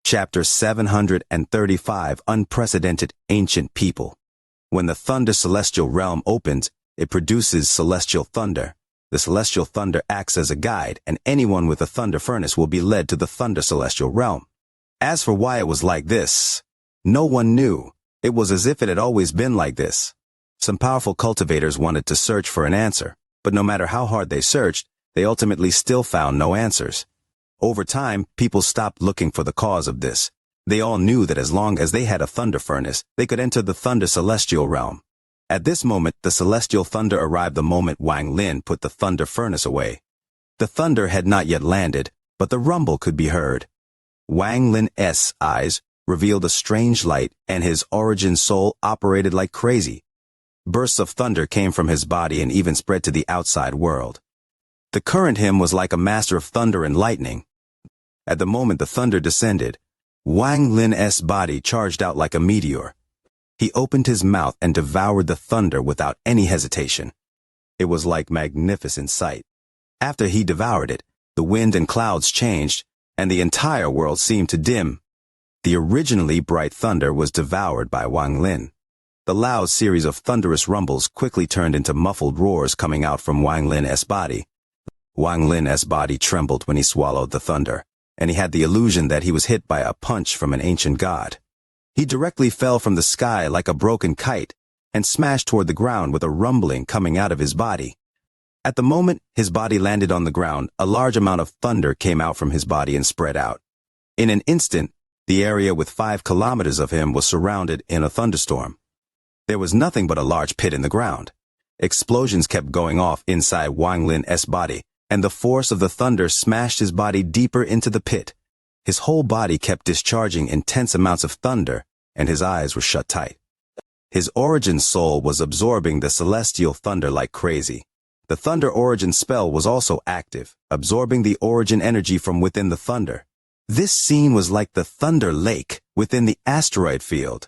Chapter 735 Unprecedented Ancient People. When the thunder celestial realm opens, it produces celestial thunder. The celestial thunder acts as a guide, and anyone with a thunder furnace will be led to the thunder celestial realm. As for why it was like this, no one knew. It was as if it had always been like this. Some powerful cultivators wanted to search for an answer, but no matter how hard they searched, they ultimately still found no answers. Over time, people stopped looking for the cause of this. They all knew that as long as they had a thunder furnace, they could enter the thunder celestial realm. At this moment, the celestial thunder arrived the moment Wang Lin put the thunder furnace away. The thunder had not yet landed, but the rumble could be heard. Wang Lin's eyes revealed a strange light, and his origin soul operated like crazy. Bursts of thunder came from his body and even spread to the outside world. The current him was like a master of thunder and lightning. At the moment the thunder descended, Wang Lin's body charged out like a meteor. He opened his mouth and devoured the thunder without any hesitation. It was like magnificent sight. After he devoured it, the wind and clouds changed, and the entire world seemed to dim. The originally bright thunder was devoured by Wang Lin. The loud series of thunderous rumbles quickly turned into muffled roars coming out from Wang Lin's body. Wang Lin's body trembled when he swallowed the thunder, and he had the illusion that he was hit by a punch from an ancient god. He directly fell from the sky like a broken kite and smashed toward the ground with a rumbling coming out of his body. At the moment his body landed on the ground, a large amount of thunder came out from his body and spread out. In an instant, the area with 5 kilometers of him was surrounded in a thunderstorm. There was nothing but a large pit in the ground. Explosions kept going off inside Wang Lin's body, and the force of the thunder smashed his body deeper into the pit. His whole body kept discharging intense amounts of thunder, and his eyes were shut tight. His origin soul was absorbing the celestial thunder like crazy. The thunder origin spell was also active, absorbing the origin energy from within the thunder. This scene was like the thunder lake within the asteroid field.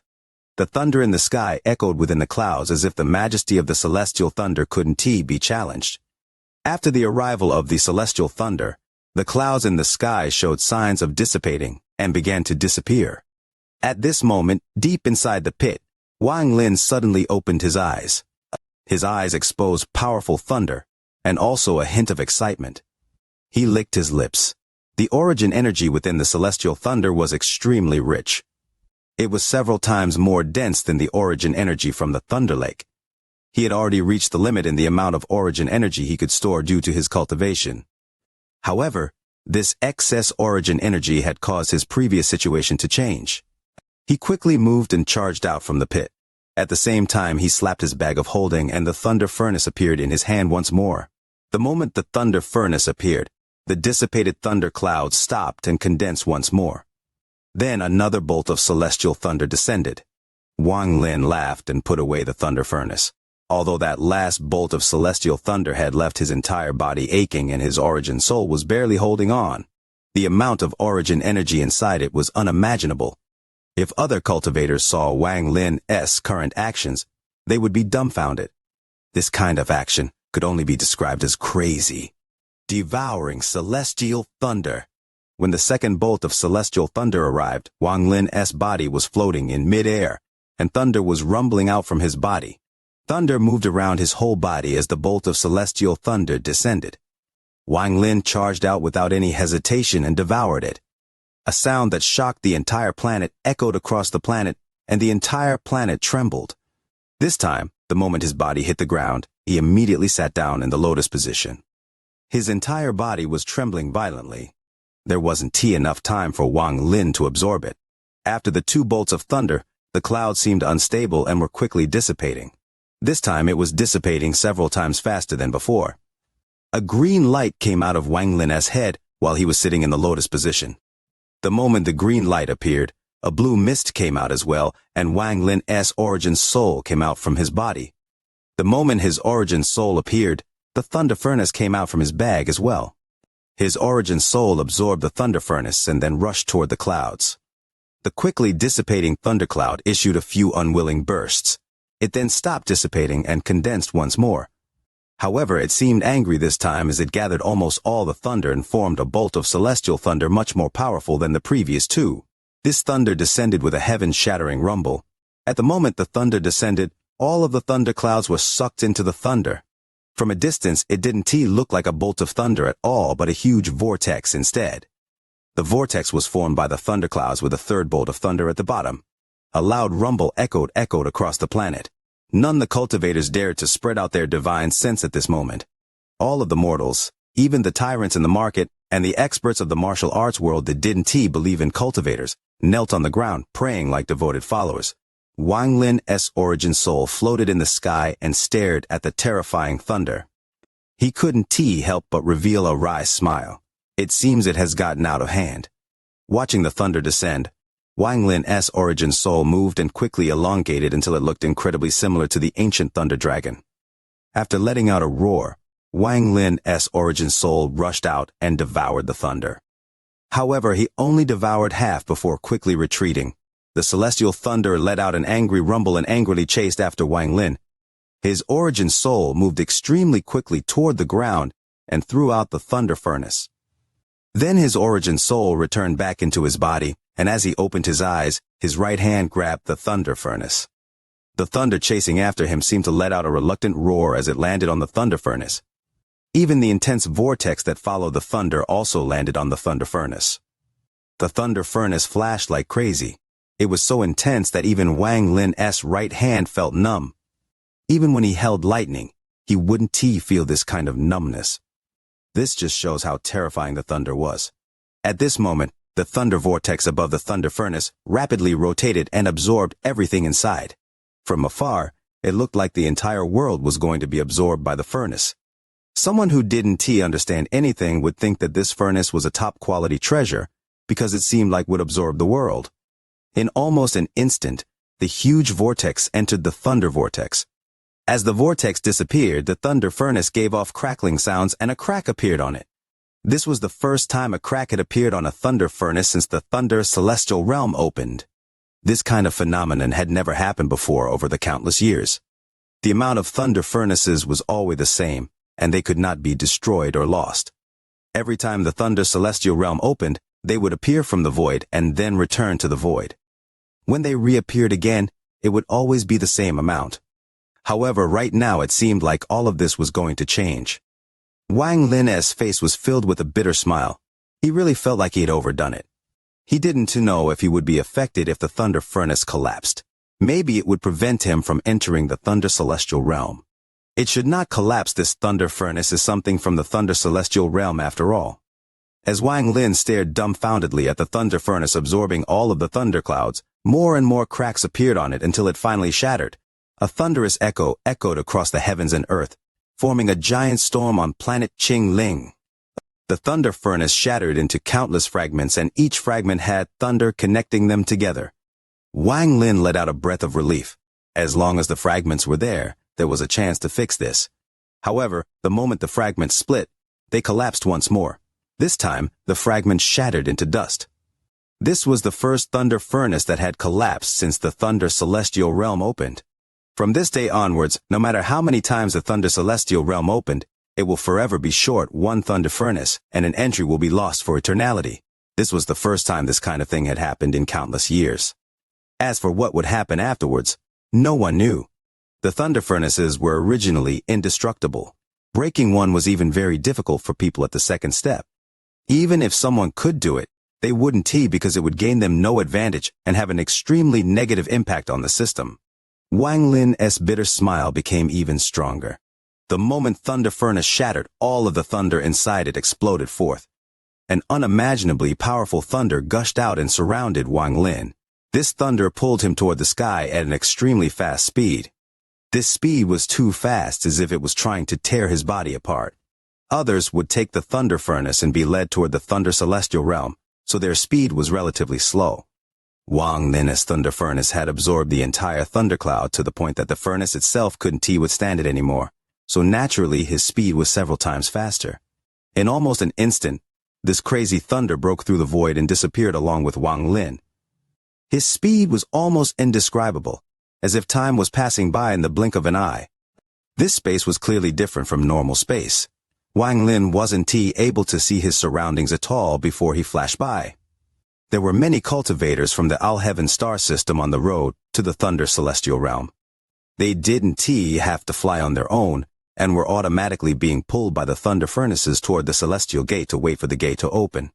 The thunder in the sky echoed within the clouds as if the majesty of the celestial thunder couldn't be challenged. After the arrival of the celestial thunder, the clouds in the sky showed signs of dissipating and began to disappear. At this moment, deep inside the pit, Wang Lin suddenly opened his eyes. His eyes exposed powerful thunder and also a hint of excitement. He licked his lips. The origin energy within the celestial thunder was extremely rich. It was several times more dense than the origin energy from the thunder lake. He had already reached the limit in the amount of origin energy he could store due to his cultivation. However, this excess origin energy had caused his previous situation to change. He quickly moved and charged out from the pit. At the same time, he slapped his bag of holding and the thunder furnace appeared in his hand once more. The moment the thunder furnace appeared, the dissipated thunder clouds stopped and condensed once more. Then another bolt of celestial thunder descended. Wang Lin laughed and put away the thunder furnace. Although that last bolt of celestial thunder had left his entire body aching and his origin soul was barely holding on, the amount of origin energy inside it was unimaginable. If other cultivators saw Wang Lin's current actions, they would be dumbfounded. This kind of action could only be described as crazy. Devouring celestial thunder. When the second bolt of celestial thunder arrived, Wang Lin's body was floating in mid-air, and thunder was rumbling out from his body. Thunder moved around his whole body as the bolt of celestial thunder descended. Wang Lin charged out without any hesitation and devoured it. A sound that shocked the entire planet echoed across the planet, and the entire planet trembled. This time, the moment his body hit the ground, he immediately sat down in the lotus position. His entire body was trembling violently. There wasn't enough time for Wang Lin to absorb it. After the 2 bolts of thunder, the clouds seemed unstable and were quickly dissipating. This time it was dissipating several times faster than before. A green light came out of Wang Lin's head while he was sitting in the lotus position. The moment the green light appeared, a blue mist came out as well, and Wang Lin's origin soul came out from his body. The moment his origin soul appeared, the thunder furnace came out from his bag as well. His origin soul absorbed the thunder furnace and then rushed toward the clouds. The quickly dissipating thundercloud issued a few unwilling bursts. It then stopped dissipating and condensed once more. However, it seemed angry this time as it gathered almost all the thunder and formed a bolt of celestial thunder much more powerful than the previous 2. This thunder descended with a heaven-shattering rumble. At the moment the thunder descended, all of the thunder clouds were sucked into the thunder. From a distance, it didn't look like a bolt of thunder at all, but a huge vortex instead. The vortex was formed by the thunderclouds with a third bolt of thunder at the bottom. A loud rumble echoed across the planet. None the cultivators dared to spread out their divine sense at this moment. All of the mortals, even the tyrants in the market, and the experts of the martial arts world that didn't believe in cultivators, knelt on the ground, praying like devoted followers. Wang Lin's origin soul floated in the sky and stared at the terrifying thunder. He couldn't help but reveal a wry smile. It seems it has gotten out of hand. Watching the thunder descend, Wang Lin's origin soul moved and quickly elongated until it looked incredibly similar to the ancient thunder dragon. After letting out a roar, Wang Lin's origin soul rushed out and devoured the thunder. However, he only devoured half before quickly retreating. The celestial thunder let out an angry rumble and angrily chased after Wang Lin. His origin soul moved extremely quickly toward the ground and threw out the thunder furnace. Then his origin soul returned back into his body, and as he opened his eyes, his right hand grabbed the thunder furnace. The thunder chasing after him seemed to let out a reluctant roar as it landed on the thunder furnace. Even the intense vortex that followed the thunder also landed on the thunder furnace. The thunder furnace flashed like crazy. It was so intense that even Wang Lin's right hand felt numb. Even when he held lightning, he wouldn't feel this kind of numbness. This just shows how terrifying the thunder was. At this moment, the thunder vortex above the thunder furnace rapidly rotated and absorbed everything inside. From afar, it looked like the entire world was going to be absorbed by the furnace. Someone who didn't understand anything would think that this furnace was a top-quality treasure because it seemed like would absorb the world. In almost an instant, the huge vortex entered the thunder vortex. As the vortex disappeared, the thunder furnace gave off crackling sounds and a crack appeared on it. This was the first time a crack had appeared on a thunder furnace since the thunder celestial realm opened. This kind of phenomenon had never happened before over the countless years. The amount of thunder furnaces was always the same, and they could not be destroyed or lost. Every time the thunder celestial realm opened, they would appear from the void and then return to the void. When they reappeared again, it would always be the same amount. However, right now it seemed like all of this was going to change. Wang Lin's face was filled with a bitter smile. He really felt like he had overdone it. He didn't know if he would be affected if the thunder furnace collapsed. Maybe it would prevent him from entering the thunder celestial realm. It should not collapse. This thunder furnace is something from the thunder celestial realm after all. As Wang Lin stared dumbfoundedly at the thunder furnace absorbing all of the thunder clouds, more and more cracks appeared on it until it finally shattered. A thunderous echo echoed across the heavens and earth, forming a giant storm on planet Qingling. The thunder furnace shattered into countless fragments, and each fragment had thunder connecting them together. Wang Lin let out a breath of relief. As long as the fragments were there was a chance to fix this. However, the moment the fragments split, they collapsed once more. This time, the fragments shattered into dust. This was the first thunder furnace that had collapsed since the thunder celestial realm opened. From this day onwards, no matter how many times the thunder celestial realm opened, it will forever be short one thunder furnace, and an entry will be lost for eternality. This was the first time this kind of thing had happened in countless years. As for what would happen afterwards, no one knew. The thunder furnaces were originally indestructible. Breaking one was even very difficult for people at the second step. Even if someone could do it, they wouldn't because it would gain them no advantage and have an extremely negative impact on the system. Wang Lin's bitter smile became even stronger. The moment thunder furnace shattered, all of the thunder inside it exploded forth. An unimaginably powerful thunder gushed out and surrounded Wang Lin. This thunder pulled him toward the sky at an extremely fast speed. This speed was too fast, as if it was trying to tear his body apart. Others would take the thunder furnace and be led toward the thunder celestial realm, so their speed was relatively slow. Wang Lin's thunder furnace had absorbed the entire thundercloud to the point that the furnace itself couldn't withstand it anymore, so naturally his speed was several times faster. In almost an instant, this crazy thunder broke through the void and disappeared along with Wang Lin. His speed was almost indescribable, as if time was passing by in the blink of an eye. This space was clearly different from normal space. Wang Lin wasn't able to see his surroundings at all before he flashed by. There were many cultivators from the Al-Heaven star system on the road to the Thunder Celestial Realm. They didn't have to fly on their own, and were automatically being pulled by the thunder furnaces toward the celestial gate to wait for the gate to open.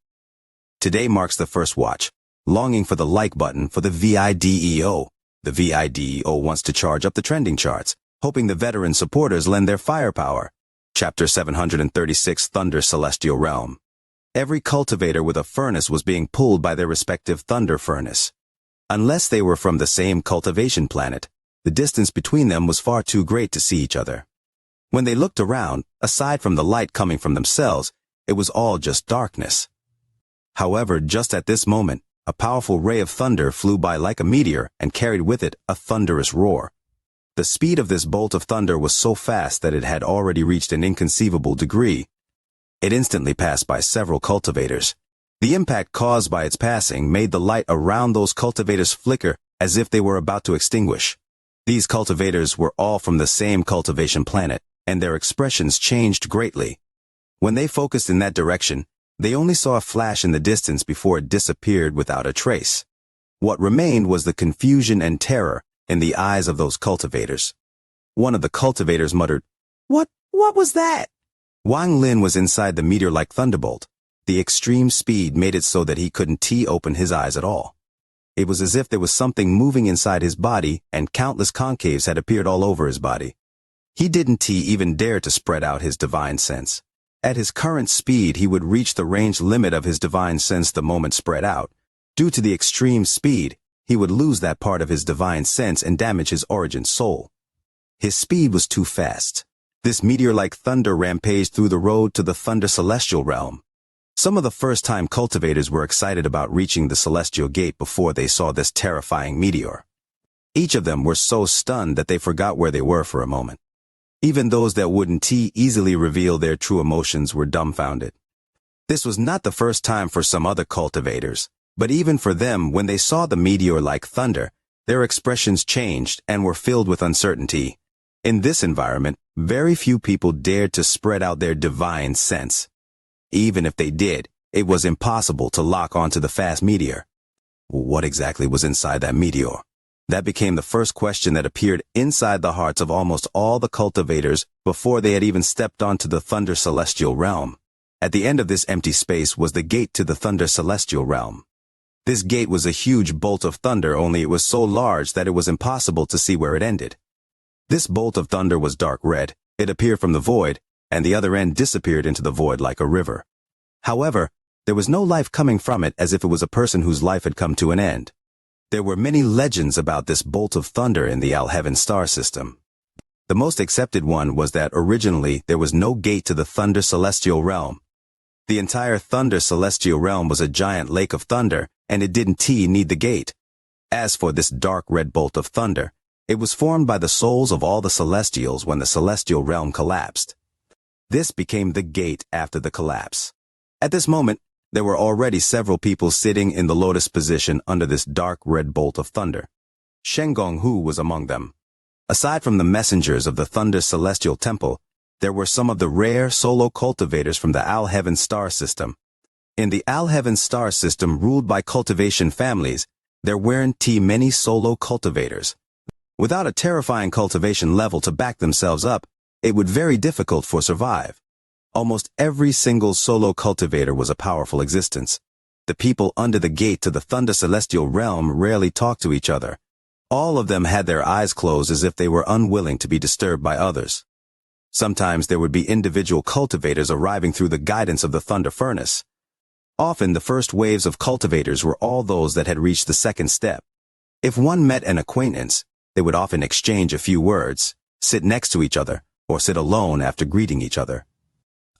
Today marks the first watch, longing for the like button for the VIDEO. The VIDEO wants to charge up the trending charts, hoping the veteran supporters lend their firepower. Chapter 736 Thunder Celestial Realm. Every cultivator with a furnace was being pulled by their respective thunder furnace. Unless they were from the same cultivation planet, the distance between them was far too great to see each other. When they looked around, aside from the light coming from themselves, it was all just darkness. However, just at this moment, a powerful ray of thunder flew by like a meteor and carried with it a thunderous roar. The speed of this bolt of thunder was so fast that it had already reached an inconceivable degree. It instantly passed by several cultivators. The impact caused by its passing made the light around those cultivators flicker as if they were about to extinguish. These cultivators were all from the same cultivation planet, and their expressions changed greatly. When they focused in that direction, they only saw a flash in the distance before it disappeared without a trace. What remained was the confusion and terror in the eyes of those cultivators. One of the cultivators muttered, What was that?" Wang Lin was inside the meteor-like thunderbolt. The extreme speed made it so that he couldn't open his eyes at all. It was as if there was something moving inside his body, and countless concaves had appeared all over his body. He didn't even dare to spread out his divine sense. At his current speed, he would reach the range limit of his divine sense the moment spread out. Due to the extreme speed, he would lose that part of his divine sense and damage his origin soul. His speed was too fast. This meteor-like thunder rampaged through the road to the Thunder Celestial Realm. Some of the first-time cultivators were excited about reaching the celestial gate before they saw this terrifying meteor. Each of them were so stunned that they forgot where they were for a moment. Even those that wouldn't easily reveal their true emotions were dumbfounded. This was not the first time for some other cultivators, but even for them, when they saw the meteor-like thunder, their expressions changed and were filled with uncertainty. In this environment, very few people dared to spread out their divine sense. Even if they did, it was impossible to lock onto the fast meteor. What exactly was inside that meteor? That became the first question that appeared inside the hearts of almost all the cultivators before they had even stepped onto the Thunder Celestial Realm. At the end of this empty space was the gate to the Thunder Celestial Realm. This gate was a huge bolt of thunder, only it was so large that it was impossible to see where it ended. This bolt of thunder was dark red. It appeared from the void, and the other end disappeared into the void like a river. However, there was no life coming from it, as if it was a person whose life had come to an end. There were many legends about this bolt of thunder in the Al-Heaven star system. The most accepted one was that originally there was no gate to the Thunder Celestial Realm. The entire Thunder Celestial Realm was a giant lake of thunder, and it didn't need the gate. As for this dark red bolt of thunder, it was formed by the souls of all the Celestials when the Celestial Realm collapsed. This became the gate after the collapse. At this moment, there were already several people sitting in the lotus position under this dark red bolt of thunder. Shen Gonghu was among them. Aside from the messengers of the Thunder Celestial Temple, there were some of the rare solo cultivators from the Al-Heaven star system. In the Al-Heaven star system ruled by cultivation families, there weren't many solo cultivators. Without a terrifying cultivation level to back themselves up, it would be very difficult for survive. Almost every single solo cultivator was a powerful existence. The people under the gate to the Thunder Celestial Realm rarely talked to each other. All of them had their eyes closed as if they were unwilling to be disturbed by others. Sometimes there would be individual cultivators arriving through the guidance of the Thunder Furnace. Often the first waves of cultivators were all those that had reached the second step. If one met an acquaintance, they would often exchange a few words, sit next to each other, or sit alone after greeting each other.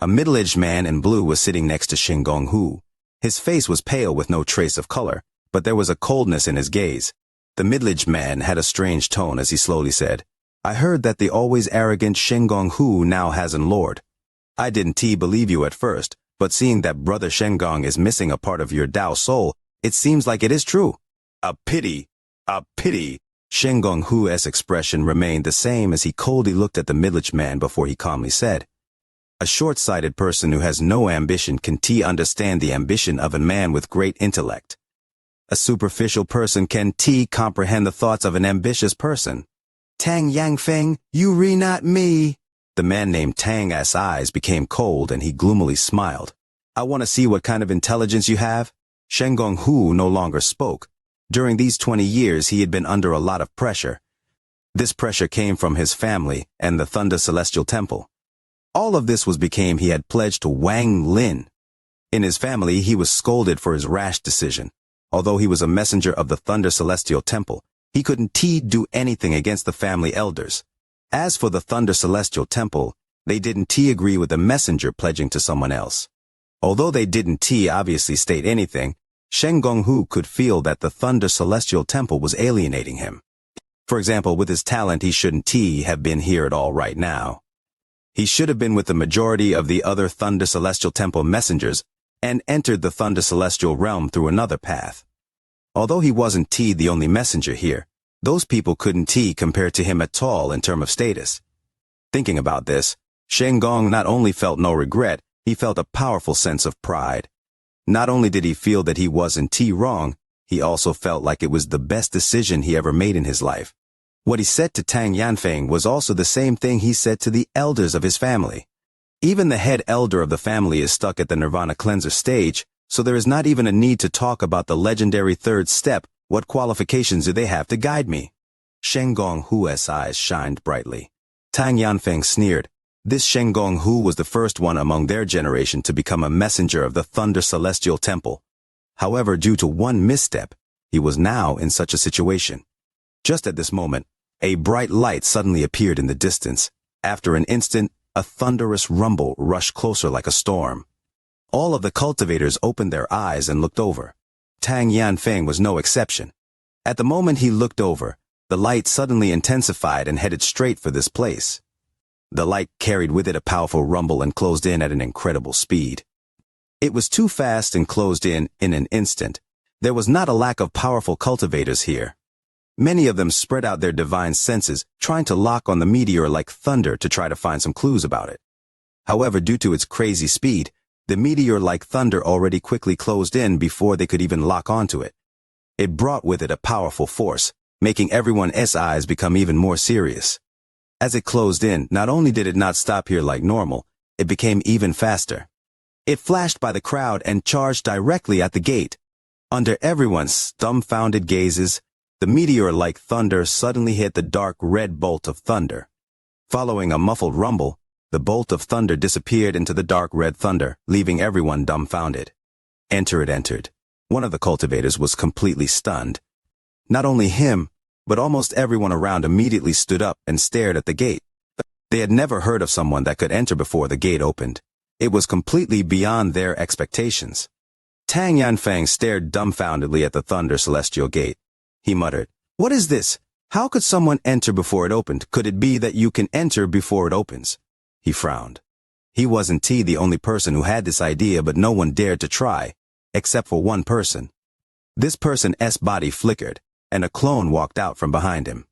A middle-aged man in blue was sitting next to Shen Gonghu. His face was pale with no trace of color, but there was a coldness in his gaze. The middle-aged man had a strange tone as he slowly said, "I heard that the always arrogant Shen Gonghu now has an lord. I didn't believe you at first, but seeing that brother Shen Gong is missing a part of your Tao soul, it seems like it is true." A pity, a pity. Shen Gonghu's expression remained the same as he coldly looked at the middle-aged man before he calmly said, "A short-sighted person who has no ambition can understand the ambition of a man with great intellect. A superficial person can comprehend the thoughts of an ambitious person. Tang Yanfeng, you re not me. The man named Tang's eyes became cold and he gloomily smiled. I want to see what kind of intelligence you have. Shen Gonghu no longer spoke. During these 20 years he had been under a lot of pressure. This pressure came from his family and the Thunder Celestial Temple. All of this was because he had pledged to Wang Lin. In his family he was scolded for his rash decision. Although he was a messenger of the Thunder Celestial Temple, he couldn't do anything against the family elders. As for the Thunder Celestial Temple, they didn't agree with the messenger pledging to someone else. Although they didn't obviously state anything, Shen Gonghu could feel that the Thunder Celestial Temple was alienating him. For example, with his talent he shouldn't have been here at all right now. He should have been with the majority of the other Thunder Celestial Temple messengers and entered the Thunder Celestial Realm through another path. Although he wasn't the only messenger here, those people couldn't compare to him at all in terms of status. Thinking about this, Shen Gong not only felt no regret, he felt a powerful sense of pride. Not only did he feel that he wasn't wrong, he also felt like it was the best decision he ever made in his life. What he said to Tang Yanfeng was also the same thing he said to the elders of his family. Even the head elder of the family is stuck at the Nirvana Cleanser stage, so there is not even a need to talk about the legendary third step. What qualifications do they have to guide me? Shen Gonghu's eyes shined brightly. Tang Yanfeng sneered. This Shen Gonghu was the first one among their generation to become a messenger of the Thunder Celestial Temple. However, due to one misstep, he was now in such a situation. Just at this moment, a bright light suddenly appeared in the distance. After an instant, a thunderous rumble rushed closer like a storm. All of the cultivators opened their eyes and looked over. Tang Yanfeng was no exception. At the moment he looked over, the light suddenly intensified and headed straight for this place. The light carried with it a powerful rumble and closed in at an incredible speed. It was too fast and closed in an instant. There was not a lack of powerful cultivators here. Many of them spread out their divine senses, trying to lock on the meteor like thunder to try to find some clues about it. However, due to its crazy speed, the meteor like thunder already quickly closed in before they could even lock onto it. It brought with it a powerful force, making everyone's eyes become even more serious. As it closed in, not only did it not stop here like normal, it became even faster. It flashed by the crowd and charged directly at the gate. Under everyone's dumbfounded gazes, the meteor-like thunder suddenly hit the dark red bolt of thunder. Following a muffled rumble, the bolt of thunder disappeared into the dark red thunder, leaving everyone dumbfounded. Enter it entered. One of the cultivators was completely stunned. Not only him, but almost everyone around immediately stood up and stared at the gate. They had never heard of someone that could enter before the gate opened. It was completely beyond their expectations. Tang Yanfeng stared dumbfoundedly at the Thunder Celestial Gate. He muttered, "What is this? How could someone enter before it opened? Could it be that you can enter before it opens?" He frowned. He wasn't the only person who had this idea, but no one dared to try, except for one person. This person's body flickered, and a clone walked out from behind him.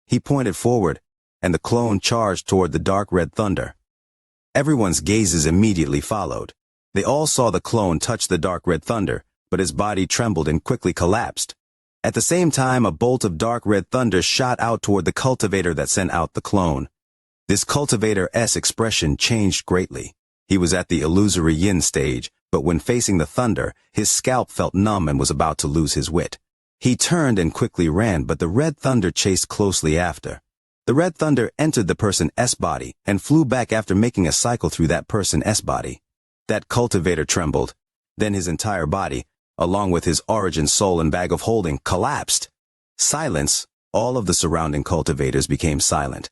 He pointed forward, and the clone charged toward the dark red thunder. Everyone's gazes immediately followed. They all saw the clone touch the dark red thunder, but his body trembled and quickly collapsed. At the same time, a bolt of dark red thunder shot out toward the cultivator that sent out the clone. This cultivator's expression changed greatly. He was at the illusory yin stage, but when facing the thunder, his scalp felt numb and was about to lose his wit. He turned and quickly ran, but the red thunder chased closely after. The red thunder entered the person's body and flew back after making a cycle through that person's body. That cultivator trembled. Then his entire body, along with his origin soul and bag of holding, collapsed. Silence. All of the surrounding cultivators became silent.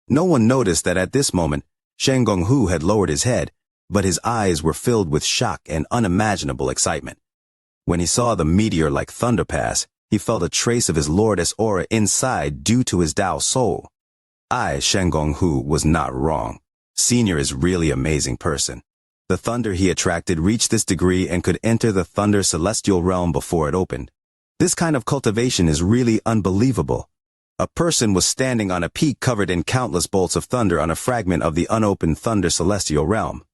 No one noticed that at this moment, Shen Gonghu had lowered his head, but his eyes were filled with shock and unimaginable excitement. When he saw the meteor-like thunder pass, he felt a trace of his lord's aura inside due to his Tao soul. Shen Gonghu, was not wrong. Senior is really amazing person. The thunder he attracted reached this degree and could enter the Thunder Celestial Realm before it opened. This kind of cultivation is really unbelievable. A person was standing on a peak covered in countless bolts of thunder on a fragment of the unopened Thunder Celestial Realm.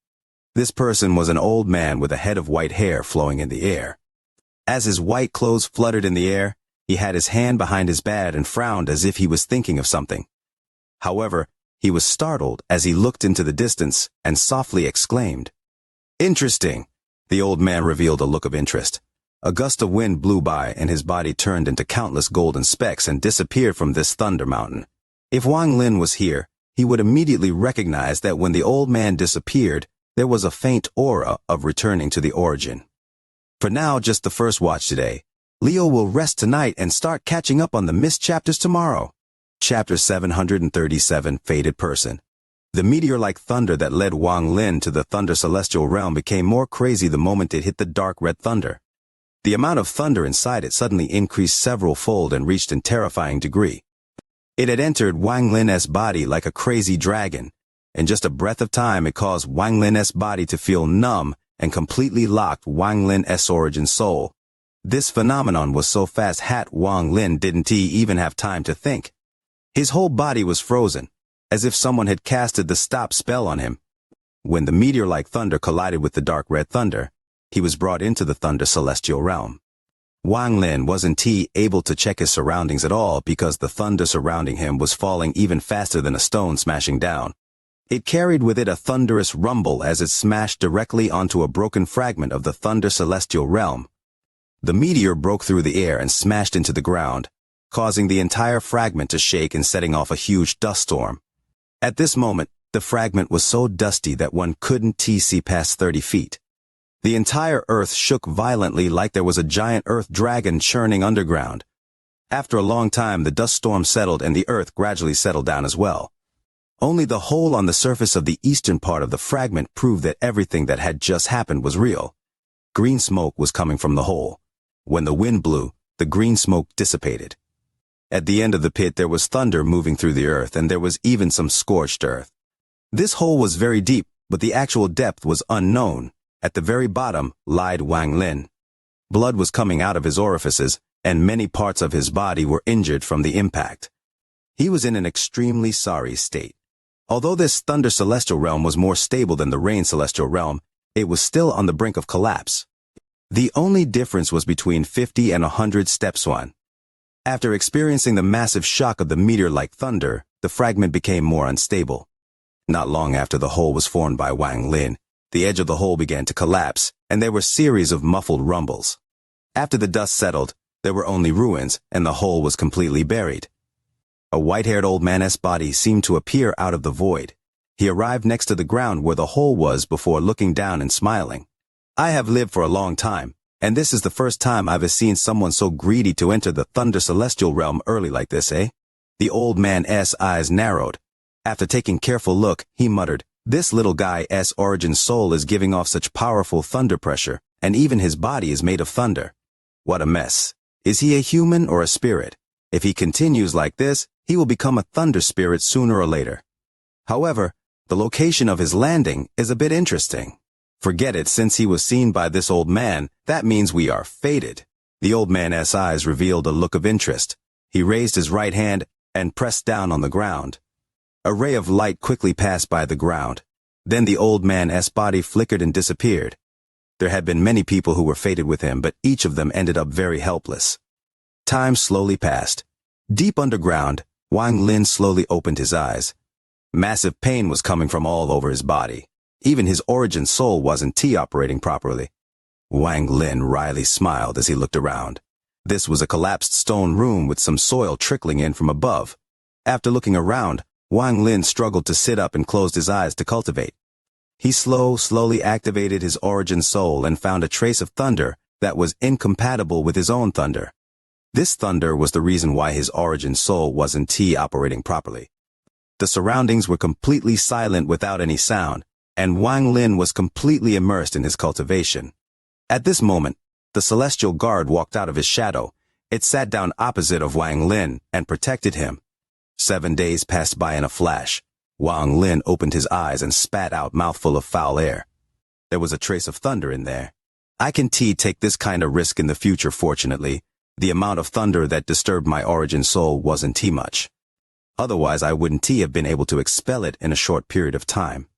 This person was an old man with a head of white hair flowing in the air. As his white clothes fluttered in the air, he had his hand behind his back and frowned as if he was thinking of something. However, he was startled as he looked into the distance and softly exclaimed, "Interesting." The old man revealed a look of interest. A gust of wind blew by and his body turned into countless golden specks and disappeared from this thunder mountain. If Wang Lin was here, he would immediately recognize that when the old man disappeared, there was a faint aura of returning to the origin. For now, just the first watch today. Leo will rest tonight and start catching up on the missed chapters tomorrow. Chapter 737, Fated Person. The meteor-like thunder that led Wang Lin to the Thunder Celestial Realm became more crazy the moment it hit the dark red thunder. The amount of thunder inside it suddenly increased several-fold and reached a terrifying degree. It had entered Wang Lin's body like a crazy dragon. In just a breath of time, it caused Wang Lin's body to feel numb and completely locked Wang Lin's origin soul. This phenomenon was so fast that Wang Lin didn't even have time to think. His whole body was frozen, as if someone had casted the stop spell on him. When the meteor-like thunder collided with the dark red thunder, he was brought into the Thunder Celestial Realm. Wang Lin wasn't able to check his surroundings at all because the thunder surrounding him was falling even faster than a stone smashing down. It carried with it a thunderous rumble as it smashed directly onto a broken fragment of the Thunder Celestial Realm. The meteor broke through the air and smashed into the ground, causing the entire fragment to shake and setting off a huge dust storm. At this moment, the fragment was so dusty that one couldn't see past 30 feet. The entire earth shook violently like there was a giant earth dragon churning underground. After a long time, the dust storm settled and the earth gradually settled down as well. Only the hole on the surface of the eastern part of the fragment proved that everything that had just happened was real. Green smoke was coming from the hole. When the wind blew, the green smoke dissipated. At the end of the pit there was thunder moving through the earth and there was even some scorched earth. This hole was very deep, but the actual depth was unknown. At the very bottom lied Wang Lin. Blood was coming out of his orifices, and many parts of his body were injured from the impact. He was in an extremely sorry state. Although this Thunder Celestial Realm was more stable than the Rain Celestial Realm, it was still on the brink of collapse. The only difference was between 50 and 100 steps one. After experiencing the massive shock of the meteor-like thunder, the fragment became more unstable. Not long after the hole was formed by Wang Lin, the edge of the hole began to collapse, and there were series of muffled rumbles. After the dust settled, there were only ruins, and the hole was completely buried. A white-haired old man's body seemed to appear out of the void. He arrived next to the ground where the hole was before looking down and smiling. "I have lived for a long time, and this is the first time I've seen someone so greedy to enter the Thunder Celestial Realm early like this, eh?" The old man's eyes narrowed. After taking a careful look, he muttered, "This little guy's origin soul is giving off such powerful thunder pressure, and even his body is made of thunder. What a mess. Is he a human or a spirit? If he continues like this, he will become a thunder spirit sooner or later. However, the location of his landing is a bit interesting. Forget it, since he was seen by this old man, that means we are fated." The old man's eyes revealed a look of interest. He raised his right hand and pressed down on the ground. A ray of light quickly passed by the ground. Then the old man's body flickered and disappeared. There had been many people who were fated with him, but each of them ended up very helpless. Time slowly passed. Deep underground, Wang Lin slowly opened his eyes. Massive pain was coming from all over his body. Even his origin soul wasn't operating properly. Wang Lin wryly smiled as he looked around. This was a collapsed stone room with some soil trickling in from above. After looking around, Wang Lin struggled to sit up and closed his eyes to cultivate. He slowly activated his origin soul and found a trace of thunder that was incompatible with his own thunder. This thunder was the reason why his origin soul wasn't operating properly. The surroundings were completely silent without any sound, and Wang Lin was completely immersed in his cultivation. At this moment, the celestial guard walked out of his shadow. It sat down opposite of Wang Lin and protected him. 7 days passed by in a flash. Wang Lin opened his eyes and spat out a mouthful of foul air. There was a trace of thunder in there. I can take this kind of risk in the future. Fortunately, the amount of thunder that disturbed my origin soul wasn't much. Otherwise, I wouldn't have been able to expel it in a short period of time.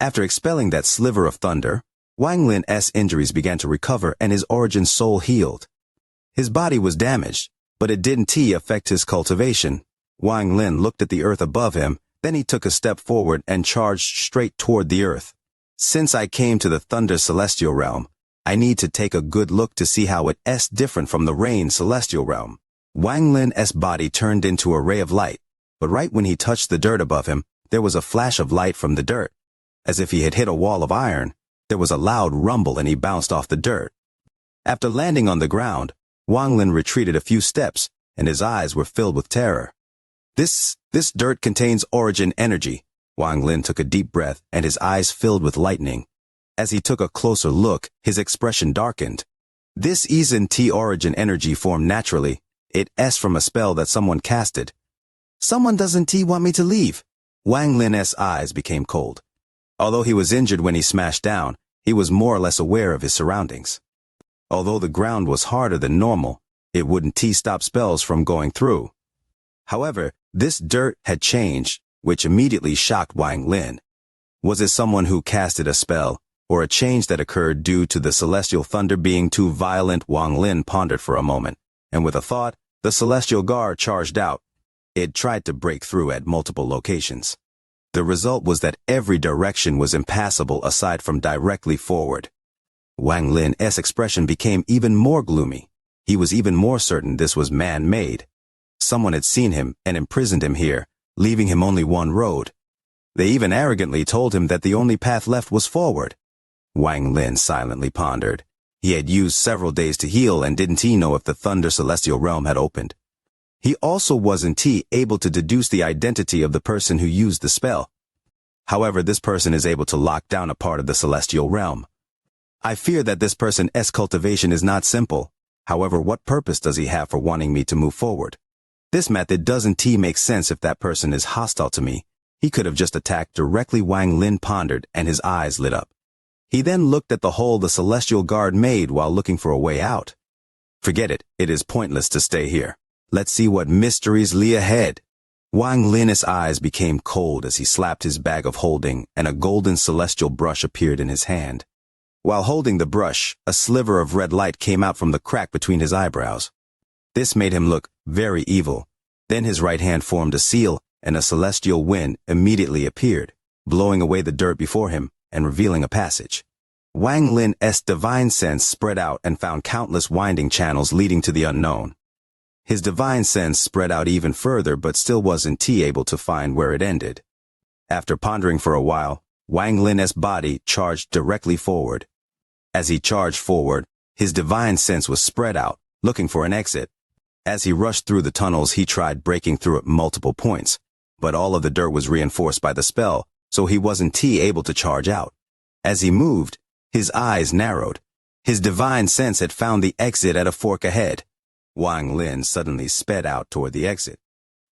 After expelling that sliver of thunder, Wang Lin's injuries began to recover and his origin soul healed. His body was damaged, but it didn't affect his cultivation. Wang Lin looked at the earth above him, then he took a step forward and charged straight toward the earth. Since I came to the Thunder Celestial Realm, I need to take a good look to see how it's different from the Rain Celestial Realm. Wang Lin's body turned into a ray of light, but right when he touched the dirt above him, there was a flash of light from the dirt. As if he had hit a wall of iron, there was a loud rumble and he bounced off the dirt. After landing on the ground, Wang Lin retreated a few steps, and his eyes were filled with terror. This dirt contains origin energy. Wang Lin took a deep breath, and his eyes filled with lightning. As he took a closer look, his expression darkened. This isn't origin energy formed naturally. It's from a spell that someone casted. Someone doesn't want me to leave. Wang Lin's eyes became cold. Although he was injured when he smashed down, he was more or less aware of his surroundings. Although the ground was harder than normal, it wouldn't stop spells from going through. However, this dirt had changed, which immediately shocked Wang Lin. Was it someone who casted a spell, or a change that occurred due to the celestial thunder being too violent? Wang Lin pondered for a moment, and with a thought, the celestial guard charged out. It tried to break through at multiple locations. The result was that every direction was impassable aside from directly forward. Wang Lin's expression became even more gloomy. He was even more certain this was man-made. Someone had seen him and imprisoned him here, leaving him only one road. They even arrogantly told him that the only path left was forward. Wang Lin silently pondered. He had used several days to heal and didn't know if the Thunder Celestial Realm had opened. He also wasn't able to deduce the identity of the person who used the spell. However, this person is able to lock down a part of the Celestial Realm. I fear that this person's cultivation is not simple. However, what purpose does he have for wanting me to move forward? This method doesn't make sense if that person is hostile to me. He could have just attacked directly. Wang Lin pondered, and his eyes lit up. He then looked at the hole the Celestial Guard made while looking for a way out. Forget it. It is pointless to stay here. Let's see what mysteries lie ahead. Wang Lin's eyes became cold as he slapped his bag of holding, and a golden celestial brush appeared in his hand. While holding the brush, a sliver of red light came out from the crack between his eyebrows. This made him look very evil. Then his right hand formed a seal, and a celestial wind immediately appeared, blowing away the dirt before him and revealing a passage. Wang Lin's divine sense spread out and found countless winding channels leading to the unknown. His divine sense spread out even further but still wasn't able to find where it ended. After pondering for a while, Wang Lin's body charged directly forward. As he charged forward, his divine sense was spread out, looking for an exit. As he rushed through the tunnels, he tried breaking through at multiple points, but all of the dirt was reinforced by the spell, so he wasn't able to charge out. As he moved, his eyes narrowed. His divine sense had found the exit at a fork ahead. Wang Lin suddenly sped out toward the exit.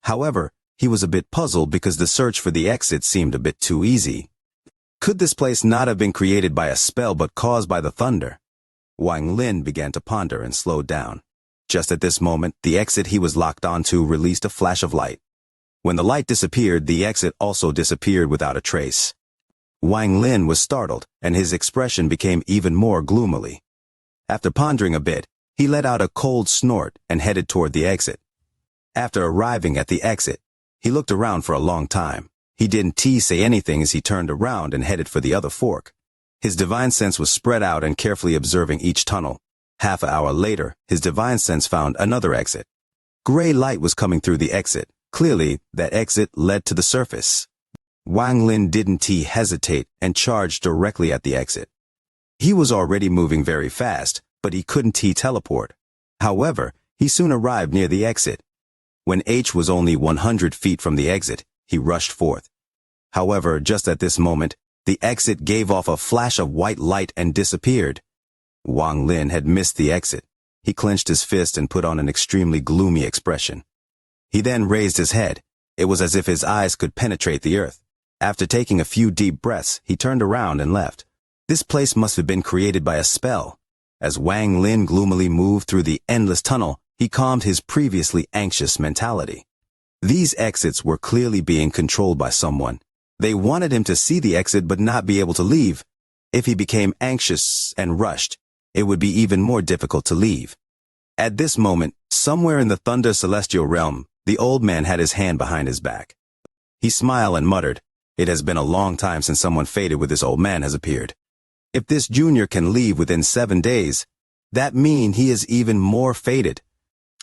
However, he was a bit puzzled because the search for the exit seemed a bit too easy. Could this place not have been created by a spell but caused by the thunder? Wang Lin began to ponder and slowed down. Just at this moment, the exit he was locked onto released a flash of light. When the light disappeared, the exit also disappeared without a trace. Wang Lin was startled, and his expression became even more gloomily. After pondering a bit, he let out a cold snort and headed toward the exit. After arriving at the exit, he looked around for a long time. He didn't say anything as he turned around and headed for the other fork. His divine sense was spread out and carefully observing each tunnel. Half an hour later, his divine sense found another exit. Gray light was coming through the exit. Clearly, that exit led to the surface. Wang Lin didn't hesitate and charged directly at the exit. He was already moving very fast, but he couldn't teleport. However, he soon arrived near the exit. When H was only 100 feet from the exit, he rushed forth. However, just at this moment, the exit gave off a flash of white light and disappeared. Wang Lin had missed the exit. He clenched his fist and put on an extremely gloomy expression. He then raised his head. It was as if his eyes could penetrate the earth. After taking a few deep breaths, he turned around and left. This place must have been created by a spell. As Wang Lin gloomily moved through the endless tunnel, he calmed his previously anxious mentality. These exits were clearly being controlled by someone. They wanted him to see the exit but not be able to leave. If he became anxious and rushed, it would be even more difficult to leave. At this moment, somewhere in the Thunder Celestial Realm, the old man had his hand behind his back. He smiled and muttered, "It has been a long time since someone fated with this old man has appeared. If this junior can leave within 7 days, that means he is even more fated.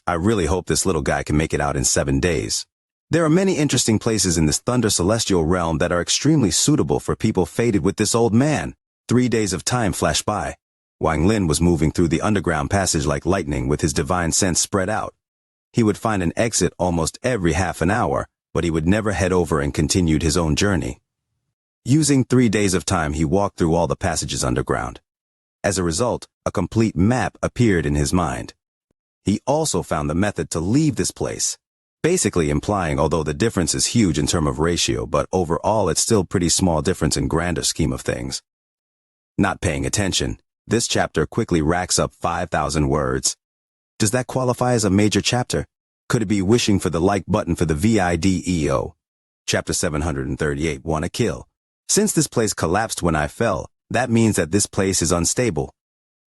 I really hope this little guy can make it out in 7 days." There are many interesting places in this Thunder Celestial Realm that are extremely suitable for people fated with this old man. 3 days of time flashed by. Wang Lin was moving through the underground passage like lightning with his divine sense spread out. He would find an exit almost every half an hour, but he would never head over and continued his own journey. Using 3 days of time, he walked through all the passages underground. As a result, a complete map appeared in his mind. He also found the method to leave this place, basically implying although the difference is huge in terms of ratio, but overall it's still pretty small difference in grander scheme of things. Not paying attention, this chapter quickly racks up 5,000 words. Does that qualify as a major chapter? Could it be wishing for the like button for the video? Chapter 738, Wanna Kill. Since this place collapsed when I fell, that means that this place is unstable.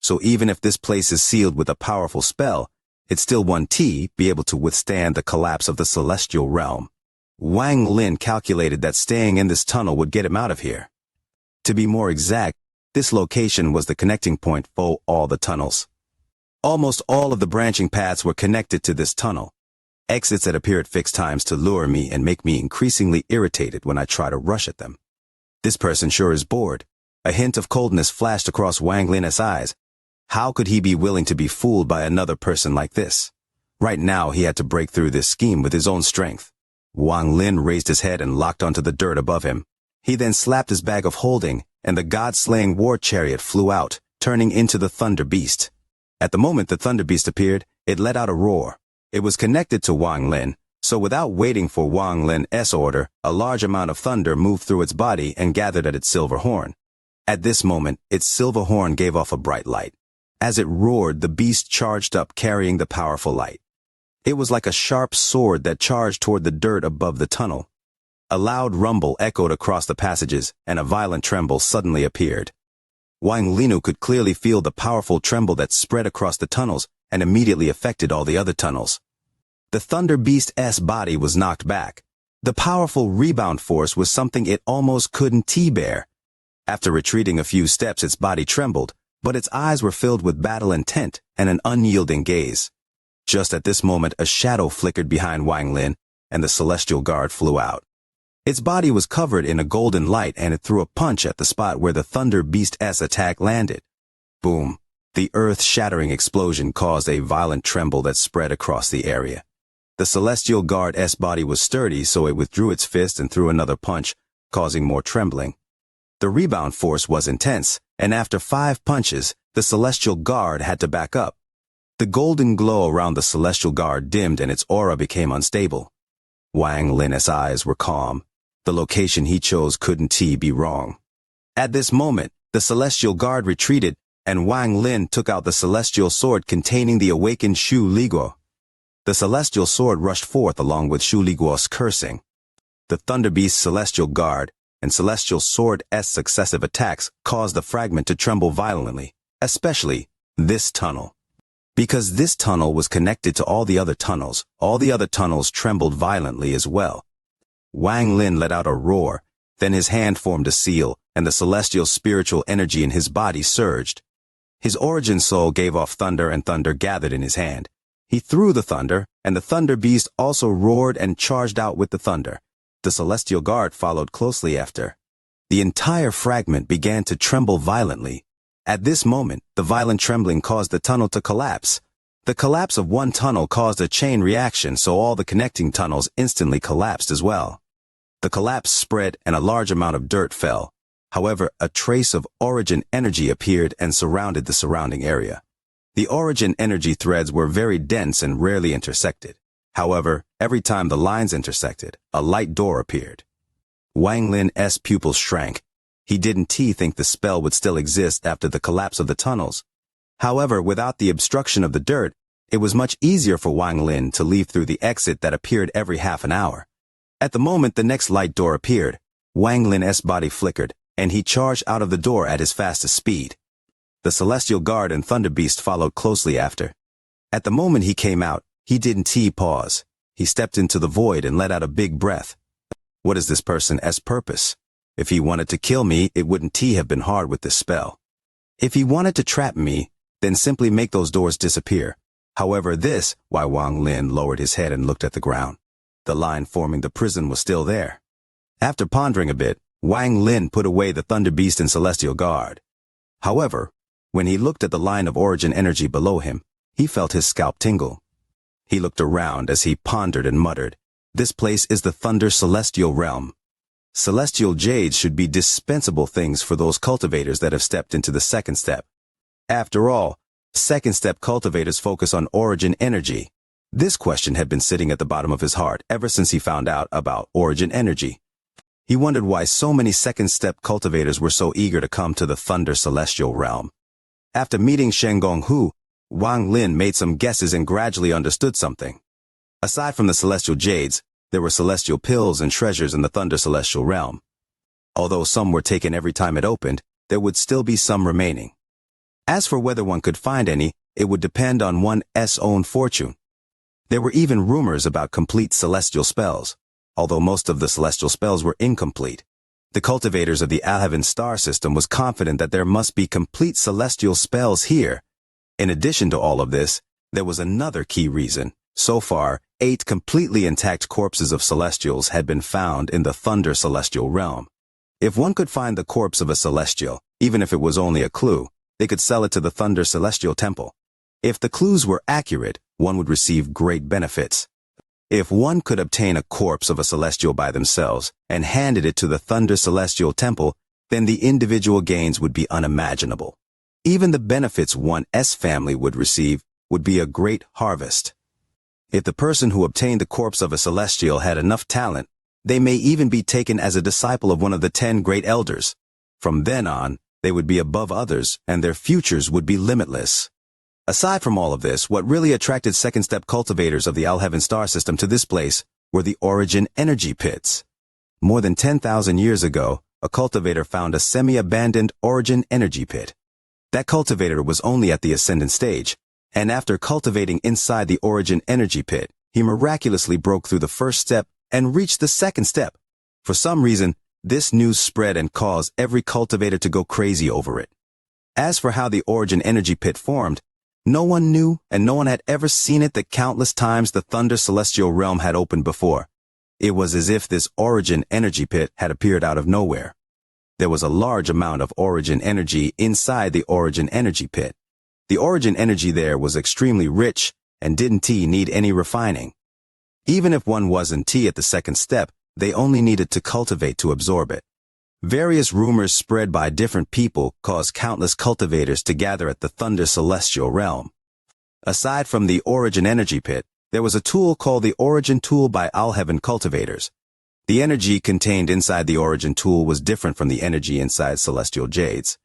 So even if this place is sealed with a powerful spell, it's still won't be able to withstand the collapse of the celestial realm. Wang Lin calculated that staying in this tunnel would get him out of here. To be more exact, this location was the connecting point for all the tunnels. Almost all of the branching paths were connected to this tunnel. Exits that appear at fixed times to lure me and make me increasingly irritated when I try to rush at them. This person sure is bored. A hint of coldness flashed across Wang Lin's eyes. How could he be willing to be fooled by another person like this? Right now he had to break through this scheme with his own strength. Wang Lin raised his head and locked onto the dirt above him. He then slapped his bag of holding, and the god-slaying war chariot flew out, turning into the Thunder Beast. At the moment the Thunder Beast appeared, it let out a roar. It was connected to Wang Lin, so without waiting for Wang Lin's order, a large amount of thunder moved through its body and gathered at its silver horn. At this moment, its silver horn gave off a bright light. As it roared, the beast charged up carrying the powerful light. It was like a sharp sword that charged toward the dirt above the tunnel. A loud rumble echoed across the passages, and a violent tremble suddenly appeared. Wang Lin could clearly feel the powerful tremble that spread across the tunnels and immediately affected all the other tunnels. The Thunder Beast's body was knocked back. The powerful rebound force was something it almost couldn't bear. After retreating a few steps, its body trembled, but its eyes were filled with battle intent and an unyielding gaze. Just at this moment, a shadow flickered behind Wang Lin, and the celestial guard flew out. Its body was covered in a golden light, and it threw a punch at the spot where the Thunder Beast's attack landed. Boom! The earth-shattering explosion caused a violent tremble that spread across the area. The celestial guard's body was sturdy, so it withdrew its fist and threw another punch, causing more trembling. The rebound force was intense, and after 5 punches, the celestial guard had to back up. The golden glow around the celestial guard dimmed and its aura became unstable. Wang Lin's eyes were calm. The location he chose couldn't be wrong. At this moment, the celestial guard retreated, and Wang Lin took out the celestial sword containing the awakened Shu Liguo. The celestial sword rushed forth along with Shu Liguo's cursing. The Thunder Beast's celestial guard and celestial sword's successive attacks caused the fragment to tremble violently, especially this tunnel. Because this tunnel was connected to all the other tunnels trembled violently as well. Wang Lin let out a roar, then his hand formed a seal, and the celestial spiritual energy in his body surged. His origin soul gave off thunder, and thunder gathered in his hand. He threw the thunder, and the Thunder Beast also roared and charged out with the thunder. The celestial guard followed closely after. The entire fragment began to tremble violently. At this moment, the violent trembling caused the tunnel to collapse. The collapse of one tunnel caused a chain reaction, so all the connecting tunnels instantly collapsed as well. The collapse spread and a large amount of dirt fell. However, a trace of origin energy appeared and surrounded the surrounding area. The origin energy threads were very dense and rarely intersected. However, every time the lines intersected, a light door appeared. Wang Lin's pupils shrank. He didn't think the spell would still exist after the collapse of the tunnels. However, without the obstruction of the dirt, it was much easier for Wang Lin to leave through the exit that appeared every half an hour. At the moment the next light door appeared, Wang Lin's body flickered, and he charged out of the door at his fastest speed. The Celestial Guard and Thunder Beast followed closely after. At the moment he came out, he didn't pause. He stepped into the void and let out a big breath. What is this person's purpose? If he wanted to kill me, it wouldn't have been hard with this spell. If he wanted to trap me, then simply make those doors disappear. However, why Wang Lin lowered his head and looked at the ground. The line forming the prison was still there. After pondering a bit, Wang Lin put away the Thunder Beast and Celestial Guard. However, when he looked at the line of origin energy below him, he felt his scalp tingle. He looked around as he pondered and muttered, "This place is the Thunder Celestial Realm. Celestial jades should be dispensable things for those cultivators that have stepped into the second step. After all, second step cultivators focus on origin energy." This question had been sitting at the bottom of his heart ever since he found out about origin energy. He wondered why so many second step cultivators were so eager to come to the Thunder Celestial Realm. After meeting Shen Gonghu, Wang Lin made some guesses and gradually understood something. Aside from the celestial jades, there were celestial pills and treasures in the Thunder Celestial Realm. Although some were taken every time it opened, there would still be some remaining. As for whether one could find any, it would depend on one's own fortune. There were even rumors about complete celestial spells, although most of the celestial spells were incomplete. The cultivators of the Alhaven star system was confident that there must be complete celestial spells here. In addition to all of this, there was another key reason. So far, 8 completely intact corpses of celestials had been found in the Thunder Celestial Realm. If one could find the corpse of a celestial, even if it was only a clue, they could sell it to the Thunder Celestial Temple. If the clues were accurate, one would receive great benefits. If one could obtain a corpse of a celestial by themselves and handed it to the Thunder Celestial Temple, then the individual gains would be unimaginable. Even the benefits one's family would receive would be a great harvest. If the person who obtained the corpse of a celestial had enough talent, they may even be taken as a disciple of one of the 10 great elders. From then on, they would be above others and their futures would be limitless. Aside from all of this, what really attracted second-step cultivators of the Alhaven star system to this place were the origin energy pits. More than 10,000 years ago, a cultivator found a semi-abandoned origin energy pit. That cultivator was only at the ascendant stage, and after cultivating inside the origin energy pit, he miraculously broke through the first step and reached the second step. For some reason, this news spread and caused every cultivator to go crazy over it. As for how the origin energy pit formed, no one knew and no one had ever seen it the countless times the Thunder Celestial Realm had opened before. It was as if this origin energy pit had appeared out of nowhere. There was a large amount of origin energy inside the origin energy pit. The origin energy there was extremely rich and didn't need any refining. Even if one wasn't at the second step, they only needed to cultivate to absorb it. Various rumors spread by different people caused countless cultivators to gather at the Thunder Celestial Realm. Aside from the origin energy pit, there was a tool called the Origin Tool by Alhaven cultivators. The energy contained inside the origin tool was different from the energy inside celestial jades.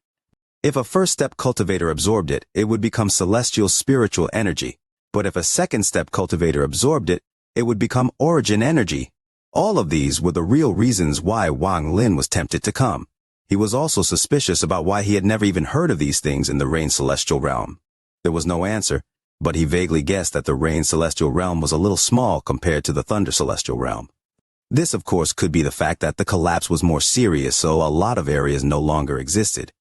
If a first-step cultivator absorbed it, it would become celestial spiritual energy. But if a second-step cultivator absorbed it, it would become origin energy. All of these were the real reasons why Wang Lin was tempted to come. He was also suspicious about why he had never even heard of these things in the Rain Celestial Realm. There was no answer, but he vaguely guessed that the Rain Celestial Realm was a little small compared to the Thunder Celestial Realm. This, of course, could be the fact that the collapse was more serious, so a lot of areas no longer existed.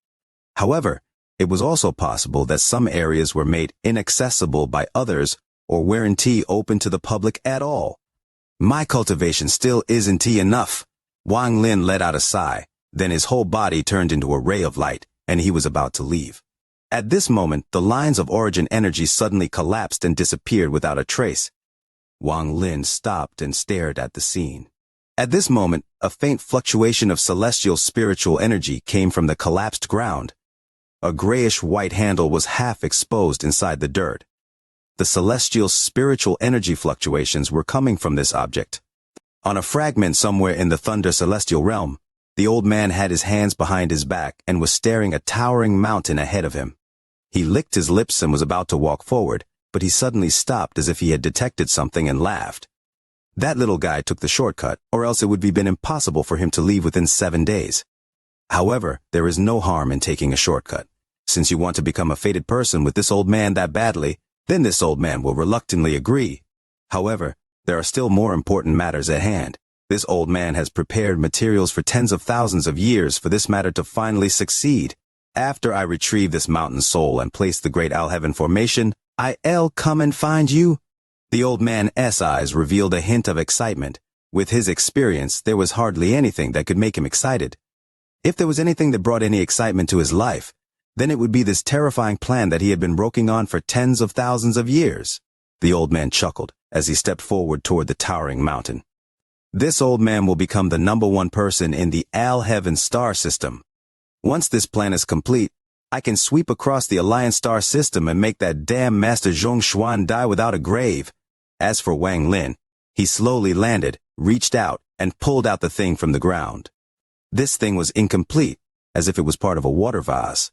However, it was also possible that some areas were made inaccessible by others or weren't open to the public at all. My cultivation still isn't enough. Wang Lin let out a sigh, then his whole body turned into a ray of light, and he was about to leave. At this moment, the lines of origin energy suddenly collapsed and disappeared without a trace. Wang Lin stopped and stared at the scene. At this moment, a faint fluctuation of celestial spiritual energy came from the collapsed ground. A grayish-white handle was half exposed inside the dirt. The celestial spiritual energy fluctuations were coming from this object. On a fragment somewhere in the Thunder Celestial Realm, the old man had his hands behind his back and was staring a towering mountain ahead of him. He licked his lips and was about to walk forward, but he suddenly stopped as if he had detected something and laughed. That little guy took the shortcut, or else it would have been impossible for him to leave within 7 days. However, there is no harm in taking a shortcut. Since you want to become a fated person with this old man that badly, then this old man will reluctantly agree. However, there are still more important matters at hand. This old man has prepared materials for tens of thousands of years for this matter to finally succeed. After I retrieve this mountain soul and place the great Alheaven formation, I'll come and find you. The old man's eyes revealed a hint of excitement. With his experience, there was hardly anything that could make him excited. If there was anything that brought any excitement to his life, then it would be this terrifying plan that he had been working on for tens of thousands of years. The old man chuckled as he stepped forward toward the towering mountain. This old man will become the #1 person in the Alheaven star system. Once this plan is complete, I can sweep across the Alliance star system and make that damn Master Zhongshuan die without a grave. As for Wang Lin, he slowly landed, reached out, and pulled out the thing from the ground. This thing was incomplete, as if it was part of a water vase.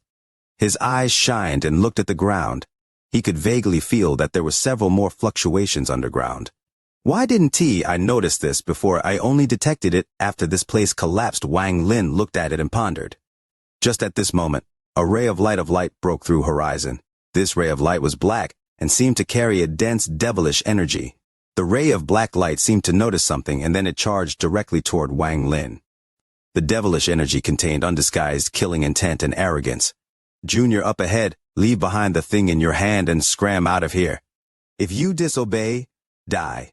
His eyes shined and looked at the ground. He could vaguely feel that there were several more fluctuations underground. Why didn't I notice this before? I only detected it after this place collapsed. Wang Lin looked at it and pondered. Just at this moment, a ray of light broke through horizon. This ray of light was black and seemed to carry a dense, devilish energy. The ray of black light seemed to notice something, and then it charged directly toward Wang Lin. The devilish energy contained undisguised killing intent and arrogance. Junior, up ahead, leave behind the thing in your hand and scram out of here. If you disobey, die.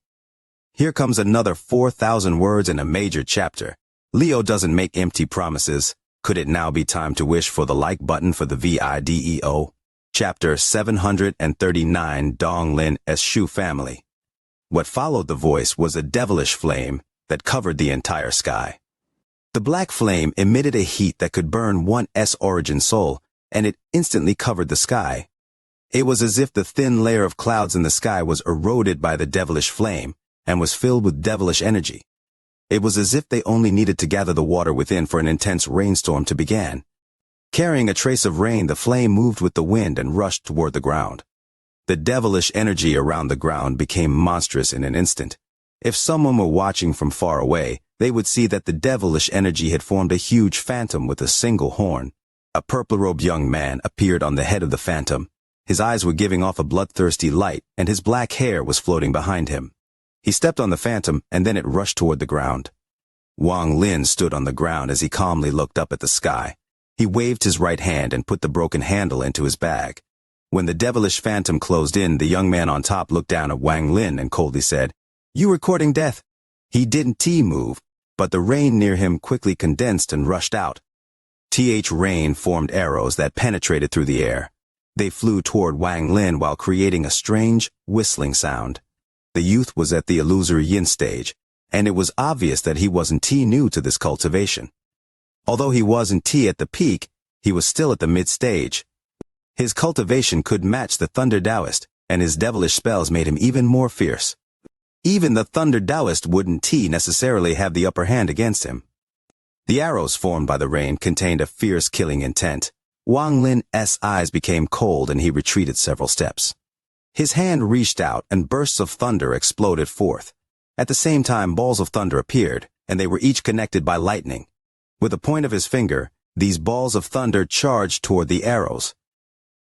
Here comes another 4,000 words in a major chapter. Leo doesn't make empty promises. Could it now be time to wish for the like button for the video? Chapter 739, Dong Lin's Shu family. What followed the voice was a devilish flame that covered the entire sky. The black flame emitted a heat that could burn one's origin soul, and it instantly covered the sky. It was as if the thin layer of clouds in the sky was eroded by the devilish flame and was filled with devilish energy. It was as if they only needed to gather the water within for an intense rainstorm to begin. Carrying a trace of rain, the flame moved with the wind and rushed toward the ground. The devilish energy around the ground became monstrous in an instant. If someone were watching from far away, they would see that the devilish energy had formed a huge phantom with a single horn. A purple-robed young man appeared on the head of the phantom. His eyes were giving off a bloodthirsty light, and his black hair was floating behind him. He stepped on the phantom, and then it rushed toward the ground. Wang Lin stood on the ground as he calmly looked up at the sky. He waved his right hand and put the broken handle into his bag. When the devilish phantom closed in, the young man on top looked down at Wang Lin and coldly said, "You were courting death." He didn't move, but the rain near him quickly condensed and rushed out. Rain formed arrows that penetrated through the air. They flew toward Wang Lin while creating a strange, whistling sound. The youth was at the illusory yin stage, and it was obvious that he wasn't new to this cultivation. Although he wasn't at the peak, he was still at the mid-stage. His cultivation could match the Thunder Taoist, and his devilish spells made him even more fierce. Even the Thunder Taoist wouldn't necessarily have the upper hand against him. The arrows formed by the rain contained a fierce killing intent. Wang Lin's eyes became cold and he retreated several steps. His hand reached out and bursts of thunder exploded forth. At the same time, balls of thunder appeared, and they were each connected by lightning. With the point of his finger, these balls of thunder charged toward the arrows.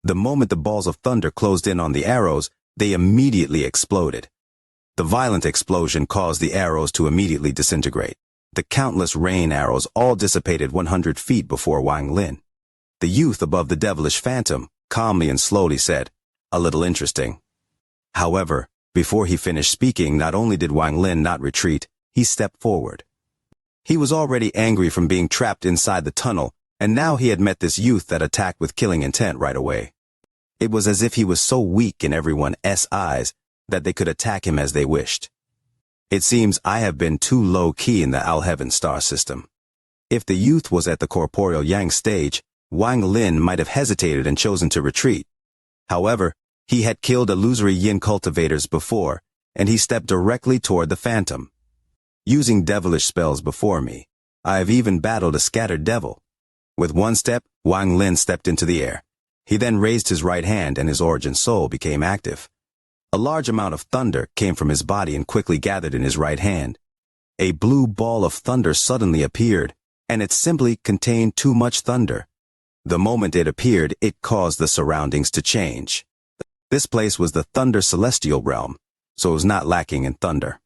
The moment the balls of thunder closed in on the arrows, they immediately exploded. The violent explosion caused the arrows to immediately disintegrate. The countless rain arrows all dissipated 100 feet before Wang Lin. The youth above the devilish phantom calmly and slowly said, "A little interesting." However, before he finished speaking, not only did Wang Lin not retreat, he stepped forward. He was already angry from being trapped inside the tunnel, and now he had met this youth that attacked with killing intent right away. It was as if he was so weak in everyone's eyes that they could attack him as they wished. It seems I have been too low-key in the Alheaven star system. If the youth was at the corporeal yang stage, Wang Lin might have hesitated and chosen to retreat. However, he had killed illusory yin cultivators before, and he stepped directly toward the phantom. Using devilish spells before me, I have even battled a scattered devil. With one step, Wang Lin stepped into the air. He then raised his right hand and his origin soul became active. A large amount of thunder came from his body and quickly gathered in his right hand. A blue ball of thunder suddenly appeared, and it simply contained too much thunder. The moment it appeared, it caused the surroundings to change. This place was the Thunder Celestial Realm, so it was not lacking in thunder.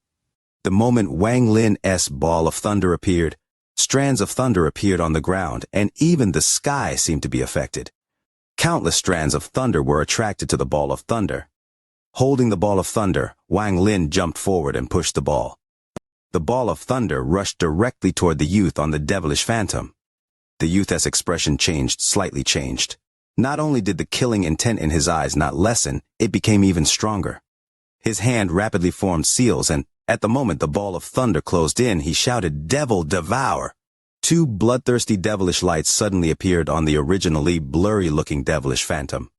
The moment Wang Lin's ball of thunder appeared, strands of thunder appeared on the ground, and even the sky seemed to be affected. Countless strands of thunder were attracted to the ball of thunder. Holding the ball of thunder, Wang Lin jumped forward and pushed the ball. The ball of thunder rushed directly toward the youth on the devilish phantom. The youth's expression slightly changed. Not only did the killing intent in his eyes not lessen, it became even stronger. His hand rapidly formed seals, and at the moment the ball of thunder closed in, he shouted, "Devil, devour!" Two bloodthirsty devilish lights suddenly appeared on the originally blurry-looking devilish phantom.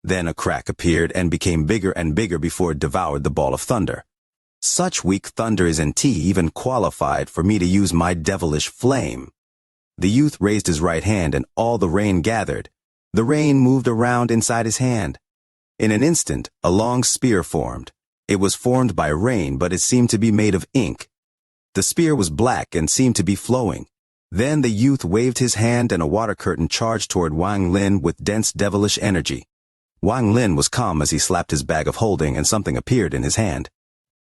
Then a crack appeared and became bigger and bigger before it devoured the ball of thunder. Such weak thunder isn't even qualified for me to use my devilish flame. The youth raised his right hand and all the rain gathered. The rain moved around inside his hand. In an instant, a long spear formed. It was formed by rain, but it seemed to be made of ink. The spear was black and seemed to be flowing. Then the youth waved his hand and a water curtain charged toward Wang Lin with dense devilish energy. Wang Lin was calm as he slapped his bag of holding and something appeared in his hand.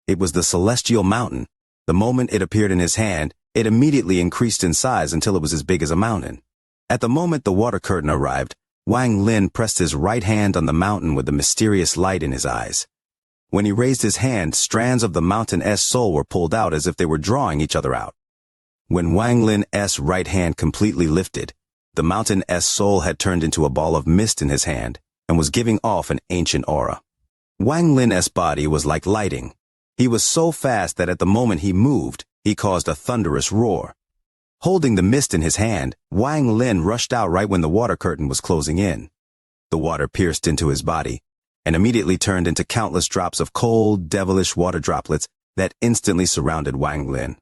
It was the Celestial Mountain. The moment it appeared in his hand, it immediately increased in size until it was as big as a mountain. At the moment the water curtain arrived, Wang Lin pressed his right hand on the mountain with the mysterious light in his eyes. When he raised his hand, strands of the mountain's soul were pulled out as if they were drawing each other out. When Wang Lin's right hand completely lifted, the mountain's soul had turned into a ball of mist in his hand and was giving off an ancient aura. Wang Lin's body was like lightning. He was so fast that at the moment he moved, he caused a thunderous roar. Holding the mist in his hand, Wang Lin rushed out right when the water curtain was closing in. The water pierced into his body and immediately turned into countless drops of cold, devilish water droplets that instantly surrounded Wang Lin.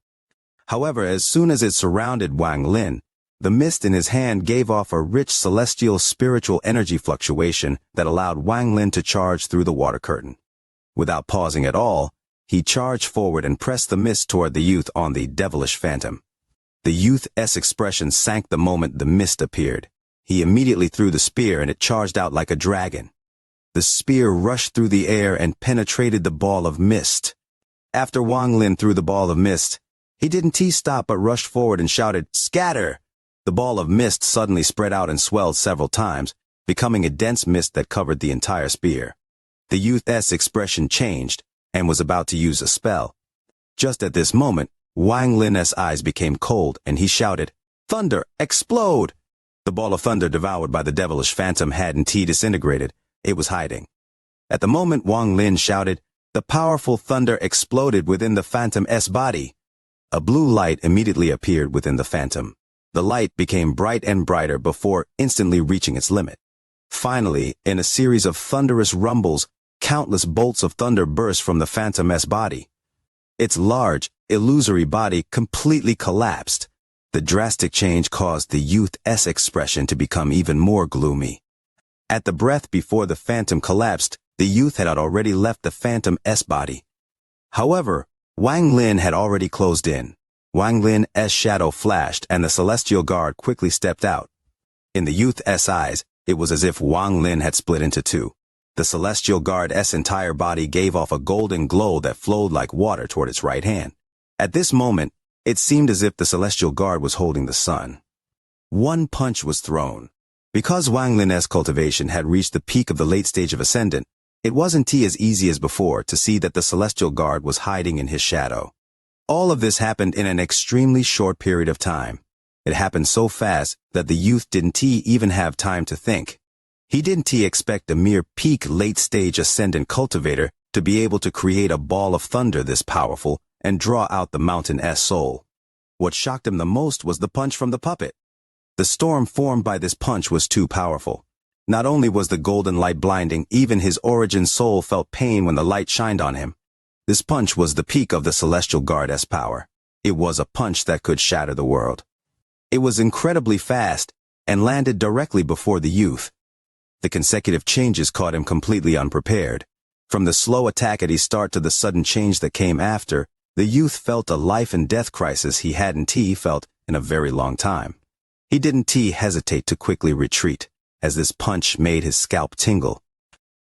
However, as soon as it surrounded Wang Lin, the mist in his hand gave off a rich celestial spiritual energy fluctuation that allowed Wang Lin to charge through the water curtain. Without pausing at all, he charged forward and pressed the mist toward the youth on the devilish phantom. The youth's expression sank the moment the mist appeared. He immediately threw the spear and it charged out like a dragon. The spear rushed through the air and penetrated the ball of mist. After Wang Lin threw the ball of mist, he didn't stop but rushed forward and shouted, "Scatter!" The ball of mist suddenly spread out and swelled several times, becoming a dense mist that covered the entire spear. The youth's expression changed and was about to use a spell. Just at this moment, Wang Lin's eyes became cold and he shouted, "Thunder, explode!" The ball of thunder devoured by the devilish phantom hadn't disintegrated. It was hiding. At the moment Wang Lin shouted, the powerful thunder exploded within the phantom's body. A blue light immediately appeared within the phantom. The light became bright and brighter before instantly reaching its limit. Finally, in a series of thunderous rumbles, countless bolts of thunder burst from the phantom's body. Its large, illusory body completely collapsed. The drastic change caused the youth's expression to become even more gloomy. At the breath before the phantom collapsed, the youth had already left the phantom's body. However, Wang Lin had already closed in. Wang Lin's shadow flashed and the celestial guard quickly stepped out. In the youth's eyes, it was as if Wang Lin had split into two. The celestial guard's entire body gave off a golden glow that flowed like water toward its right hand. At this moment, it seemed as if the celestial guard was holding the sun. One punch was thrown. Because Wang Lin's cultivation had reached the peak of the late stage of Ascendant, it wasn't as easy as before to see that the celestial guard was hiding in his shadow. All of this happened in an extremely short period of time. It happened so fast that the youth didn't even have time to think. He didn't expect a mere peak late-stage Ascendant cultivator to be able to create a ball of thunder this powerful and draw out the mountain's soul. What shocked him the most was the punch from the puppet. The storm formed by this punch was too powerful. Not only was the golden light blinding, even his origin soul felt pain when the light shined on him. This punch was the peak of the celestial guard's power. It was a punch that could shatter the world. It was incredibly fast and landed directly before the youth. The consecutive changes caught him completely unprepared. From the slow attack at his start to the sudden change that came after, the youth felt a life and death crisis he hadn't felt in a very long time. He didn't hesitate to quickly retreat, as this punch made his scalp tingle.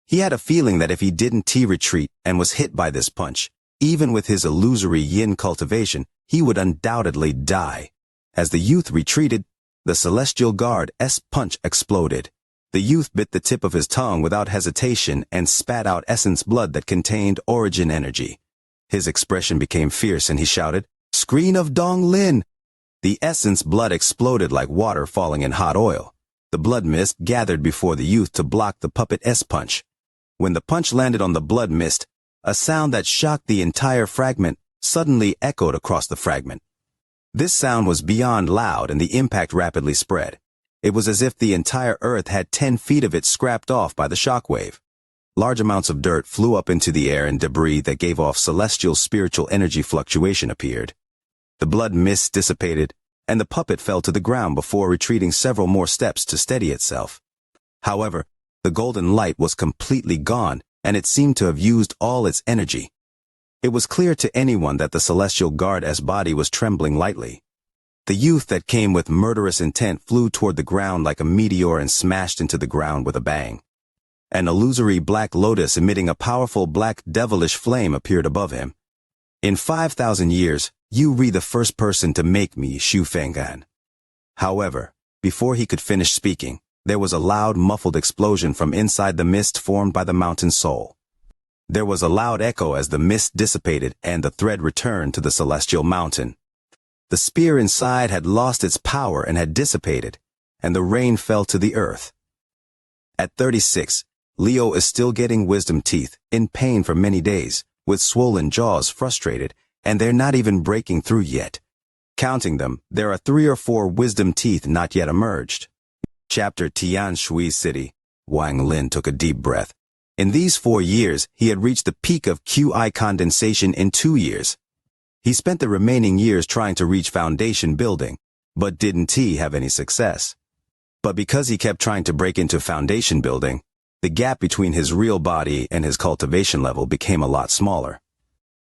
He had a feeling that if he didn't retreat and was hit by this punch, even with his illusory yin cultivation, he would undoubtedly die. As the youth retreated, the Celestial Guard's punch exploded. The youth bit the tip of his tongue without hesitation and spat out essence blood that contained origin energy. His expression became fierce and he shouted, "Screen of Wang Lin!" The essence blood exploded like water falling in hot oil. The blood mist gathered before the youth to block the puppet's punch. When the punch landed on the blood mist, a sound that shocked the entire fragment suddenly echoed across the fragment. This sound was beyond loud and the impact rapidly spread. It was as if the entire earth had 10 feet of it scrapped off by the shockwave. Large amounts of dirt flew up into the air and debris that gave off celestial spiritual energy fluctuation appeared. The blood mist dissipated, and the puppet fell to the ground before retreating several more steps to steady itself. However, the golden light was completely gone, and it seemed to have used all its energy. It was clear to anyone that the Celestial Guard's body was trembling lightly. The youth that came with murderous intent flew toward the ground like a meteor and smashed into the ground with a bang. An illusory black lotus emitting a powerful black devilish flame appeared above him. "In 5,000 years, you be the first person to make me Shu Fenggan." However, before he could finish speaking, there was a loud muffled explosion from inside the mist formed by the mountain soul. There was a loud echo as the mist dissipated and the thread returned to the celestial mountain. The spear inside had lost its power and had dissipated, and the rain fell to the earth. At 36, Leo is still getting wisdom teeth, in pain for many days, with swollen jaws frustrated, and they're not even breaking through yet. Counting them, there are 3 or 4 wisdom teeth not yet emerged. Chapter Xianxia City. Wang Lin took a deep breath. In these 4 years, he had reached the peak of QI condensation in 2 years. He spent the remaining years trying to reach foundation building, but didn't have any success. But because he kept trying to break into foundation building, the gap between his real body and his cultivation level became a lot smaller.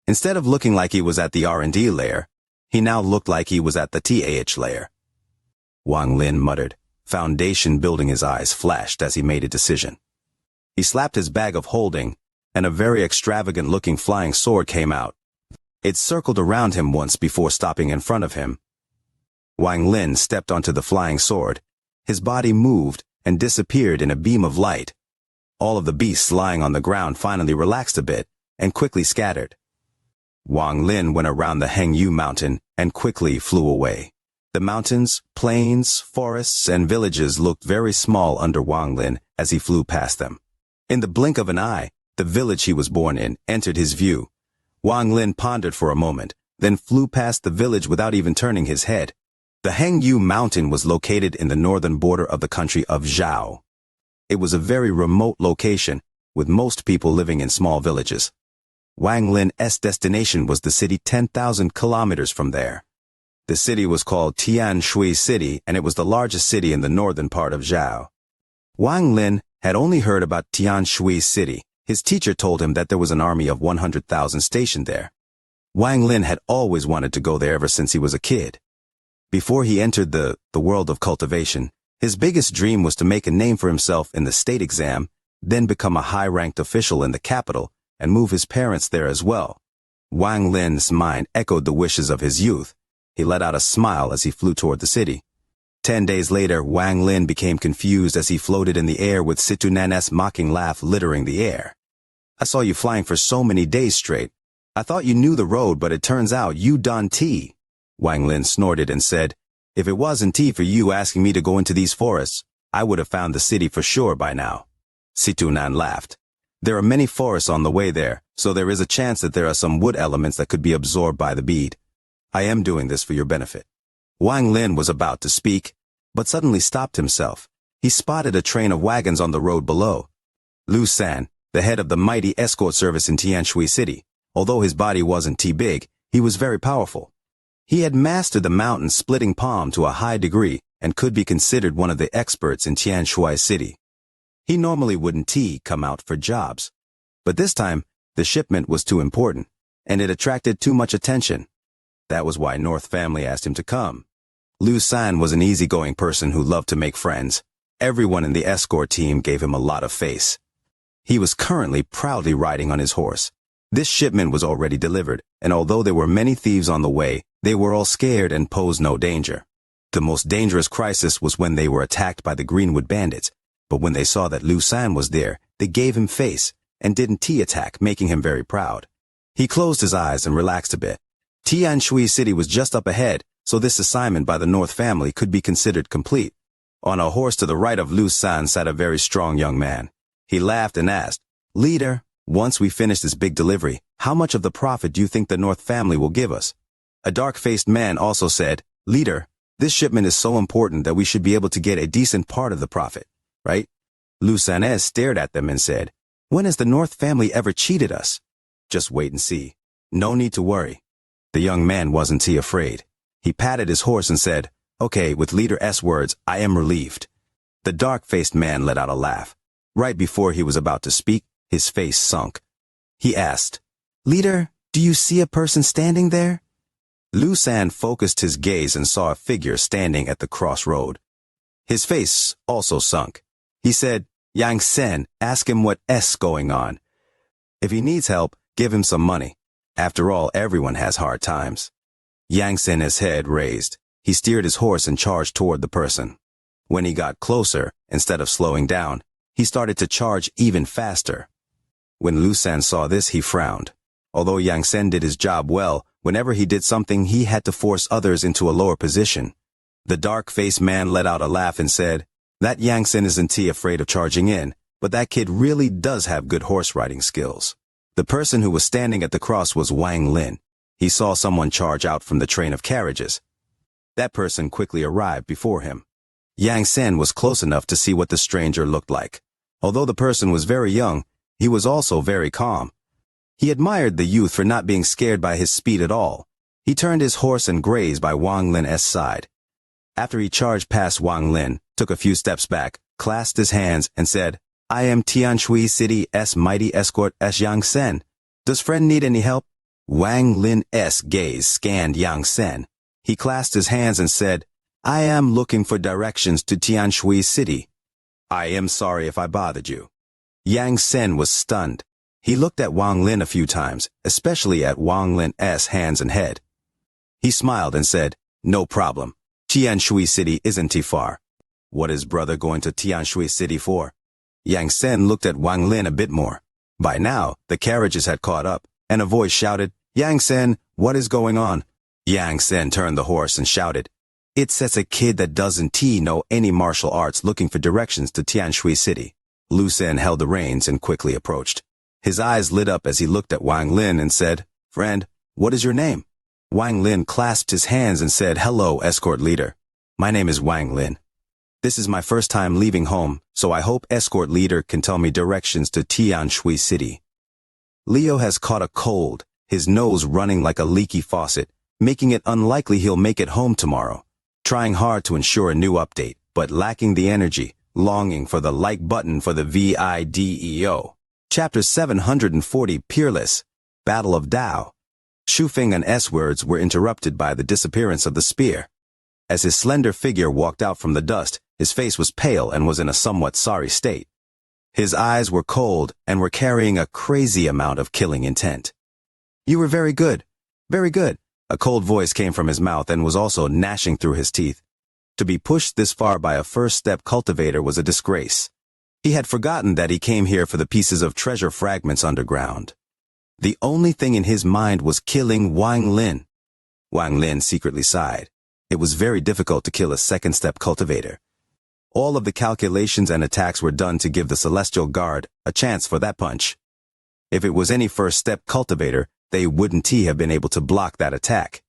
Instead of looking like he was at the R&D layer, he now looked like he was at the TAH layer. Wang Lin muttered, foundation building. His eyes flashed as he made a decision. He slapped his bag of holding, and a very extravagant-looking flying sword came out. It circled around him once before stopping in front of him. Wang Lin stepped onto the flying sword. His body moved and disappeared in a beam of light. All of the beasts lying on the ground finally relaxed a bit and quickly scattered. Wang Lin went around the Hengyu mountain and quickly flew away. The mountains, plains, forests, and villages looked very small under Wang Lin as he flew past them. In the blink of an eye, the village he was born in entered his view. Wang Lin pondered for a moment, then flew past the village without even turning his head. The Hengyu mountain was located in the northern border of the country of Zhao. It was a very remote location, with most people living in small villages. Wang Lin's destination was the city 10,000 kilometers from there. The city was called Xianxia City, and it was the largest city in the northern part of Zhao. Wang Lin had only heard about Xianxia City. His teacher told him that there was an army of 100,000 stationed there. Wang Lin had always wanted to go there ever since he was a kid. Before he entered the world of cultivation, his biggest dream was to make a name for himself in the state exam, then become a high-ranked official in the capital, and move his parents there as well. Wang Lin's mind echoed the wishes of his youth. He let out a smile as he flew toward the city. 10 days later, Wang Lin became confused as he floated in the air with Situnan's mocking laugh littering the air. "I saw you flying for so many days straight. I thought you knew the road, but it turns out you done tea." Wang Lin snorted and said, "If it wasn't tea for you asking me to go into these forests, I would have found the city for sure by now." Situnan laughed. "There are many forests on the way there, so there is a chance that there are some wood elements that could be absorbed by the bead. I am doing this for your benefit." Wang Lin was about to speak, but suddenly stopped himself. He spotted a train of wagons on the road below. Lu San, the head of the mighty escort service in Xianxia City, although his body wasn't too big, he was very powerful. He had mastered the mountain-splitting palm to a high degree and could be considered one of the experts in Xianxia City. He normally wouldn't come out for jobs, but this time the shipment was too important, and it attracted too much attention. That was why North family asked him to come. Lu San was an easygoing person who loved to make friends. Everyone in the escort team gave him a lot of face. He was currently proudly riding on his horse. This shipment was already delivered, and although there were many thieves on the way, they were all scared and posed no danger. The most dangerous crisis was when they were attacked by the Greenwood bandits, but when they saw that Lu San was there, they gave him face and didn't attack, making him very proud. He closed his eyes and relaxed a bit. Xianxia City was just up ahead, so this assignment by the North family could be considered complete. On a horse to the right of Lu San sat a very strong young man. He laughed and asked, "Leader, once we finish this big delivery, how much of the profit do you think the North family will give us?" A dark-faced man also said, "Leader, this shipment is so important that we should be able to get a decent part of the profit, right?" Lu San stared at them and said, "When has the North family ever cheated us? Just wait and see. No need to worry." The young man wasn't afraid. He patted his horse and said, "Okay, with Leader S words, I am relieved." The dark-faced man let out a laugh. Right before he was about to speak, his face sunk. He asked, "Leader, do you see a person standing there?" Lu San focused his gaze and saw a figure standing at the crossroad. His face also sunk. He said, "Yang Sen, ask him what's going on. If he needs help, give him some money. After all, everyone has hard times." Yang Sen's head raised. He steered his horse and charged toward the person. When he got closer, instead of slowing down, he started to charge even faster. When Lu San saw this, he frowned. Although Yang Sen did his job well, whenever he did something, he had to force others into a lower position. The dark-faced man let out a laugh and said, "That Yang Sen isn't afraid of charging in, but that kid really does have good horse riding skills." The person who was standing at the cross was Wang Lin. He saw someone charge out from the train of carriages. That person quickly arrived before him. Yang Sen was close enough to see what the stranger looked like. Although the person was very young, he was also very calm. He admired the youth for not being scared by his speed at all. He turned his horse and grazed by Wang Lin's side. After he charged past Wang Lin, took a few steps back, clasped his hands, and said, "I am Xianxia City's mighty escort Yang Sen. Does friend need any help?" Wang Lin's gaze scanned Yang Sen. He clasped his hands and said, "I am looking for directions to Xianxia City. I am sorry if I bothered you." Yang Sen was stunned. He looked at Wang Lin a few times, especially at Wang Lin's hands and head. He smiled and said, "No problem. Xianxia City isn't too far. What is brother going to Xianxia City for?" Yang Sen looked at Wang Lin a bit more. By now, the carriages had caught up, and a voice shouted, "Yang Sen, what is going on?" Yang Sen turned the horse and shouted, "It says a kid that doesn't know any martial arts looking for directions to Xianxia City." Lu San held the reins and quickly approached. His eyes lit up as he looked at Wang Lin and said, "Friend, what is your name?" Wang Lin clasped his hands and said, "Hello, escort leader. My name is Wang Lin. This is my first time leaving home, so I hope escort leader can tell me directions to Xianxia City. Leo has caught a cold, his nose running like a leaky faucet, making it unlikely he'll make it home tomorrow. Trying hard to ensure a new update, but lacking the energy, longing for the like button for the video. Chapter 740 Peerless, Battle of Dao. Shu Feng and S words were interrupted by the disappearance of the spear. As his slender figure walked out from the dust, his face was pale and was in a somewhat sorry state. His eyes were cold and were carrying a crazy amount of killing intent. "You were very good. Very good." A cold voice came from his mouth and was also gnashing through his teeth. To be pushed this far by a first-step cultivator was a disgrace. He had forgotten that he came here for the pieces of treasure fragments underground. The only thing in his mind was killing Wang Lin. Wang Lin secretly sighed. It was very difficult to kill a second-step cultivator. All of the calculations and attacks were done to give the Celestial Guard a chance for that punch. If it was any first-step cultivator, they wouldn't have been able to block that attack.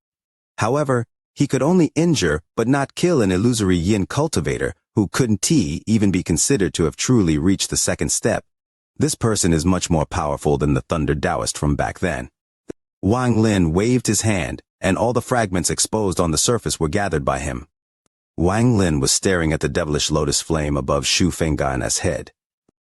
However, he could only injure but not kill an illusory yin cultivator who couldn't even be considered to have truly reached the second step. This person is much more powerful than the Thunder Taoist from back then. Wang Lin waved his hand, and all the fragments exposed on the surface were gathered by him. Wang Lin was staring at the devilish lotus flame above Shu Fenggan's head.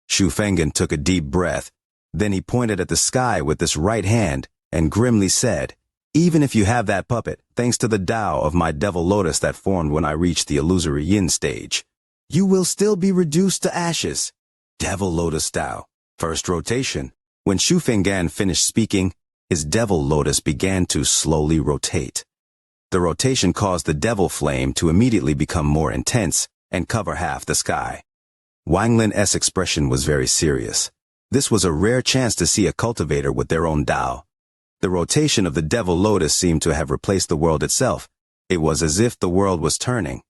Shu Fenggan took a deep breath. Then he pointed at the sky with his right hand and grimly said, Even if you have that puppet, thanks to the Tao of my devil lotus that formed when I reached the illusory yin stage, you will still be reduced to ashes. Devil Lotus Tao. First rotation. When Shu Fenggan finished speaking, his devil lotus began to slowly rotate. The rotation caused the devil flame to immediately become more intense and cover half the sky. Wang Lin's expression was very serious. This was a rare chance to see a cultivator with their own Tao. The rotation of the devil lotus seemed to have replaced the world itself. It was as if the world was turning.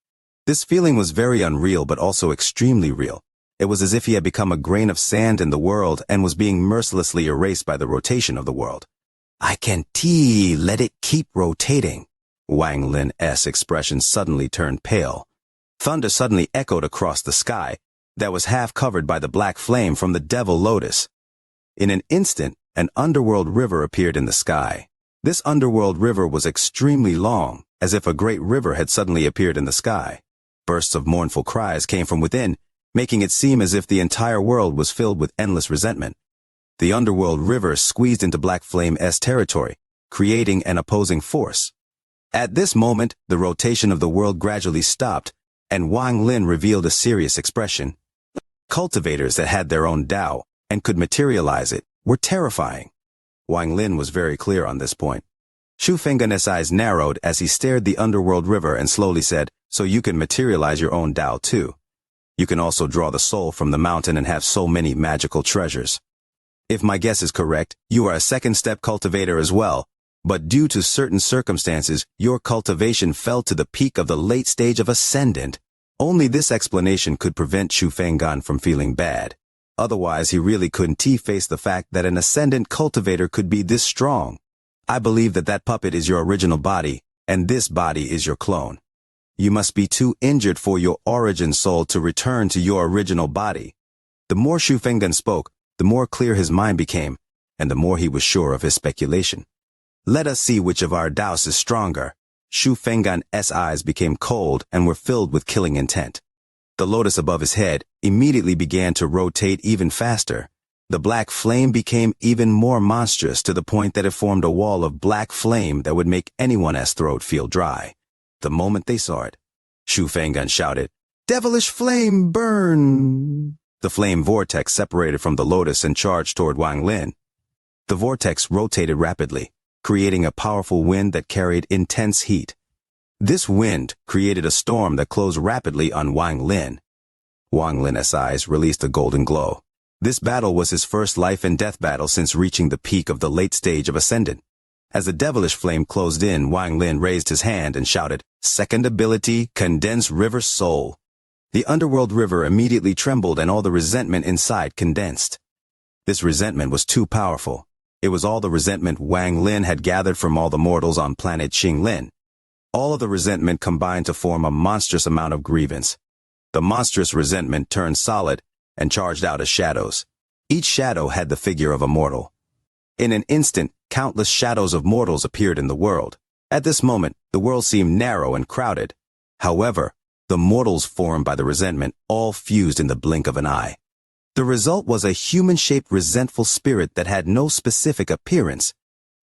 This feeling was very unreal but also extremely real. It was as if he had become a grain of sand in the world and was being mercilessly erased by the rotation of the world. I can't let it keep rotating. Wang Lin's expression suddenly turned pale. Thunder suddenly echoed across the sky that was half covered by the black flame from the devil lotus. In an instant, an underworld river appeared in the sky. This underworld river was extremely long, as if a great river had suddenly appeared in the sky. Bursts of mournful cries came from within, making it seem as if the entire world was filled with endless resentment. The underworld river squeezed into Black Flame's territory, creating an opposing force. At this moment, the rotation of the world gradually stopped, and Wang Lin revealed a serious expression. Cultivators that had their own Tao and could materialize it were terrifying. Wang Lin was very clear on this point. Shu Fenggan's eyes narrowed as he stared the underworld river and slowly said, "So you can materialize your own Tao too. You can also draw the soul from the mountain and have so many magical treasures. If my guess is correct, you are a second-step cultivator as well, but due to certain circumstances, your cultivation fell to the peak of the late stage of ascendant. Only this explanation could prevent Shu Fenggan from feeling bad. Otherwise, he really couldn't face the fact that an ascendant cultivator could be this strong. I believe that puppet is your original body, and this body is your clone. You must be too injured for your origin soul to return to your original body." The more Shu Fenggan spoke, the more clear his mind became, and the more he was sure of his speculation. "Let us see which of our Taos is stronger." Shu Fenggan's eyes became cold and were filled with killing intent. The lotus above his head immediately began to rotate even faster. The black flame became even more monstrous to the point that it formed a wall of black flame that would make anyone's throat feel dry. The moment they saw it, Shu Fenggan shouted, "Devilish flame, burn!" The flame vortex separated from the lotus and charged toward Wang Lin. The vortex rotated rapidly, creating a powerful wind that carried intense heat. This wind created a storm that closed rapidly on Wang Lin. Wang Lin's eyes released a golden glow. This battle was his first life and death battle since reaching the peak of the late stage of ascendant. As the devilish flame closed in, Wang Lin raised his hand and shouted, "Second ability, condense river soul." The underworld river immediately trembled and all the resentment inside condensed. This resentment was too powerful. It was all the resentment Wang Lin had gathered from all the mortals on planet Xinglin. All of the resentment combined to form a monstrous amount of grievance. The monstrous resentment turned solid and charged out as shadows. Each shadow had the figure of a mortal. In an instant, countless shadows of mortals appeared in the world. At this moment, the world seemed narrow and crowded. However, the mortals formed by the resentment all fused in the blink of an eye. The result was a human-shaped resentful spirit that had no specific appearance.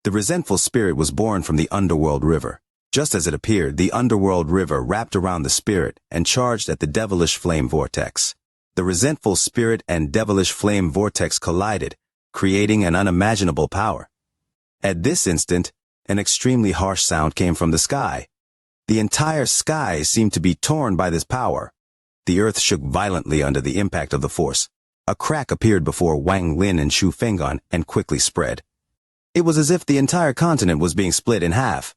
The resentful spirit was born from the underworld river. Just as it appeared, the underworld river wrapped around the spirit and charged at the devilish flame vortex. The resentful spirit and devilish flame vortex collided, creating an unimaginable power. At this instant, an extremely harsh sound came from the sky. The entire sky seemed to be torn by this power. The earth shook violently under the impact of the force. A crack appeared before Wang Lin and Shu Fenggan and quickly spread. It was as if the entire continent was being split in half.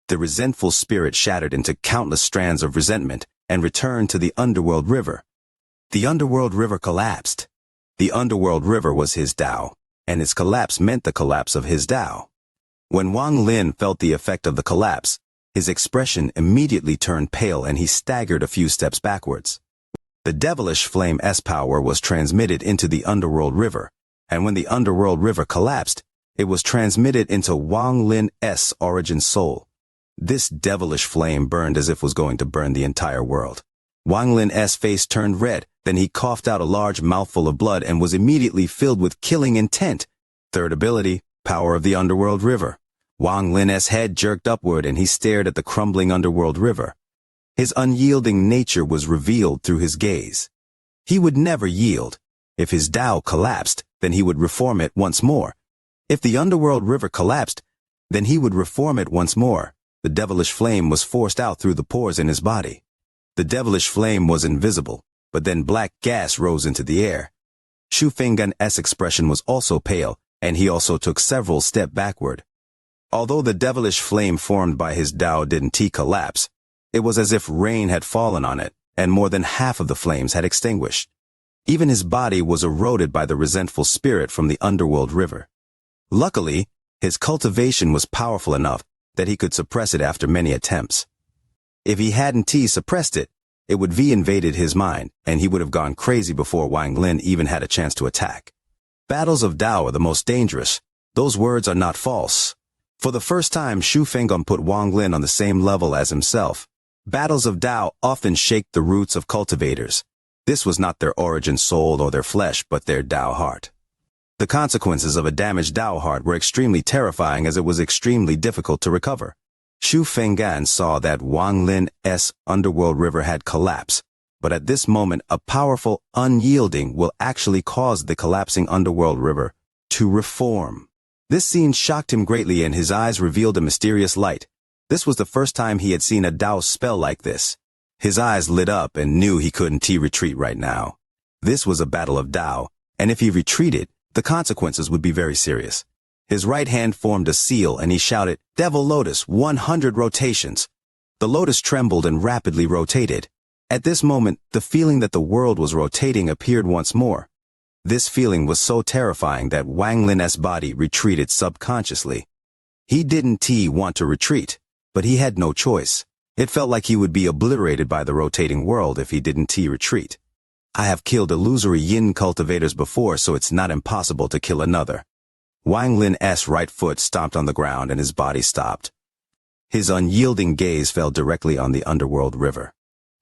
The resentful spirit shattered into countless strands of resentment and returned to the underworld river. The underworld river collapsed. The underworld river was his Tao, and its collapse meant the collapse of his Tao. When Wang Lin felt the effect of the collapse, his expression immediately turned pale and he staggered a few steps backwards. The devilish flame's power was transmitted into the underworld river, and when the underworld river collapsed, it was transmitted into Wang Lin's origin soul. This devilish flame burned as if it was going to burn the entire world. Wang Lin's face turned red, then he coughed out a large mouthful of blood and was immediately filled with killing intent. Third ability, power of the underworld river. Wang Lin's head jerked upward and he stared at the crumbling underworld river. His unyielding nature was revealed through his gaze. He would never yield. If his Tao collapsed, then he would reform it once more. If the underworld river collapsed, then he would reform it once more. The devilish flame was forced out through the pores in his body. The devilish flame was invisible, but then black gas rose into the air. Xu Fenggan's expression was also pale, and he also took several steps backward. Although the devilish flame formed by his Tao didn't collapse, it was as if rain had fallen on it, and more than half of the flames had extinguished. Even his body was eroded by the resentful spirit from the underworld river. Luckily, his cultivation was powerful enough that he could suppress it after many attempts. If he hadn't suppressed it, it would invaded his mind, and he would have gone crazy before Wang Lin even had a chance to attack. Battles of Tao are the most dangerous. Those words are not false. For the first time, Xu Fenggan put Wang Lin on the same level as himself. Battles of Tao often shake the roots of cultivators. This was not their origin soul or their flesh, but their Tao heart. The consequences of a damaged Tao heart were extremely terrifying, as it was extremely difficult to recover. Xu Fenggan saw that Wang Lin's underworld river had collapsed, but at this moment a powerful unyielding will actually cause the collapsing underworld river to reform. This scene shocked him greatly, and his eyes revealed a mysterious light. This was the first time he had seen a Tao spell like this. His eyes lit up and knew he couldn't retreat right now. This was a battle of Tao, and if he retreated, the consequences would be very serious. His right hand formed a seal and he shouted, "Devil Lotus, 100 rotations." The lotus trembled and rapidly rotated. At this moment, the feeling that the world was rotating appeared once more. This feeling was so terrifying that Wang Lin's body retreated subconsciously. He didn't want to retreat, but he had no choice. It felt like he would be obliterated by the rotating world if he didn't retreat. I have killed illusory yin cultivators before, so it's not impossible to kill another. Wang Lin's right foot stomped on the ground and his body stopped. His unyielding gaze fell directly on the underworld river.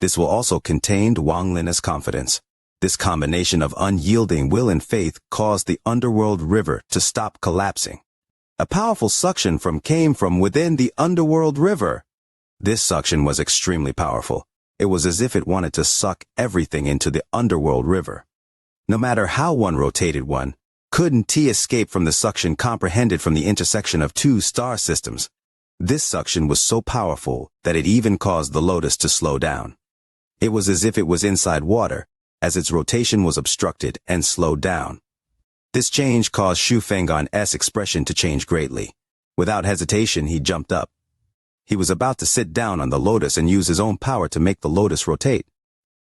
This will also contained Wang Lin's confidence. This combination of unyielding will and faith caused the underworld river to stop collapsing. A powerful suction came from within the underworld river. This suction was extremely powerful. It was as if it wanted to suck everything into the underworld river. No matter how one rotated, one couldn't escape from the suction comprehended from the intersection of two star systems. This suction was so powerful that it even caused the lotus to slow down. It was as if it was inside water, as its rotation was obstructed and slowed down. This change caused Xu Fenggan's expression to change greatly. Without hesitation, he jumped up. He was about to sit down on the lotus and use his own power to make the lotus rotate.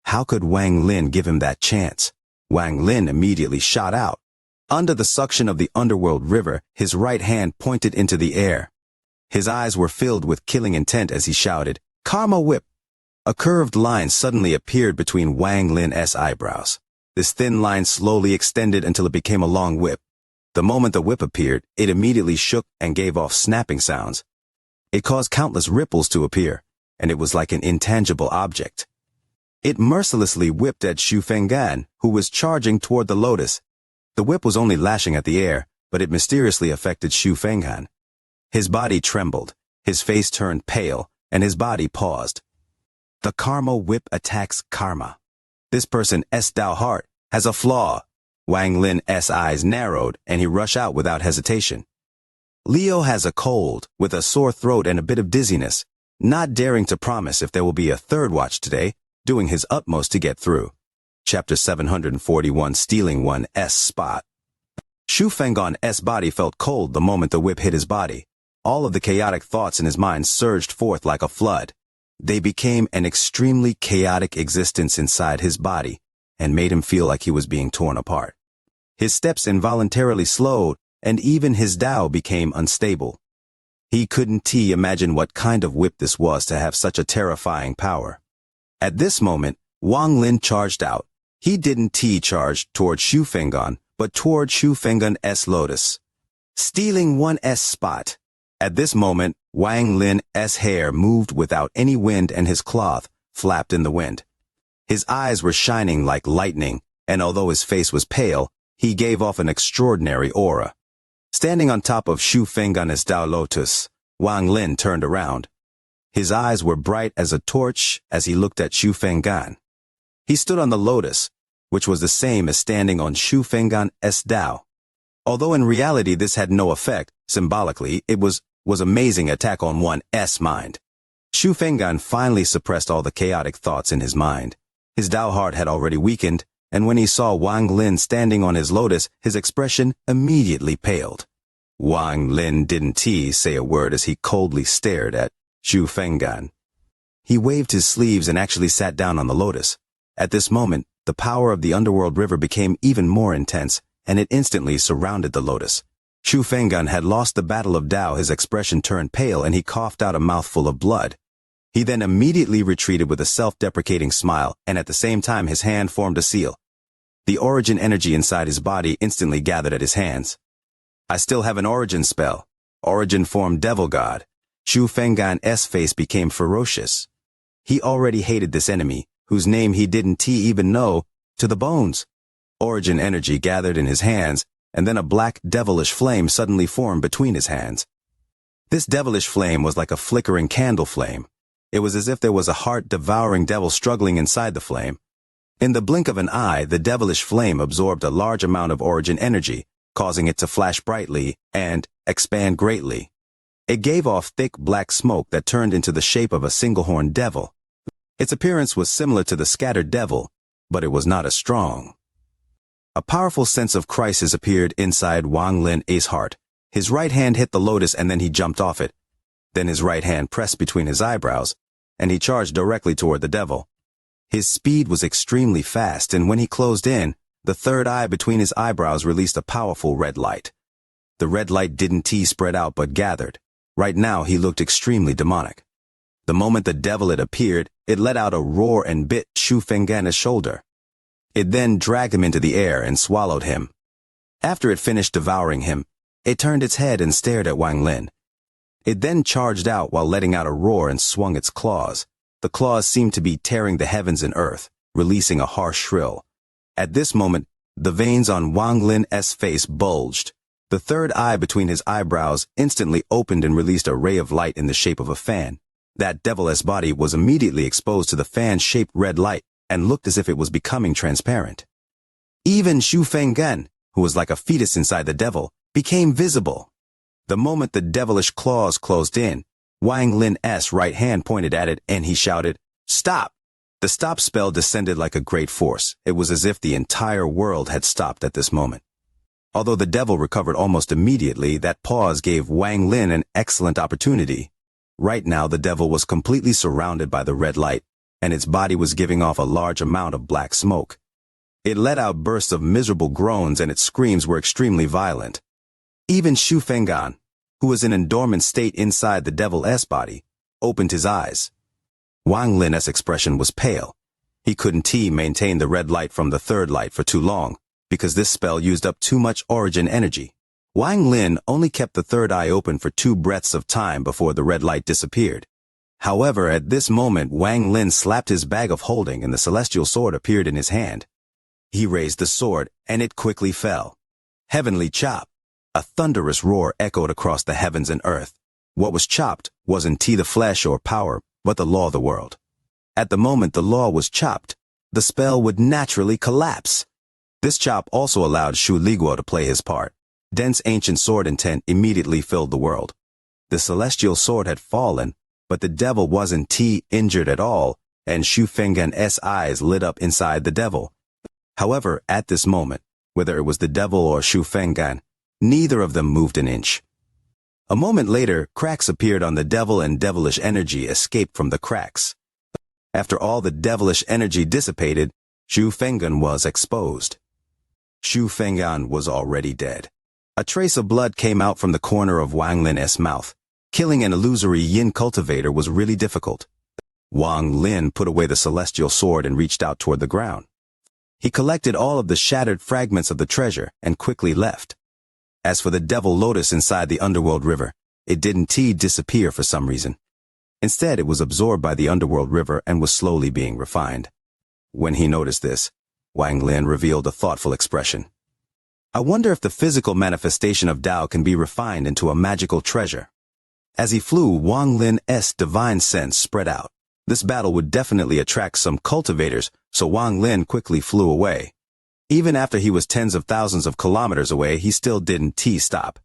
How could Wang Lin give him that chance? Wang Lin immediately shot out. Under the suction of the underworld river, his right hand pointed into the air. His eyes were filled with killing intent as he shouted, "Karma whip!" A curved line suddenly appeared between Wang Lin's eyebrows. This thin line slowly extended until it became a long whip. The moment the whip appeared, it immediately shook and gave off snapping sounds. It caused countless ripples to appear, and it was like an intangible object. It mercilessly whipped at Xu Fenggan, who was charging toward the lotus. The whip was only lashing at the air, but it mysteriously affected Xu Fenggan. His body trembled, his face turned pale, and his body paused. The karma whip attacks karma. This person's Tao heart has a flaw. Wang Lin's eyes narrowed, and he rushed out without hesitation. Leo has a cold, with a sore throat and a bit of dizziness, not daring to promise if there will be a third watch today, doing his utmost to get through. Chapter 741, Stealing One's Spot. Xu Fenggan's body felt cold the moment the whip hit his body. All of the chaotic thoughts in his mind surged forth like a flood. They became an extremely chaotic existence inside his body and made him feel like he was being torn apart. His steps involuntarily slowed, and even his Tao became unstable. He couldn't imagine what kind of whip this was to have such a terrifying power. At this moment, Wang Lin charged out. He didn't charge toward Xu Fenggan, but toward Xu Fenggan's lotus. Stealing one's spot. At this moment, Wang Lin's hair moved without any wind and his cloth flapped in the wind. His eyes were shining like lightning, and although his face was pale, he gave off an extraordinary aura. Standing on top of Shu Fenggan's Tao Lotus, Wang Lin turned around. His eyes were bright as a torch as he looked at Shu Fenggan. He stood on the lotus, which was the same as standing on Shu Fenggan's Tao. Although in reality this had no effect, symbolically it was amazing attack on one's mind. Shu Fenggan finally suppressed all the chaotic thoughts in his mind. His Tao heart had already weakened, and when he saw Wang Lin standing on his lotus, his expression immediately paled. Wang Lin didn't say a word as he coldly stared at Shu Fenggan. He waved his sleeves and actually sat down on the lotus. At this moment, the power of the underworld river became even more intense, and it instantly surrounded the lotus. Shu Fenggan had lost the battle of Tao. His expression turned pale and he coughed out a mouthful of blood. He then immediately retreated with a self-deprecating smile, and at the same time his hand formed a seal. The origin energy inside his body instantly gathered at his hands. I still have an origin spell. Origin form devil god. Shu Fenggan's face became ferocious. He already hated this enemy, whose name he didn't even know, to the bones. Origin energy gathered in his hands, and then a black devilish flame suddenly formed between his hands. This devilish flame was like a flickering candle flame. It was as if there was a heart-devouring devil struggling inside the flame. In the blink of an eye, the devilish flame absorbed a large amount of origin energy, causing it to flash brightly and expand greatly. It gave off thick black smoke that turned into the shape of a single-horned devil. Its appearance was similar to the scattered devil, but it was not as strong. A powerful sense of crisis appeared inside Wang Lin's heart. His right hand hit the lotus and then he jumped off it. Then his right hand pressed between his eyebrows, and he charged directly toward the devil. His speed was extremely fast, and when he closed in, the third eye between his eyebrows released a powerful red light. The red light didn't spread out but gathered. Right now he looked extremely demonic. The moment the devil had appeared, it let out a roar and bit Shu Fenggan's shoulder. It then dragged him into the air and swallowed him. After it finished devouring him, it turned its head and stared at Wang Lin. It then charged out while letting out a roar and swung its claws. The claws seemed to be tearing the heavens and earth, releasing a harsh shrill. At this moment, the veins on Wang Lin's face bulged. The third eye between his eyebrows instantly opened and released a ray of light in the shape of a fan. That devil's body was immediately exposed to the fan-shaped red light and looked as if it was becoming transparent. Even Shu Fenggan, who was like a fetus inside the devil, became visible. The moment the devilish claws closed in, Wang Lin's right hand pointed at it and he shouted, "Stop!" The stop spell descended like a great force. It was as if the entire world had stopped at this moment. Although the devil recovered almost immediately, that pause gave Wang Lin an excellent opportunity. Right now the devil was completely surrounded by the red light, and its body was giving off a large amount of black smoke. It let out bursts of miserable groans and its screams were extremely violent. Even Shu Fenggan, who was in a dormant state inside the devil's body, opened his eyes. Wang Lin's expression was pale. He couldn't maintain the red light from the third light for too long, because this spell used up too much origin energy. Wang Lin only kept the third eye open for 2 breaths of time before the red light disappeared. However, at this moment Wang Lin slapped his bag of holding and the celestial sword appeared in his hand. He raised the sword and it quickly fell. Heavenly chop! A thunderous roar echoed across the heavens and earth. What was chopped wasn't the flesh or power, but the law of the world. At the moment the law was chopped, the spell would naturally collapse. This chop also allowed Shu Liguo to play his part. Dense ancient sword intent immediately filled the world. The celestial sword had fallen, but the devil wasn't injured at all, and Shu Fenggan's eyes lit up inside the devil. However, at this moment, whether it was the devil or Shu Fenggan, neither of them moved an inch. A moment later, cracks appeared on the devil and devilish energy escaped from the cracks. After all the devilish energy dissipated, Shu Fenggan was exposed. Shu Fenggan was already dead. A trace of blood came out from the corner of Wang Lin's mouth. Killing an illusory yin cultivator was really difficult. Wang Lin put away the celestial sword and reached out toward the ground. He collected all of the shattered fragments of the treasure and quickly left. As for the devil lotus inside the underworld river, it didn't disappear for some reason. Instead, it was absorbed by the underworld river and was slowly being refined. When he noticed this, Wang Lin revealed a thoughtful expression. I wonder if the physical manifestation of Tao can be refined into a magical treasure. As he flew, Wang Lin's divine sense spread out. This battle would definitely attract some cultivators, so Wang Lin quickly flew away. Even after he was tens of thousands of kilometers away, he still didn't stop.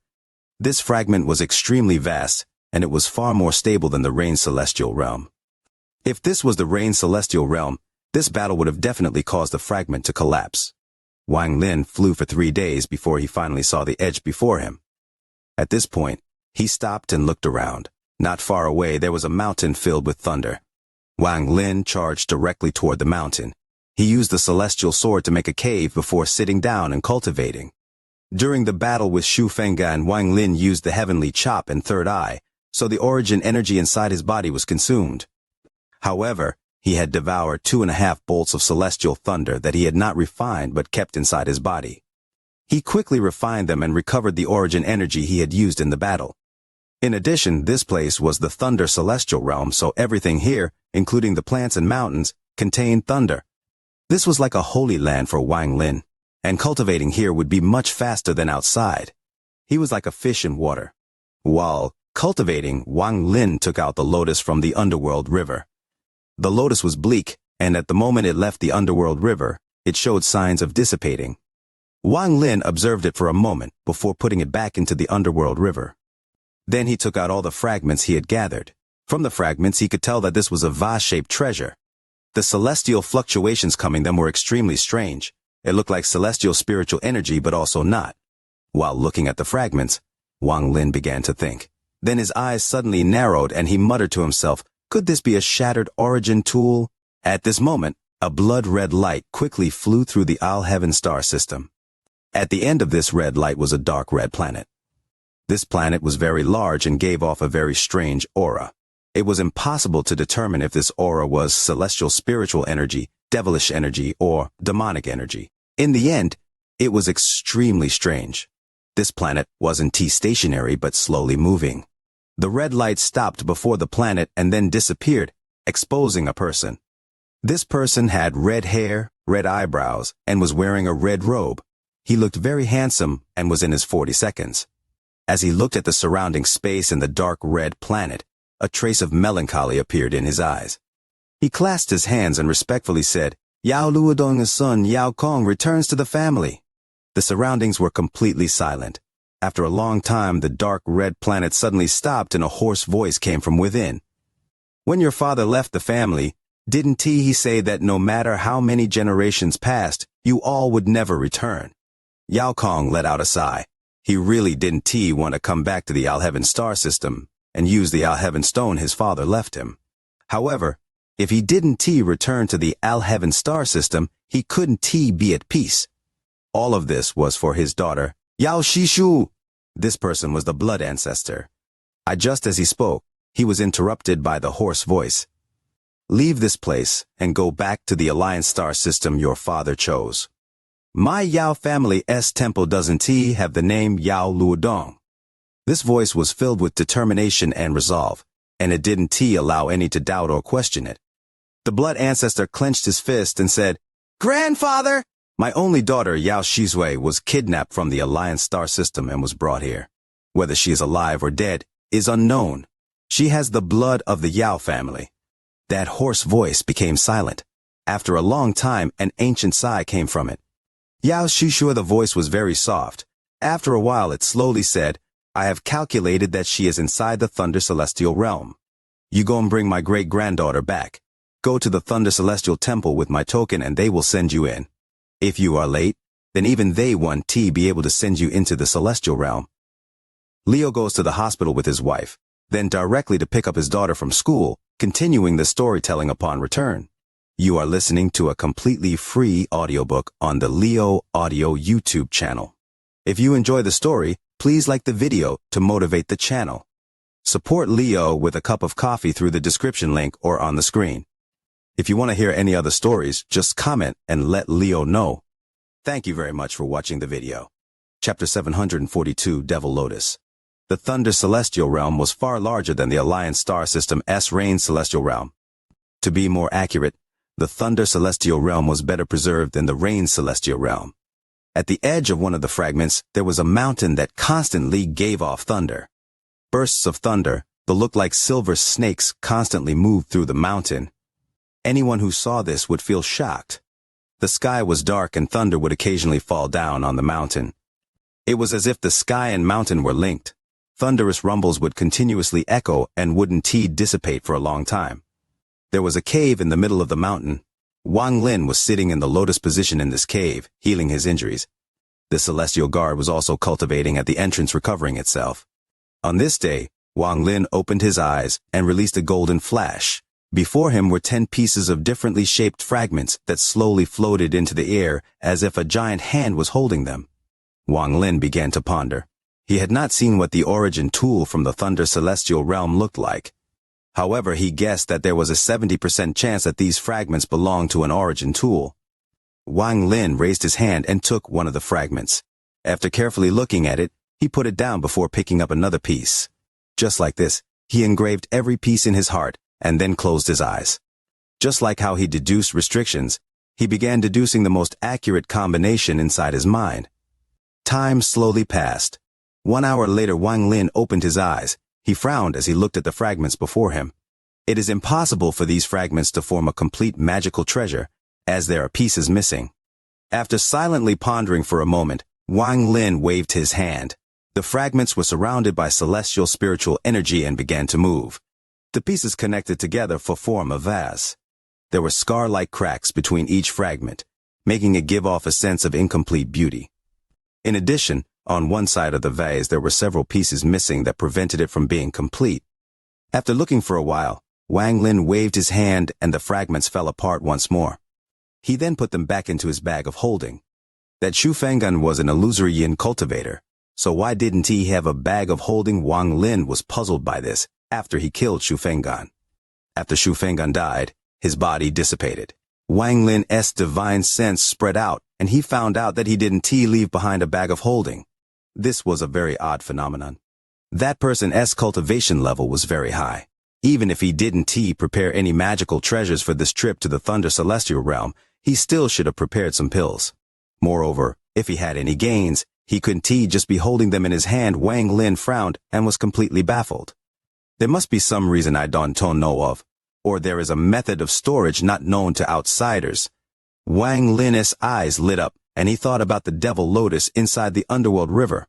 This fragment was extremely vast, and it was far more stable than the Rain Celestial Realm. If this was the Rain Celestial Realm, this battle would have definitely caused the fragment to collapse. Wang Lin flew for 3 days before he finally saw the edge before him. At this point, he stopped and looked around. Not far away, there was a mountain filled with thunder. Wang Lin charged directly toward the mountain. He used the celestial sword to make a cave before sitting down and cultivating. During the battle with Shu Fenggan, Wang Lin used the heavenly chop and third eye, so the origin energy inside his body was consumed. However, he had devoured 2.5 bolts of celestial thunder that he had not refined but kept inside his body. He quickly refined them and recovered the origin energy he had used in the battle. In addition, this place was the Thunder Celestial Realm, so everything here, including the plants and mountains, contained thunder. This was like a holy land for Wang Lin, and cultivating here would be much faster than outside. He was like a fish in water. While cultivating, Wang Lin took out the lotus from the underworld river. The lotus was bleak, and at the moment it left the underworld river, it showed signs of dissipating. Wang Lin observed it for a moment before putting it back into the underworld river. Then he took out all the fragments he had gathered. From the fragments, he could tell that this was a vase-shaped treasure. The celestial fluctuations coming them were extremely strange. It looked like celestial spiritual energy, but also not. While looking at the fragments, Wang Lin began to think. Then his eyes suddenly narrowed and he muttered to himself, could this be a shattered origin tool? At this moment, a blood-red light quickly flew through the Heaven star system. At the end of this red light was a dark red planet. This planet was very large and gave off a very strange aura. It was impossible to determine if this aura was celestial spiritual energy, devilish energy, or demonic energy. In the end, it was extremely strange. This planet wasn't stationary but slowly moving. The red light stopped before the planet and then disappeared, exposing a person. This person had red hair, red eyebrows, and was wearing a red robe. He looked very handsome and was in his 42nd. As he looked at the surrounding space and the dark red planet, a trace of melancholy appeared in his eyes. He clasped his hands and respectfully said, Yao Luodong's son Yao Kong returns to the family. The surroundings were completely silent. After a long time, the dark red planet suddenly stopped and a hoarse voice came from within. When your father left the family, didn't he say that no matter how many generations passed, you all would never return? Yao Kong let out a sigh. He really didn't want to come back to the Heaven star system and use the Heaven stone his father left him. However, if he didn't return to the Heaven star system, he couldn't be at peace. All of this was for his daughter, Yao Shishu. This person was the blood ancestor. Just as he spoke, he was interrupted by the hoarse voice. Leave this place and go back to the Alliance star system your father chose. My Yao family's temple doesn't have the name Yao Luodong. This voice was filled with determination and resolve, and it didn't allow any to doubt or question it. The blood ancestor clenched his fist and said, Grandfather! My only daughter, Yao Shizui, was kidnapped from the Alliance star system and was brought here. Whether she is alive or dead is unknown. She has the blood of the Yao family. That hoarse voice became silent. After a long time, an ancient sigh came from it. Yao Shishu, the voice was very soft. After a while, it slowly said, I have calculated that she is inside the Thunder Celestial Realm. You go and bring my great-granddaughter back. Go to the Thunder Celestial Temple with my token and they will send you in. If you are late, then even they won't be able to send you into the Celestial Realm. Leo goes to the hospital with his wife, then directly to pick up his daughter from school, continuing the storytelling upon return. You are listening to a completely free audiobook on the Leo Audio YouTube channel. If you enjoy the story, please like the video to motivate the channel. Support Leo with a cup of coffee through the description link or on the screen. If you want to hear any other stories, just comment and let Leo know. Thank you very much for watching the video. Chapter 742, Devil Lotus. The Thunder Celestial Realm was far larger than the Alliance Star System's Rain Celestial Realm. To be more accurate, the Thunder Celestial Realm was better preserved than the Rain Celestial Realm. At the edge of one of the fragments, there was a mountain that constantly gave off thunder. Bursts of thunder, that looked like silver snakes, constantly moved through the mountain. Anyone who saw this would feel shocked. The sky was dark and thunder would occasionally fall down on the mountain. It was as if the sky and mountain were linked. Thunderous rumbles would continuously echo and wouldn't dissipate for a long time. There was a cave in the middle of the mountain. Wang Lin was sitting in the lotus position in this cave, healing his injuries. The celestial guard was also cultivating at the entrance, recovering itself. On this day, Wang Lin opened his eyes and released a golden flash. Before him were 10 pieces of differently shaped fragments that slowly floated into the air as if a giant hand was holding them. Wang Lin began to ponder. He had not seen what the origin tool from the Thunder Celestial Realm looked like. However, he guessed that there was a 70% chance that these fragments belonged to an origin tool. Wang Lin raised his hand and took one of the fragments. After carefully looking at it, he put it down before picking up another piece. Just like this, he engraved every piece in his heart and then closed his eyes. Just like how he deduced restrictions, he began deducing the most accurate combination inside his mind. Time slowly passed. 1 hour later, Wang Lin opened his eyes. He frowned as he looked at the fragments before him. It is impossible for these fragments to form a complete magical treasure, as there are pieces missing. After silently pondering for a moment, Wang Lin waved his hand. The fragments were surrounded by celestial spiritual energy and began to move. The pieces connected together to form a vase. There were scar-like cracks between each fragment, making it give off a sense of incomplete beauty. In addition, on one side of the vase there were several pieces missing that prevented it from being complete. After looking for a while, Wang Lin waved his hand and the fragments fell apart once more. He then put them back into his bag of holding. That Xianxia was an illusory yin cultivator, so why didn't he have a bag of holding? Wang Lin was puzzled by this after he killed Xianxia. After Xianxia died, his body dissipated. Wang Lin's divine sense spread out, and he found out that he didn't leave behind a bag of holding. This was a very odd phenomenon. That person's cultivation level was very high. Even if he didn't prepare any magical treasures for this trip to the Thunder Celestial Realm, he still should have prepared some pills. Moreover, if he had any gains, he couldn't just be holding them in his hand. Wang Lin frowned and was completely baffled. There must be some reason I don't know of, or there is a method of storage not known to outsiders. Wang Lin's eyes lit up, and he thought about the devil lotus inside the underworld river.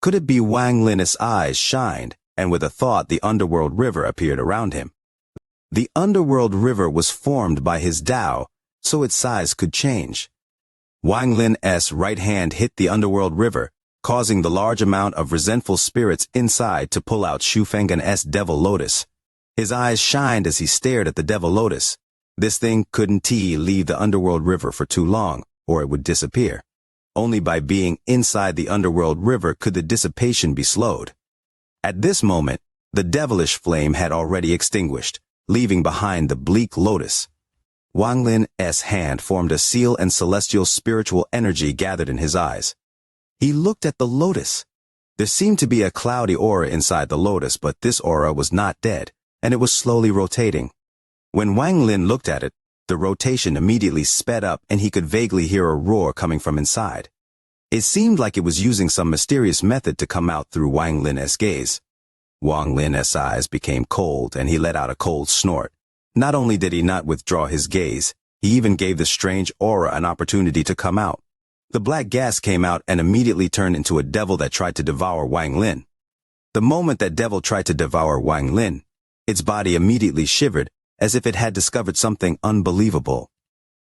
Could it be? Wang Lin's eyes shined, and with a thought the underworld river appeared around him. The underworld river was formed by his Tao, so its size could change. Wang Lin's right hand hit the underworld river, causing the large amount of resentful spirits inside to pull out Xianxia's devil lotus. His eyes shined as he stared at the devil lotus. This thing couldn't leave the underworld river for too long, or it would disappear. Only by being inside the underworld river could the dissipation be slowed. At this moment, the devilish flame had already extinguished, leaving behind the bleak lotus. Wang Lin's hand formed a seal and celestial spiritual energy gathered in his eyes. He looked at the lotus. There seemed to be a cloudy aura inside the lotus, but this aura was not dead, and it was slowly rotating. When Wang Lin looked at it, the rotation immediately sped up and he could vaguely hear a roar coming from inside. It seemed like it was using some mysterious method to come out through Wang Lin's gaze. Wang Lin's eyes became cold and he let out a cold snort. Not only did he not withdraw his gaze, he even gave the strange aura an opportunity to come out. The black gas came out and immediately turned into a devil that tried to devour Wang Lin. The moment that devil tried to devour Wang Lin, its body immediately shivered as if it had discovered something unbelievable.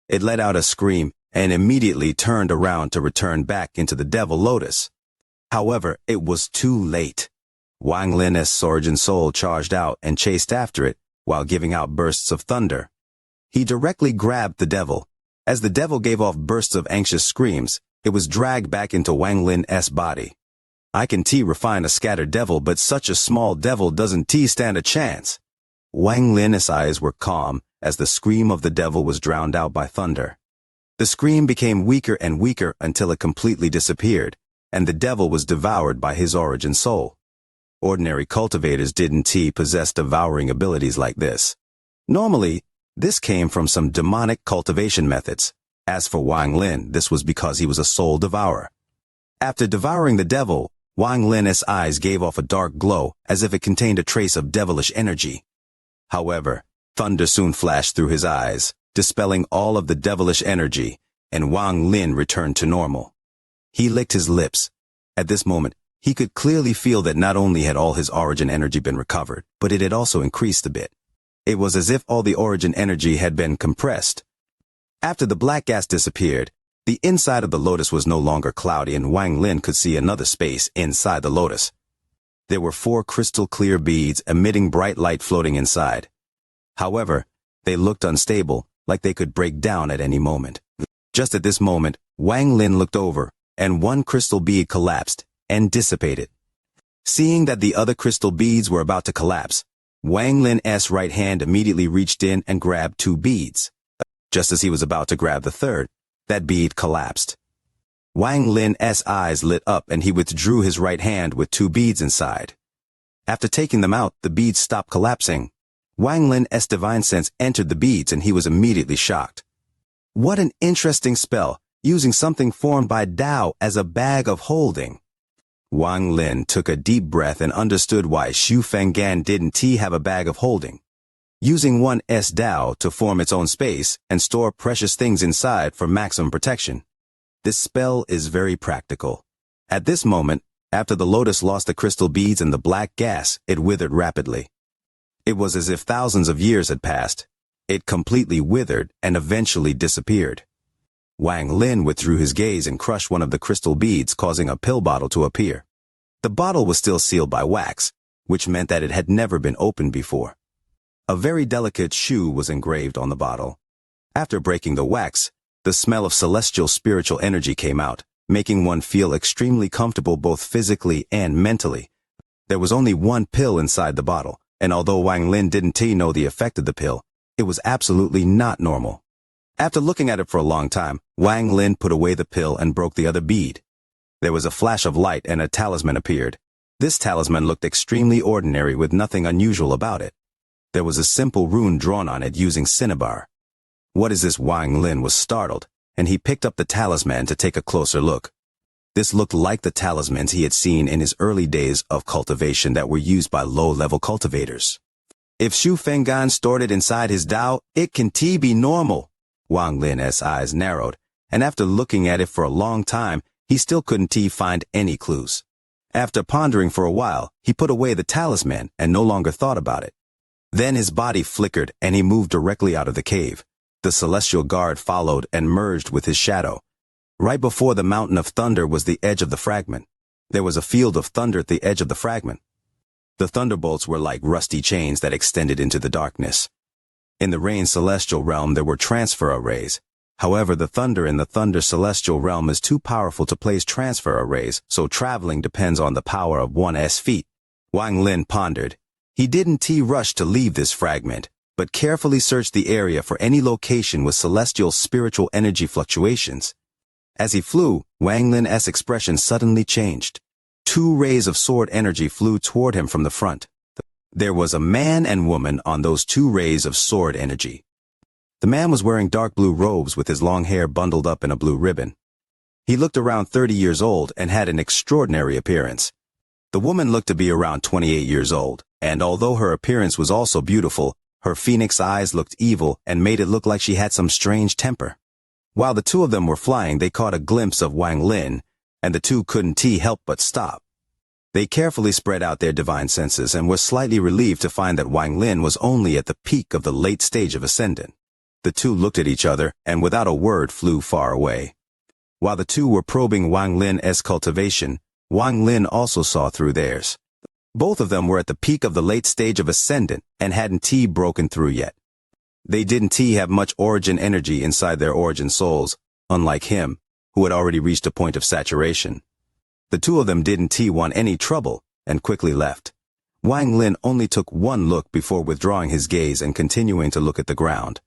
It let out a scream and immediately turned around to return back into the devil lotus. However, it was too late. Wang Lin's origin soul charged out and chased after it, while giving out bursts of thunder. He directly grabbed the devil. As the devil gave off bursts of anxious screams, it was dragged back into Wang Lin's body. I can refine a scattered devil, but such a small devil doesn't stand a chance. Wang Lin's eyes were calm as the scream of the devil was drowned out by thunder. The scream became weaker and weaker until it completely disappeared, and the devil was devoured by his origin soul. Ordinary cultivators didn't possess devouring abilities like this. Normally, this came from some demonic cultivation methods. As for Wang Lin, this was because he was a soul devourer. After devouring the devil, Wang Lin's eyes gave off a dark glow as if it contained a trace of devilish energy. However, thunder soon flashed through his eyes, dispelling all of the devilish energy, and Wang Lin returned to normal. He licked his lips. At this moment, he could clearly feel that not only had all his origin energy been recovered, but it had also increased a bit. It was as if all the origin energy had been compressed. After the black gas disappeared, the inside of the lotus was no longer cloudy and Wang Lin could see another space inside the lotus. There were 4 crystal clear beads emitting bright light floating inside. However, they looked unstable, like they could break down at any moment. Just at this moment, Wang Lin looked over, and one crystal bead collapsed and dissipated. Seeing that the other crystal beads were about to collapse, Wang Lin's right hand immediately reached in and grabbed 2 beads. Just as he was about to grab the third, that bead collapsed. Wang Lin's eyes lit up and he withdrew his right hand with 2 beads inside. After taking them out, the beads stopped collapsing. Wang Lin's divine sense entered the beads and he was immediately shocked. What an interesting spell, using something formed by Tao as a bag of holding. Wang Lin took a deep breath and understood why Xu Fenggan didn't have a bag of holding. Using one's Tao to form its own space and store precious things inside for maximum protection. This spell is very practical. At this moment, after the lotus lost the crystal beads and the black gas, it withered rapidly. It was as if thousands of years had passed. It completely withered and eventually disappeared. Wang Lin withdrew his gaze and crushed one of the crystal beads, causing a pill bottle to appear. The bottle was still sealed by wax, which meant that it had never been opened before. A very delicate shu was engraved on the bottle. After breaking the wax, the smell of celestial spiritual energy came out, making one feel extremely comfortable both physically and mentally. There was only one pill inside the bottle, and although Wang Lin didn't know the effect of the pill, it was absolutely not normal. After looking at it for a long time, Wang Lin put away the pill and broke the other bead. There was a flash of light and a talisman appeared. This talisman looked extremely ordinary with nothing unusual about it. There was a simple rune drawn on it using cinnabar. What is this? Wang Lin was startled, and he picked up the talisman to take a closer look. This looked like the talismans he had seen in his early days of cultivation that were used by low-level cultivators. If Xu Fenggan stored it inside his Tao, it can be normal. Wang Lin's eyes narrowed, and after looking at it for a long time, he still couldn't find any clues. After pondering for a while, he put away the talisman and no longer thought about it. Then his body flickered and he moved directly out of the cave. The celestial guard followed and merged with his shadow. Right before the mountain of thunder was the edge of the fragment. There was a field of thunder at the edge of the fragment. The thunderbolts were like rusty chains that extended into the darkness. In the rain celestial realm there were transfer arrays. However, the thunder in the thunder celestial realm is too powerful to place transfer arrays, so traveling depends on the power of one's feet. Wang Lin pondered. He didn't rush to leave this fragment, but carefully searched the area for any location with celestial spiritual energy fluctuations. As he flew, Wang Lin's expression suddenly changed. 2 rays of sword energy flew toward him from the front. There was a man and woman on those 2 rays of sword energy. The man was wearing dark blue robes with his long hair bundled up in a blue ribbon. He looked around 30 years old and had an extraordinary appearance. The woman looked to be around 28 years old, and although her appearance was also beautiful, her phoenix eyes looked evil and made it look like she had some strange temper. While the 2 of them were flying, they caught a glimpse of Wang Lin, and the 2 couldn't help but stop. They carefully spread out their divine senses and were slightly relieved to find that Wang Lin was only at the peak of the late stage of ascendant. The 2 looked at each other and without a word flew far away. While the 2 were probing Wang Lin's cultivation, Wang Lin also saw through theirs. Both of them were at the peak of the late stage of ascendant and hadn't broken through yet. They didn't have much origin energy inside their origin souls, unlike him, who had already reached a point of saturation. The 2 of them didn't want any trouble and quickly left. Wang Lin only took one look before withdrawing his gaze and continuing to look at the ground.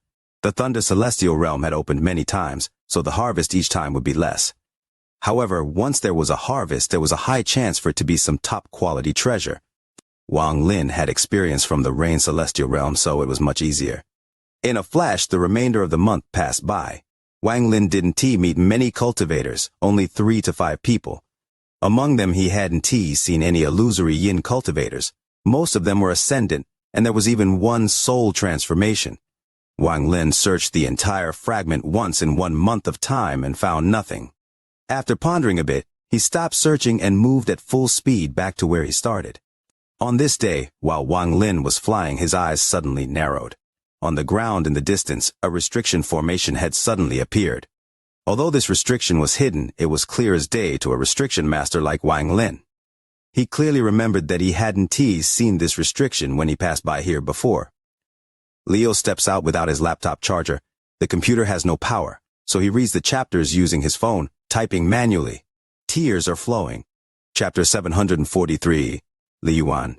The Thunder Celestial Realm had opened many times, so the harvest each time would be less. However, once there was a harvest, there was a high chance for it to be some top-quality treasure. Wang Lin had experience from the Rain Celestial Realm, so it was much easier. In a flash, the remainder of the month passed by. Wang Lin didn't meet many cultivators, only 3 to 5 people. Among them he hadn't seen any illusory yin cultivators. Most of them were ascendant, and there was even one soul transformation. Wang Lin searched the entire fragment once in 1 month of time and found nothing. After pondering a bit, he stopped searching and moved at full speed back to where he started. On this day, while Wang Lin was flying, his eyes suddenly narrowed. On the ground in the distance, a restriction formation had suddenly appeared. Although this restriction was hidden, it was clear as day to a restriction master like Wang Lin. He clearly remembered that he hadn't seen this restriction when he passed by here before. Leo steps out without his laptop charger. The computer has no power, so he reads the chapters using his phone, typing manually. Tears are flowing. Chapter 743, Li Yuan.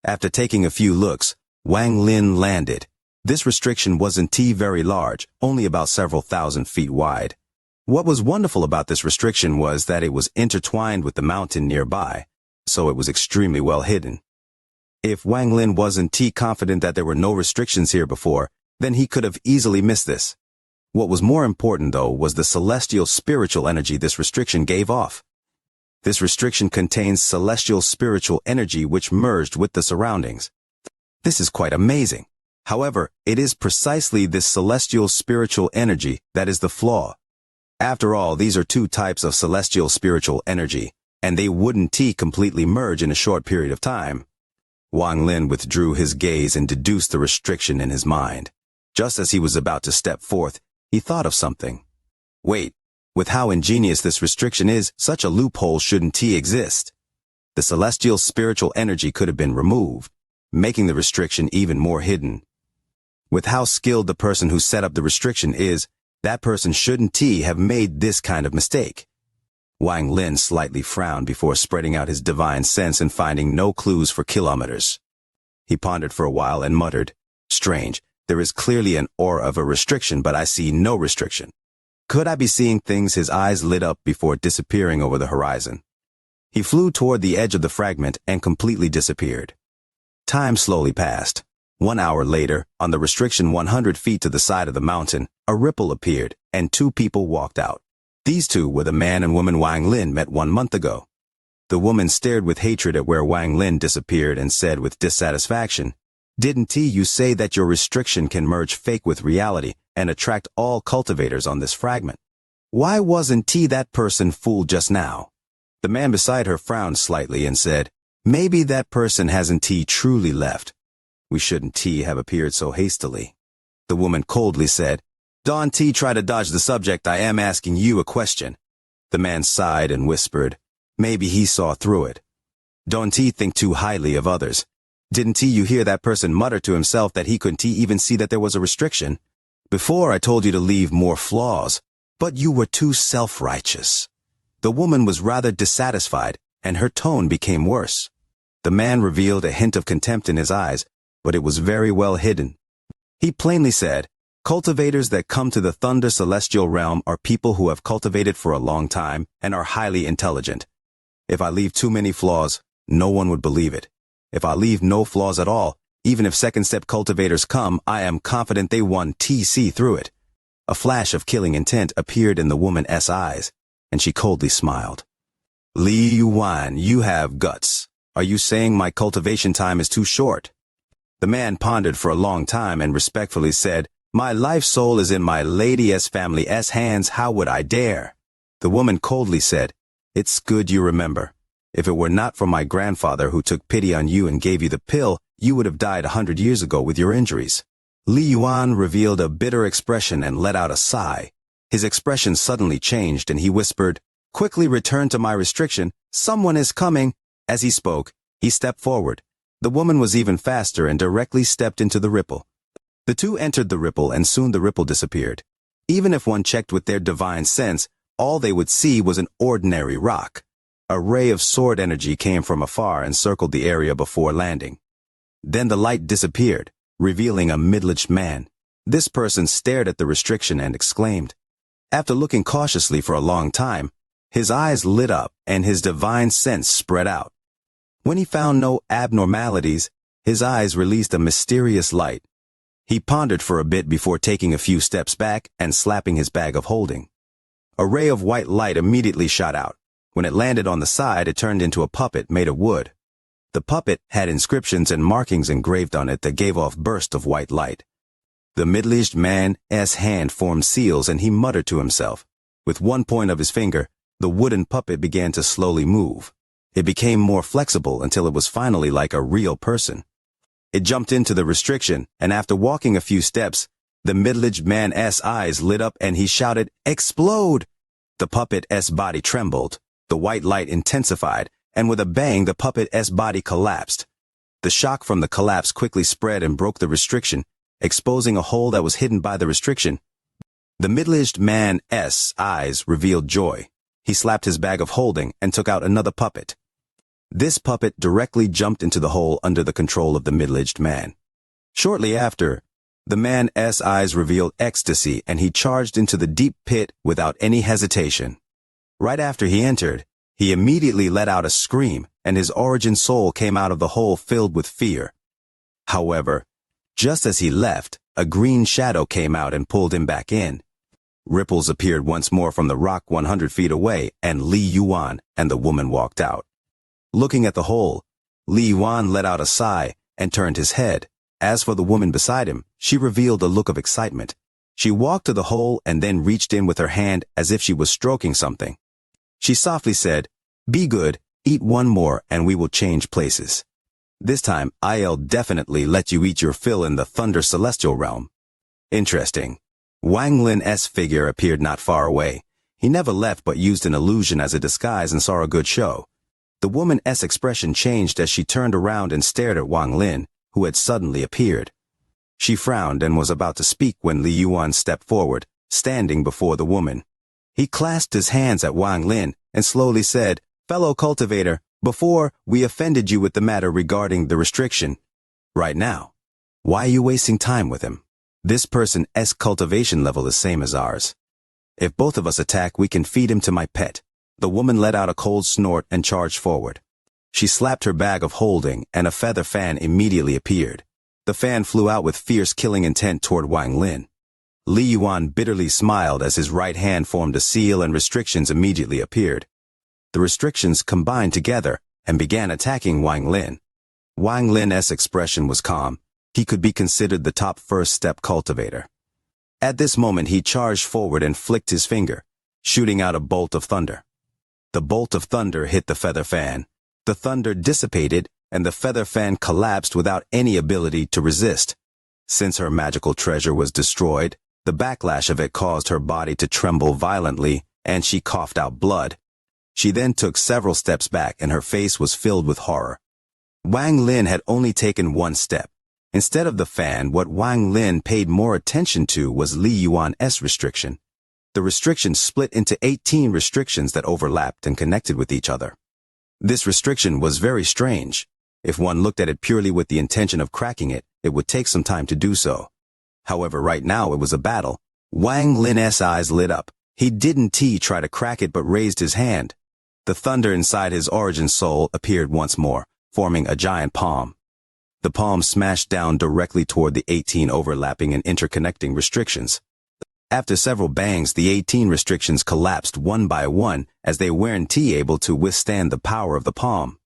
After taking a few looks, Wang Lin landed. This restriction wasn't very large, only about several thousand feet wide. What was wonderful about this restriction was that it was intertwined with the mountain nearby, so it was extremely well hidden. If Wang Lin wasn't confident that there were no restrictions here before, then he could have easily missed this. What was more important, though, was the celestial spiritual energy this restriction gave off. This restriction contains celestial spiritual energy which merged with the surroundings. This is quite amazing. However, it is precisely this celestial spiritual energy that is the flaw. After all, these are 2 types of celestial spiritual energy, and they wouldn't completely merge in a short period of time. Wang Lin withdrew his gaze and deduced the restriction in his mind. Just as he was about to step forth, he thought of something. Wait, with how ingenious this restriction is, such a loophole shouldn't exist. The celestial spiritual energy could have been removed, making the restriction even more hidden. With how skilled the person who set up the restriction is, that person shouldn't have made this kind of mistake. Wang Lin slightly frowned before spreading out his divine sense and finding no clues for kilometers. He pondered for a while and muttered, "Strange, there is clearly an aura of a restriction, but I see no restriction. Could I be seeing things?" His eyes lit up before disappearing over the horizon. He flew toward the edge of the fragment and completely disappeared. Time slowly passed. 1 hour later, on the restriction 100 feet to the side of the mountain, a ripple appeared, and 2 people walked out. These 2 were the man and woman Wang Lin met 1 month ago. The woman stared with hatred at where Wang Lin disappeared and said with dissatisfaction, "Didn't you say that your restriction can merge fake with reality and attract all cultivators on this fragment? Why wasn't that person fooled just now?" The man beside her frowned slightly and said, "Maybe that person hasn't truly left. We shouldn't have appeared so hastily." The woman coldly said, "Don't try to dodge the subject. I am asking you a question." The man sighed and whispered, "Maybe he saw through it. Don't think too highly of others. Didn't you hear that person mutter to himself that he couldn't even see that there was a restriction? Before I told you to leave more flaws, but you were too self-righteous." The woman was rather dissatisfied, and her tone became worse. The man revealed a hint of contempt in his eyes, but it was very well hidden. He plainly said, "Cultivators that come to the Thunder Celestial Realm are people who have cultivated for a long time and are highly intelligent. If I leave too many flaws, no one would believe it. If I leave no flaws at all, even if second-step cultivators come, I am confident they won't see through it." A flash of killing intent appeared in the woman's eyes, and she coldly smiled. "Li Yuan, you have guts. Are you saying my cultivation time is too short?" The man pondered for a long time and respectfully said, "My life soul is in my lady's family's hands. How would I dare?" The woman coldly said, "It's good you remember. If it were not for my grandfather who took pity on you and gave you the pill, you would have died 100 years ago with your injuries." Li Yuan revealed a bitter expression and let out a sigh. His expression suddenly changed and he whispered, "Quickly return to my restriction. Someone is coming." As he spoke, he stepped forward. The woman was even faster and directly stepped into the ripple. The 2 entered the ripple and soon the ripple disappeared. Even if one checked with their divine sense, all they would see was an ordinary rock. A ray of sword energy came from afar and circled the area before landing. Then the light disappeared, revealing a middle-aged man. This person stared at the restriction and exclaimed. After looking cautiously for a long time, his eyes lit up and his divine sense spread out. When he found no abnormalities, his eyes released a mysterious light. He pondered for a bit before taking a few steps back and slapping his bag of holding. A ray of white light immediately shot out. When it landed on the side, it turned into a puppet made of wood. The puppet had inscriptions and markings engraved on it that gave off bursts of white light. The middle-aged man's hand formed seals, and he muttered to himself. With one point of his finger, the wooden puppet began to slowly move. It became more flexible until it was finally like a real person. It jumped into the restriction, and after walking a few steps, the middle-aged man's eyes lit up and he shouted, "Explode!" The puppet's body trembled, the white light intensified, and with a bang the puppet's body collapsed. The shock from the collapse quickly spread and broke the restriction, exposing a hole that was hidden by the restriction. The middle-aged man's eyes revealed joy. He slapped his bag of holding and took out another puppet. This puppet directly jumped into the hole under the control of the middle-aged man. Shortly after, the man's eyes revealed ecstasy, and he charged into the deep pit without any hesitation. Right after he entered, he immediately let out a scream, and his origin soul came out of the hole filled with fear. However, just as he left, a green shadow came out and pulled him back in. Ripples appeared once more from the rock 100 feet away, and Li Yuan and the woman walked out. Looking at the hole, Li Yuan let out a sigh and turned his head. As for the woman beside him, she revealed a look of excitement. She walked to the hole and then reached in with her hand as if she was stroking something. She softly said, "Be good, eat one more and we will change places. This time, I'll definitely let you eat your fill in the Thunder Celestial Realm." Interesting. Wang Lin's figure appeared not far away. He never left but used an illusion as a disguise and saw a good show. The woman's expression changed as she turned around and stared at Wang Lin, who had suddenly appeared. She frowned and was about to speak when Li Yuan stepped forward, standing before the woman. He clasped his hands at Wang Lin and slowly said, "Fellow cultivator, before we offended you with the matter regarding the restriction. Right now, why are you wasting time with him? This person's cultivation level is same as ours. If both of us attack, we can feed him to my pet." The woman let out a cold snort and charged forward. She slapped her bag of holding, and a feather fan immediately appeared. The fan flew out with fierce killing intent toward Wang Lin. Li Yuan bitterly smiled as his right hand formed a seal and restrictions immediately appeared. The restrictions combined together and began attacking Wang Lin. Wang Lin's expression was calm. He could be considered the top first-step cultivator. At this moment he charged forward and flicked his finger, shooting out a bolt of thunder. The bolt of thunder hit the feather fan. The thunder dissipated, and the feather fan collapsed without any ability to resist. Since her magical treasure was destroyed, the backlash of it caused her body to tremble violently, and she coughed out blood. She then took several steps back, and her face was filled with horror. Wang Lin had only taken one step. Instead of the fan, what Wang Lin paid more attention to was Li Yuan's restriction. The restriction split into 18 restrictions that overlapped and connected with each other. This restriction was very strange. If one looked at it purely with the intention of cracking it, it would take some time to do so. However, right now it was a battle. Wang Lin's eyes lit up. He didn't try to crack it but raised his hand. The thunder inside his origin soul appeared once more, forming a giant palm. The palm smashed down directly toward the 18 overlapping and interconnecting restrictions. After several bangs, the 18 restrictions collapsed one by one as they weren't able to withstand the power of the palm.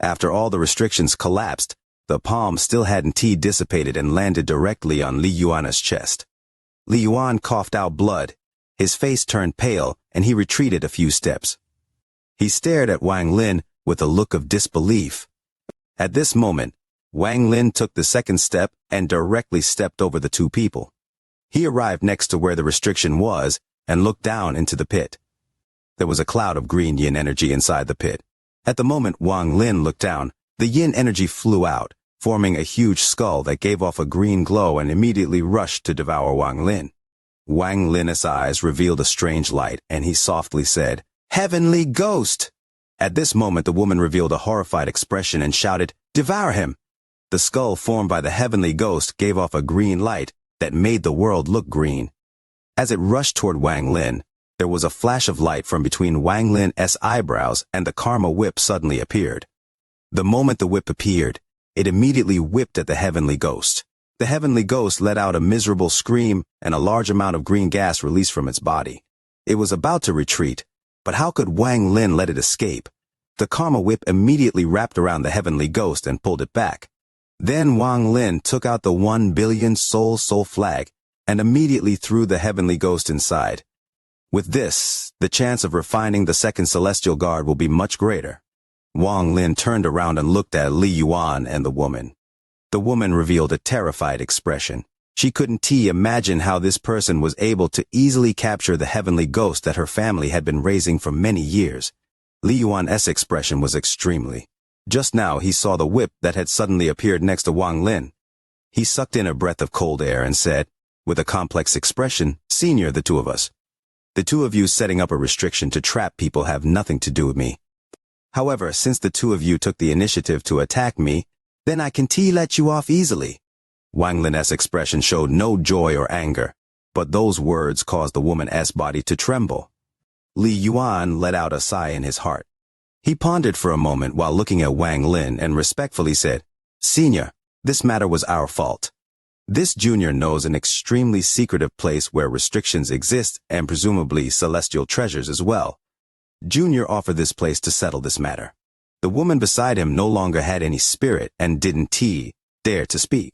After all the restrictions collapsed, the palm still hadn't dissipated and landed directly on Li Yuan's chest. Li Yuan coughed out blood. His face turned pale, and he retreated a few steps. He stared at Wang Lin with a look of disbelief. At this moment, Wang Lin took the second step and directly stepped over the two people. He arrived next to where the restriction was and looked down into the pit. There was a cloud of green yin energy inside the pit. At the moment Wang Lin looked down, the yin energy flew out, forming a huge skull that gave off a green glow and immediately rushed to devour Wang Lin. Wang Lin's eyes revealed a strange light, and he softly said, "Heavenly Ghost!" At this moment the woman revealed a horrified expression and shouted, "Devour him!" The skull formed by the Heavenly Ghost gave off a green light that made the world look green. As it rushed toward Wang Lin, there was a flash of light from between Wang Lin's eyebrows, and the karma whip suddenly appeared. The moment the whip appeared, it immediately whipped at the Heavenly Ghost. The heavenly ghost let out a miserable scream, and a large amount of green gas released from its body. It was about to retreat, but how could Wang Lin let it escape? The karma whip immediately wrapped around the heavenly ghost and pulled it back. Then Wang Lin took out the 1 billion soul flag and immediately threw the heavenly ghost inside. With this, the chance of refining the second celestial guard will be much greater. Wang Lin turned around and looked at Li Yuan and the woman. The woman revealed a terrified expression. She couldn't imagine how this person was able to easily capture the heavenly ghost that her family had been raising for many years. Li Yuan's expression was extremely. Just now he saw the whip that had suddenly appeared next to Wang Lin. He sucked in a breath of cold air and said, with a complex expression, "Senior, the two of us. The two of you setting up a restriction to trap people have nothing to do with me. However, since the two of you took the initiative to attack me, then I can let you off easily." Wang Lin's expression showed no joy or anger, but those words caused the woman's body to tremble. Li Yuan let out a sigh in his heart. He pondered for a moment while looking at Wang Lin and respectfully said, "Senior, this matter was our fault. This junior knows an extremely secretive place where restrictions exist and presumably celestial treasures as well. Junior offered this place to settle this matter." The woman beside him no longer had any spirit and didn't dare to speak.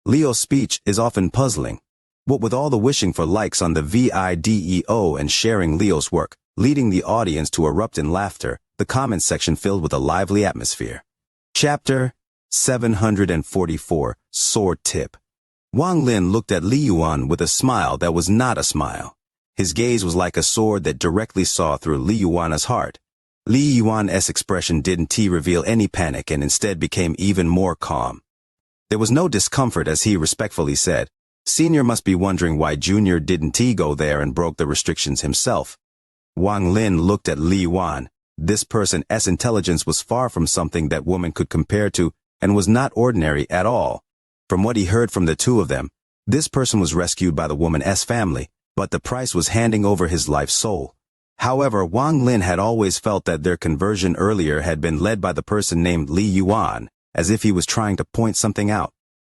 Leo's speech is often puzzling. What with all the wishing for likes on the video and sharing Leo's work, leading the audience to erupt in laughter, the comments section filled with a lively atmosphere. Chapter 744, Sword Tip. Wang Lin looked at Li Yuan with a smile that was not a smile. His gaze was like a sword that directly saw through Li Yuan's heart. Li Yuan's expression didn't reveal any panic and instead became even more calm. There was no discomfort as he respectfully said, "Senior must be wondering why Junior didn't go there and broke the restrictions himself." Wang Lin looked at Li Yuan. This person's intelligence was far from something that woman could compare to and was not ordinary at all. From what he heard from the two of them, this person was rescued by the woman's family, but the price was handing over his life soul. However, Wang Lin had always felt that their conversion earlier had been led by the person named Li Yuan, as if he was trying to point something out.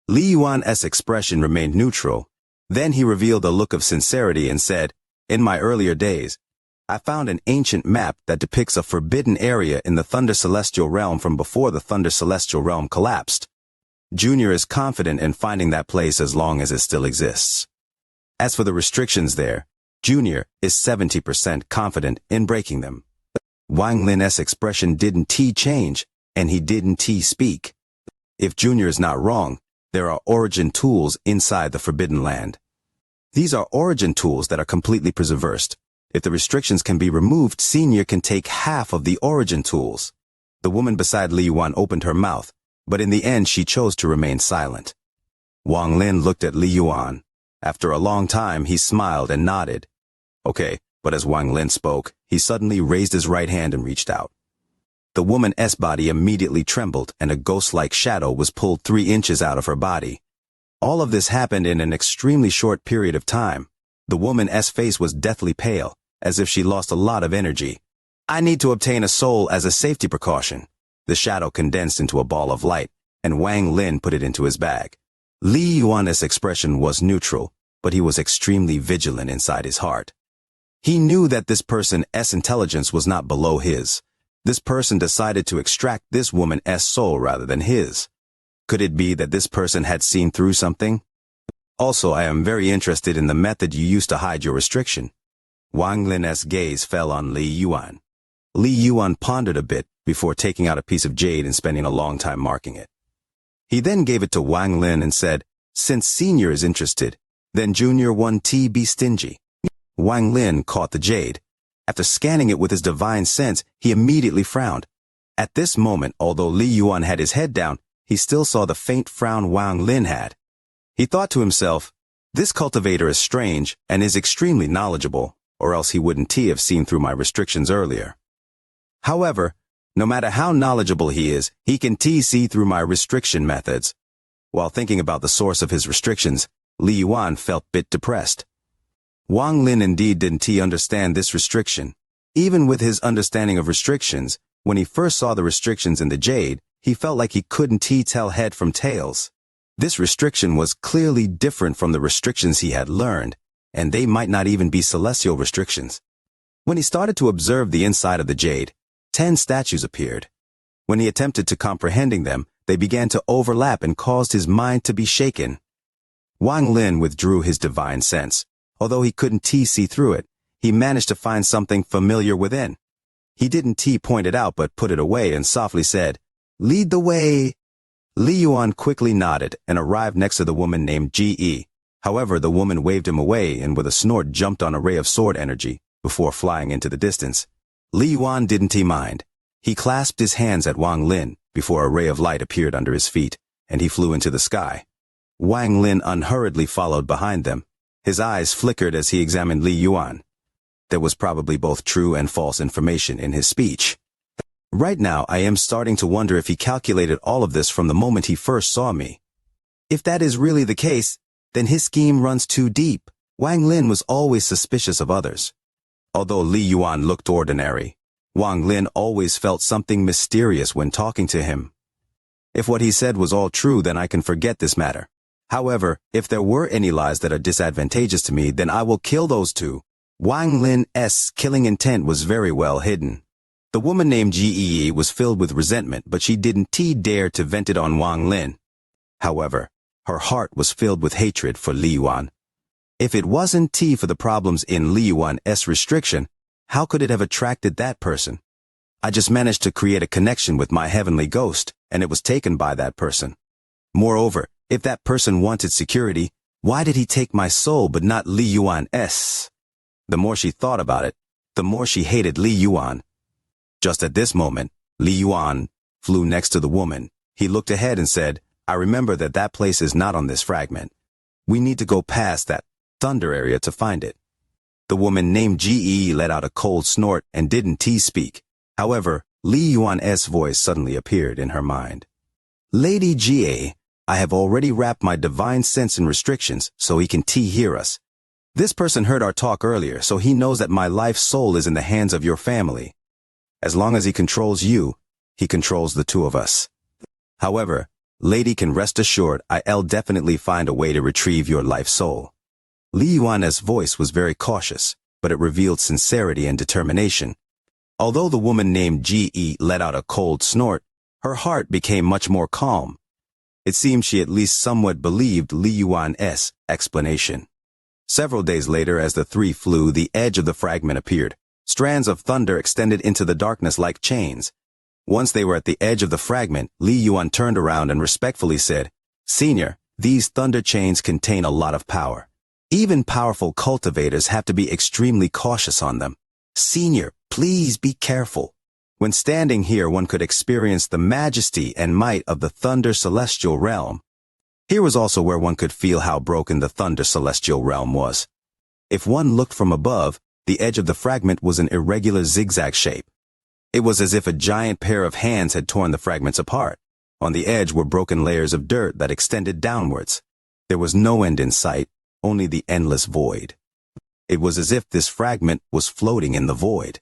Li Yuan's expression remained neutral. Then he revealed a look of sincerity and said, "In my earlier days, I found an ancient map that depicts a forbidden area in the Thunder Celestial Realm from before the Thunder Celestial Realm collapsed. Junior is confident in finding that place as long as it still exists. As for the restrictions there, Junior is 70% confident in breaking them." Wang Lin's expression didn't change, and he didn't speak. If Junior is not wrong, there are origin tools inside the Forbidden Land. These are origin tools that are completely preserved. If the restrictions can be removed, Senior can take half of the origin tools. The woman beside Li Yuan opened her mouth, but in the end she chose to remain silent. Wang Lin looked at Li Yuan. After a long time, he smiled and nodded. "Okay," but as Wang Lin spoke, he suddenly raised his right hand and reached out. The woman's body immediately trembled and a ghost-like shadow was pulled 3 inches out of her body. All of this happened in an extremely short period of time. The woman's face was deathly pale, as if she lost a lot of energy. "I need to obtain a soul as a safety precaution." The shadow condensed into a ball of light, and Wang Lin put it into his bag. Li Yuan's expression was neutral, but he was extremely vigilant inside his heart. He knew that this person's intelligence was not below his. This person decided to extract this woman's soul rather than his. Could it be that this person had seen through something? "Also, I am very interested in the method you used to hide your restriction." Wang Lin's gaze fell on Li Yuan. Li Yuan pondered a bit before taking out a piece of jade and spending a long time marking it. He then gave it to Wang Lin and said, "Since Senior is interested, then Junior won't be stingy." Wang Lin caught the jade. After scanning it with his divine sense, he immediately frowned. At this moment, although Li Yuan had his head down, he still saw the faint frown Wang Lin had. He thought to himself, "This cultivator is strange and is extremely knowledgeable, or else he wouldn't have seen through my restrictions earlier. However, no matter how knowledgeable he is, he can see through my restriction methods." While thinking about the source of his restrictions, Li Yuan felt a bit depressed. Wang Lin indeed didn't understand this restriction. Even with his understanding of restrictions, when he first saw the restrictions in the jade, he felt like he couldn't tell head from tails. This restriction was clearly different from the restrictions he had learned, and they might not even be celestial restrictions. When he started to observe the inside of the jade, 10 statues appeared. When he attempted to comprehending them, they began to overlap and caused his mind to be shaken. Wang Lin withdrew his divine sense. Although he couldn't see through it, he managed to find something familiar within. He didn't point it out but put it away and softly said, "Lead the way." Li Yuan quickly nodded and arrived next to the woman named Ge. However, the woman waved him away and with a snort jumped on a ray of sword energy before flying into the distance. Li Yuan didn't mind. He clasped his hands at Wang Lin before a ray of light appeared under his feet, and he flew into the sky. Wang Lin unhurriedly followed behind them. His eyes flickered as he examined Li Yuan. There was probably both true and false information in his speech. Right now, I am starting to wonder if he calculated all of this from the moment he first saw me. If that is really the case, then his scheme runs too deep. Wang Lin was always suspicious of others. Although Li Yuan looked ordinary, Wang Lin always felt something mysterious when talking to him. If what he said was all true, then I can forget this matter. However, if there were any lies that are disadvantageous to me, then I will kill those two. Wang Lin's killing intent was very well hidden. The woman named Ge was filled with resentment, but she didn't dare to vent it on Wang Lin. However, her heart was filled with hatred for Li Yuan. If it wasn't for the problems in Li Yuan's restriction, how could it have attracted that person? I just managed to create a connection with my heavenly ghost, and it was taken by that person. Moreover, if that person wanted security, why did he take my soul but not Li Yuan's? The more she thought about it, the more she hated Li Yuan. Just at this moment, Li Yuan flew next to the woman. He looked ahead and said, "I remember that place is not on this fragment. We need to go past that thunder area to find it." The woman named Ge let out a cold snort and didn't speak. However, Li Yuan's voice suddenly appeared in her mind. "Lady Ge, I have already wrapped my divine sense in restrictions so he can hear us. This person heard our talk earlier, so he knows that my life soul is in the hands of your family. As long as he controls you, he controls the two of us. However, lady can rest assured I'll definitely find a way to retrieve your life soul." Li Yuan's voice was very cautious, but it revealed sincerity and determination. Although the woman named Ge let out a cold snort, her heart became much more calm. It seemed she at least somewhat believed Li Yuan's explanation. Several days later, as the three flew, the edge of the fragment appeared. Strands of thunder extended into the darkness like chains. Once they were at the edge of the fragment, Li Yuan turned around and respectfully said, "Senior, these thunder chains contain a lot of power. Even powerful cultivators have to be extremely cautious on them. Senior, please be careful." When standing here, one could experience the majesty and might of the Thunder Celestial Realm. Here was also where one could feel how broken the Thunder Celestial Realm was. If one looked from above, the edge of the fragment was an irregular zigzag shape. It was as if a giant pair of hands had torn the fragments apart. On the edge were broken layers of dirt that extended downwards. There was no end in sight, only the endless void. It was as if this fragment was floating in the void.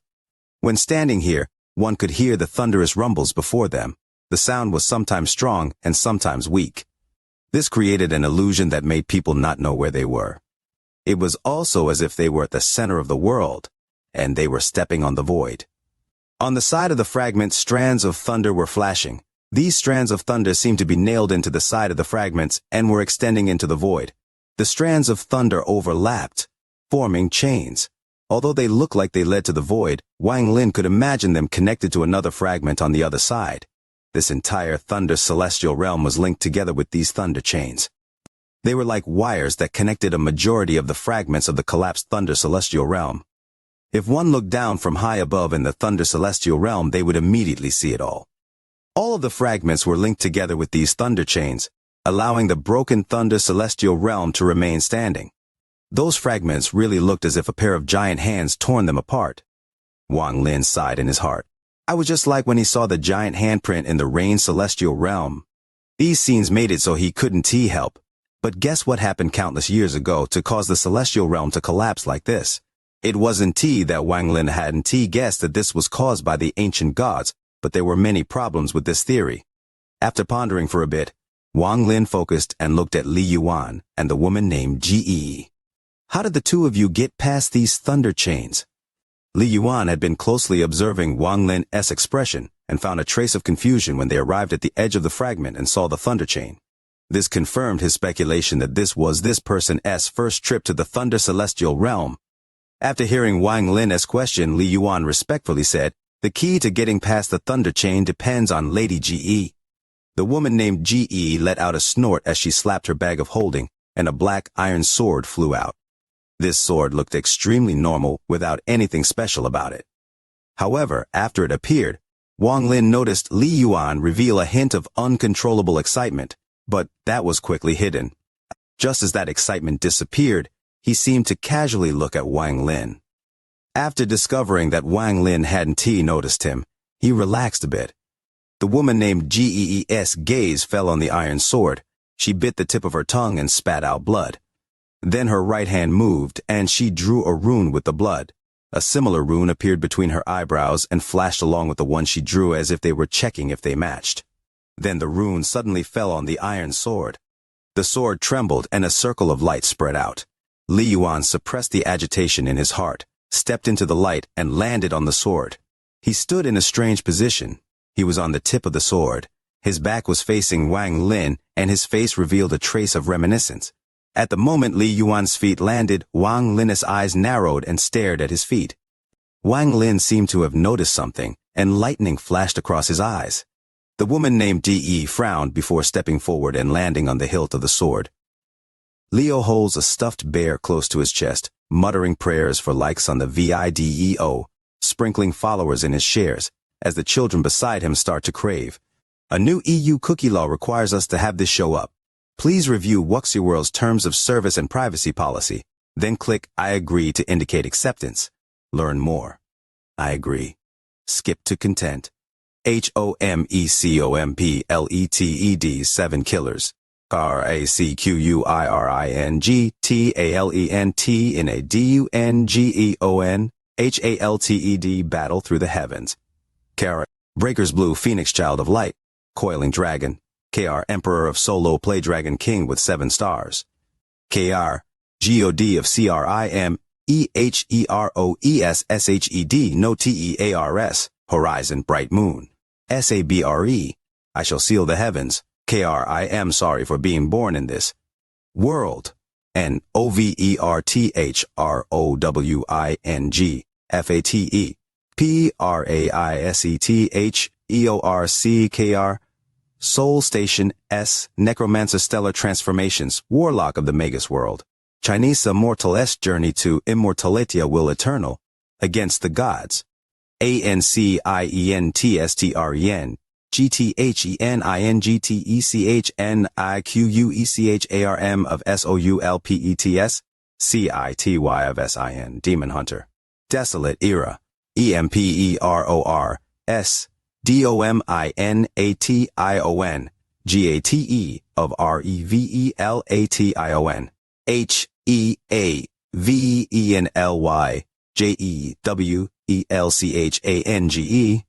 When standing here, one could hear the thunderous rumbles before them. The sound was sometimes strong and sometimes weak. This created an illusion that made people not know where they were. It was also as if they were at the center of the world, and they were stepping on the void. On the side of the fragment, strands of thunder were flashing. These strands of thunder seemed to be nailed into the side of the fragments and were extending into the void. The strands of thunder overlapped, forming chains. Although they looked like they led to the void, Wang Lin could imagine them connected to another fragment on the other side. This entire Thunder Celestial Realm was linked together with these thunder chains. They were like wires that connected a majority of the fragments of the collapsed Thunder Celestial Realm. If one looked down from high above in the Thunder Celestial Realm, they would immediately see it all. All of the fragments were linked together with these thunder chains, allowing the broken Thunder Celestial Realm to remain standing. Those fragments really looked as if a pair of giant hands torn them apart. Wang Lin sighed in his heart. I was just like when he saw the giant handprint in the Rain Celestial Realm. These scenes made it so he couldn't help. But guess what happened countless years ago to cause the Celestial Realm to collapse like this? It wasn't that Wang Lin hadn't guessed that this was caused by the ancient gods, but there were many problems with this theory. After pondering for a bit, Wang Lin focused and looked at Li Yuan and the woman named Ge. How did the two of you get past these thunder chains? Li Yuan had been closely observing Wang Lin's expression and found a trace of confusion when they arrived at the edge of the fragment and saw the thunder chain. This confirmed his speculation that this was this person's first trip to the Thunder Celestial Realm. After hearing Wang Lin's question, Li Yuan respectfully said, "The key to getting past the thunder chain depends on Lady Ge." The woman named Ge let out a snort as she slapped her bag of holding, and a black iron sword flew out. This sword looked extremely normal without anything special about it. However, after it appeared, Wang Lin noticed Li Yuan reveal a hint of uncontrollable excitement, but that was quickly hidden. Just as that excitement disappeared, he seemed to casually look at Wang Lin. After discovering that Wang Lin hadn't noticed him, he relaxed a bit. The woman named Ge's gaze fell on the iron sword. She bit the tip of her tongue and spat out blood. Then her right hand moved, and she drew a rune with the blood. A similar rune appeared between her eyebrows and flashed along with the one she drew as if they were checking if they matched. Then the rune suddenly fell on the iron sword. The sword trembled and a circle of light spread out. Li Yuan suppressed the agitation in his heart, stepped into the light, and landed on the sword. He stood in a strange position. He was on the tip of the sword. His back was facing Wang Lin, and his face revealed a trace of reminiscence. At the moment Li Yuan's feet landed, Wang Lin's eyes narrowed and stared at his feet. Wang Lin seemed to have noticed something, and lightning flashed across his eyes. The woman named Ge frowned before stepping forward and landing on the hilt of the sword. Leo holds a stuffed bear close to his chest, muttering prayers for likes on the video, sprinkling followers in his shares, as the children beside him start to crave. A new EU cookie law requires us to have this show up. Please review Wuxi terms of service and privacy policy, then click I agree to indicate acceptance. Learn more. I agree. Skip to content. HOMECOMPLETED 7 killers. RACQUIRINGTALENT HALTED battle through the heavens. KR Breaker's Blue Phoenix Child of Light. Coiling Dragon. KR Emperor of Solo Play Dragon King with 7 stars. KR GOD of CRIM EHEROESSHED No TEARS Horizon Bright Moon. SABRE I shall seal the heavens. KR I am sorry for being born in this world. And OVERTHROWING FATE PRAISETHEORCKR Soul Station S Necromancer Stellar Transformations Warlock of the Magus World. Chinese Immortal's Journey to Immortalitia Will Eternal Against the Gods. ANCIENTSTREN GTHENINGTECHNIQUECHARM of SOULPETS CITY of SIN Demon Hunter. Desolate Era EMPERORS DOMINATION GATE of REVELATION HEAVENLY JEWELCHANGE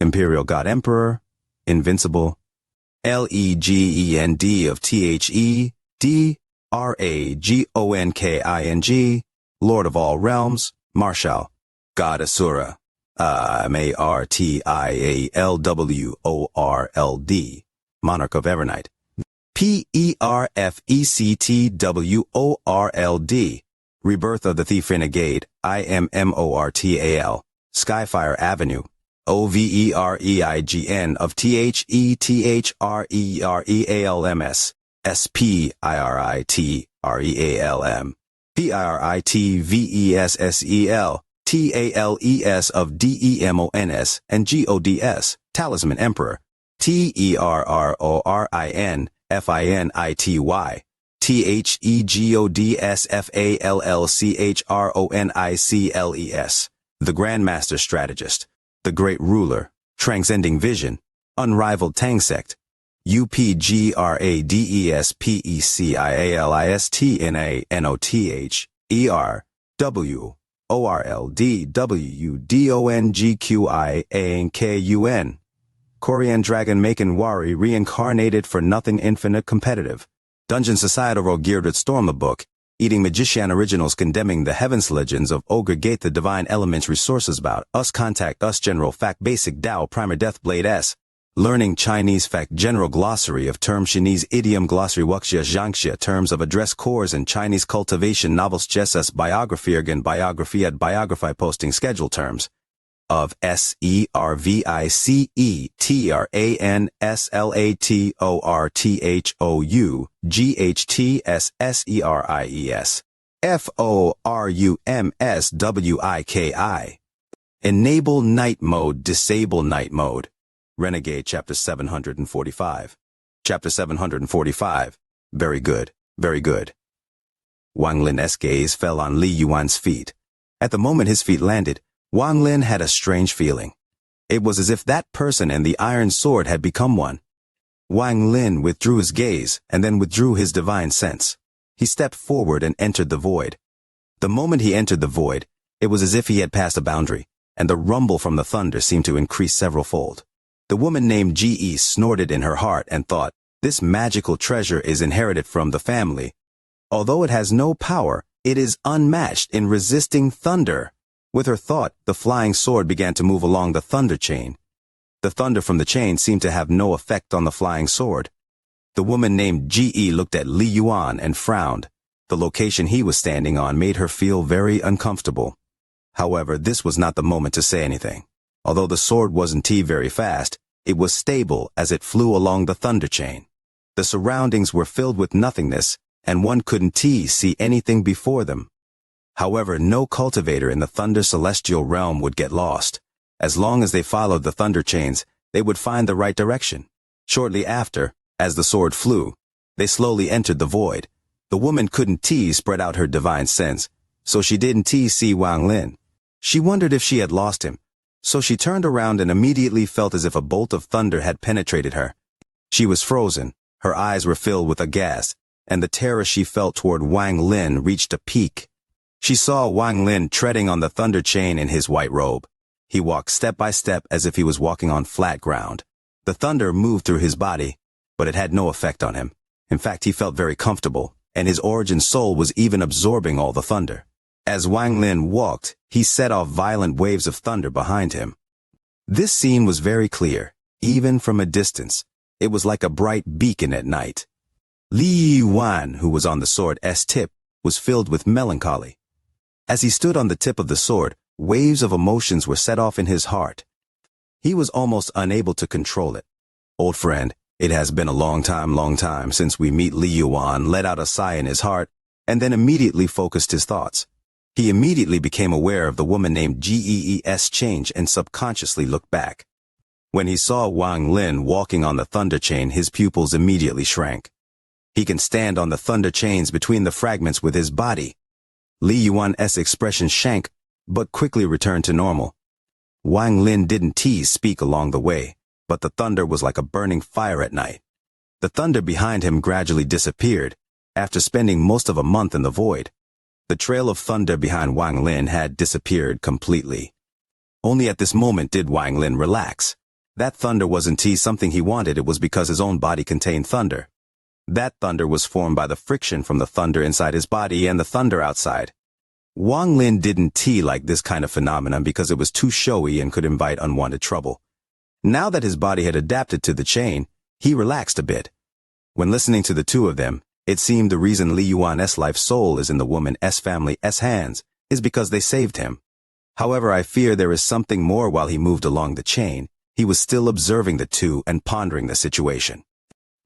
Imperial God Emperor Invincible LEGEND of THEDRAGONKING Lord of All Realms Marshal God Asura MARTIALWORLD Monarch of Evernight PERFECTWORLD Rebirth of the Thief Renegade IMMORTAL Skyfire Avenue OVEREIGN of THETHREREALMS SPIRITREALM PIRITVESSEL TALES of DEMONS and GODS Talisman Emperor TERRORIN FINITY THEGODSFALLCHRONICLES The Grandmaster Strategist The Great Ruler Transcending Vision Unrivaled Tang Sect UPGRADESPECIALISTNANOTHERWORLDWORLDWDONGQIANKUN Korean dragon Maken Wari reincarnated for nothing infinite competitive. Dungeon Societal Gilded Storm the book, eating magician originals condemning the heavens legends of Ogre Gate the divine elements resources about us contact us general fact basic Dao primer death blade s. Learning Chinese fact general glossary of term Chinese idiom glossary Wuxia Xianxia terms of address cores and Chinese cultivation novels Jesus biography again biography at biography posting schedule terms of SERVICETRANSLATORTHOUGHTHORUMSWIKI. Enable night mode, disable night mode. Renegade chapter 745. Chapter 745. Very good, very good. Wang Lin's gaze fell on Li Yuan's feet. At the moment his feet landed, Wang Lin had a strange feeling. It was as if that person and the iron sword had become one. Wang Lin withdrew his gaze and then withdrew his divine sense. He stepped forward and entered the void. The moment he entered the void, it was as if he had passed a boundary, and the rumble from the thunder seemed to increase several-fold. The woman named Ge snorted in her heart and thought, this magical treasure is inherited from the family. Although it has no power, it is unmatched in resisting thunder. With her thought, the flying sword began to move along the thunder chain. The thunder from the chain seemed to have no effect on the flying sword. The woman named Ge looked at Li Yuan and frowned. The location he was standing on made her feel very uncomfortable. However, this was not the moment to say anything. Although the sword wasn't very fast, it was stable as it flew along the thunder chain. The surroundings were filled with nothingness, and one couldn't see anything before them. However, no cultivator in the thunder celestial realm would get lost. As long as they followed the thunder chains, they would find the right direction. Shortly after, as the sword flew, they slowly entered the void. The woman couldn't spread out her divine sense, so she didn't see Wang Lin. She wondered if she had lost him, so she turned around and immediately felt as if a bolt of thunder had penetrated her. She was frozen, her eyes were filled with aghast, and the terror she felt toward Wang Lin reached a peak. She saw Wang Lin treading on the thunder chain in his white robe. He walked step by step as if he was walking on flat ground. The thunder moved through his body, but it had no effect on him. In fact, he felt very comfortable, and his origin soul was even absorbing all the thunder. As Wang Lin walked, he set off violent waves of thunder behind him. This scene was very clear, even from a distance. It was like a bright beacon at night. Li Yuan, who was on the sword's tip, was filled with melancholy. As he stood on the tip of the sword, waves of emotions were set off in his heart. He was almost unable to control it. Old friend, it has been a long time since we meet. Li Yuan let out a sigh in his heart, and then immediately focused his thoughts. He immediately became aware of the woman named Ge's change and subconsciously looked back. When he saw Wang Lin walking on the thunder chain, his pupils immediately shrank. He can stand on the thunder chains between the fragments with his body. Li Yuan's expression shrank, but quickly returned to normal. Wang Lin didn't speak along the way, but the thunder was like a burning fire at night. The thunder behind him gradually disappeared, after spending most of a month in the void. The trail of thunder behind Wang Lin had disappeared completely. Only at this moment did Wang Lin relax. That thunder wasn't something he wanted, it was because his own body contained thunder. That thunder was formed by the friction from the thunder inside his body and the thunder outside. Wang Lin didn't like this kind of phenomenon because it was too showy and could invite unwanted trouble. Now that his body had adapted to the chain, he relaxed a bit. When listening to the two of them, it seemed the reason Li Yuan's life soul is in the woman's family's hands is because they saved him. However, I fear there is something more. While he moved along the chain, he was still observing the two and pondering the situation.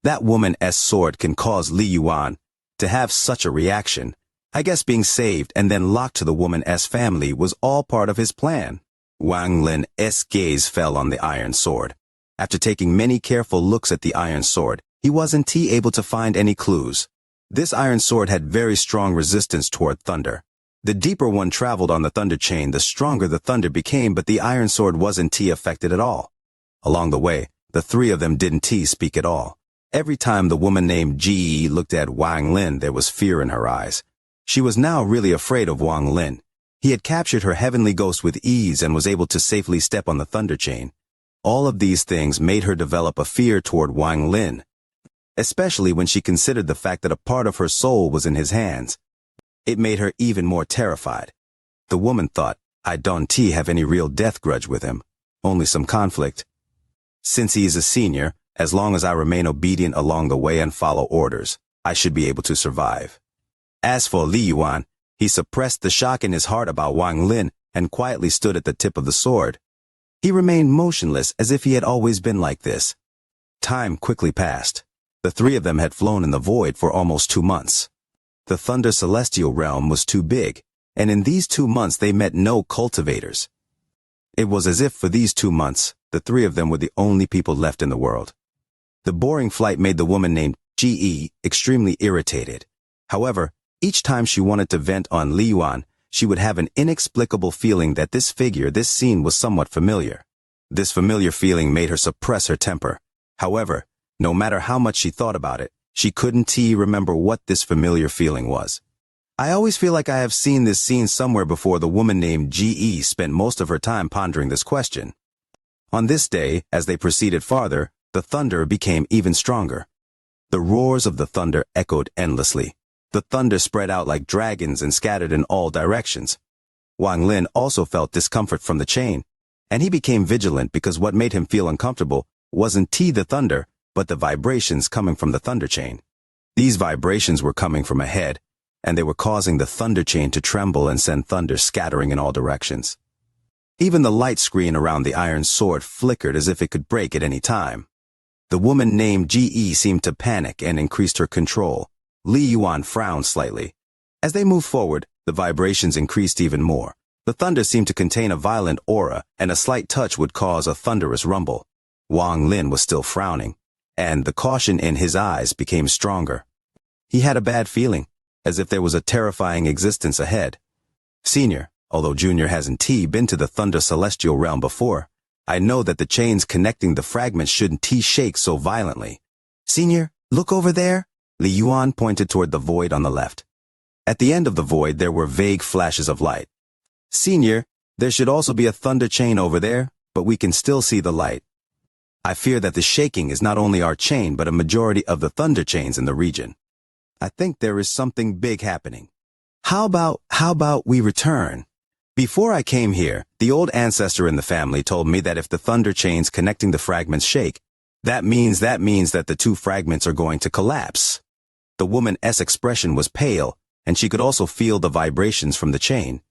That woman's sword can cause Li Yuan to have such a reaction. I guess being saved and then locked to the woman's family was all part of his plan. Wang Lin's gaze fell on the iron sword. After taking many careful looks at the iron sword, he wasn't able to find any clues. This iron sword had very strong resistance toward thunder. The deeper one traveled on the thunder chain, the stronger the thunder became, but the iron sword wasn't affected at all. Along the way, the three of them didn't speak at all. Every time the woman named Ge looked at Wang Lin, there was fear in her eyes. She was now really afraid of Wang Lin. He had captured her heavenly ghost with ease and was able to safely step on the thunder chain. All of these things made her develop a fear toward Wang Lin, especially when she considered the fact that a part of her soul was in his hands. It made her even more terrified. The woman thought, I don't have any real death grudge with him, only some conflict. Since he is a senior, as long as I remain obedient along the way and follow orders, I should be able to survive. As for Li Yuan, he suppressed the shock in his heart about Wang Lin and quietly stood at the tip of the sword. He remained motionless as if he had always been like this. Time quickly passed. The three of them had flown in the void for almost 2 months. The Thunder Celestial Realm was too big, and in these 2 months they met no cultivators. It was as if for these 2 months, the three of them were the only people left in the world. The boring flight made the woman named Ge extremely irritated. However, each time she wanted to vent on Li Yuan, she would have an inexplicable feeling that this scene was somewhat familiar. This familiar feeling made her suppress her temper. However, no matter how much she thought about it, she couldn't remember what this familiar feeling was. I always feel like I have seen this scene somewhere before. The woman named Ge spent most of her time pondering this question. On this day, as they proceeded farther, the thunder became even stronger. The roars of the thunder echoed endlessly. The thunder spread out like dragons and scattered in all directions. Wang Lin also felt discomfort from the chain, and he became vigilant because what made him feel uncomfortable wasn't the thunder, but the vibrations coming from the thunder chain. These vibrations were coming from ahead, and they were causing the thunder chain to tremble and send thunder scattering in all directions. Even the light screen around the iron sword flickered as if it could break at any time. The woman named Ge seemed to panic and increased her control. Li Yuan frowned slightly. As they moved forward, the vibrations increased even more. The thunder seemed to contain a violent aura, and a slight touch would cause a thunderous rumble. Wang Lin was still frowning, and the caution in his eyes became stronger. He had a bad feeling, as if there was a terrifying existence ahead. Senior, although Junior hasn't been to the Thunder Celestial Realm before, I know that the chains connecting the fragments shouldn't shake so violently. Senior, look over there. Li Yuan pointed toward the void on the left. At the end of the void there were vague flashes of light. Senior, there should also be a thunder chain over there, but we can still see the light. I fear that the shaking is not only our chain but a majority of the thunder chains in the region. I think there is something big happening. How about we return? Before I came here, the old ancestor in the family told me that if the thunder chains connecting the fragments shake, that means that the two fragments are going to collapse. The woman's expression was pale, and she could also feel the vibrations from the chain.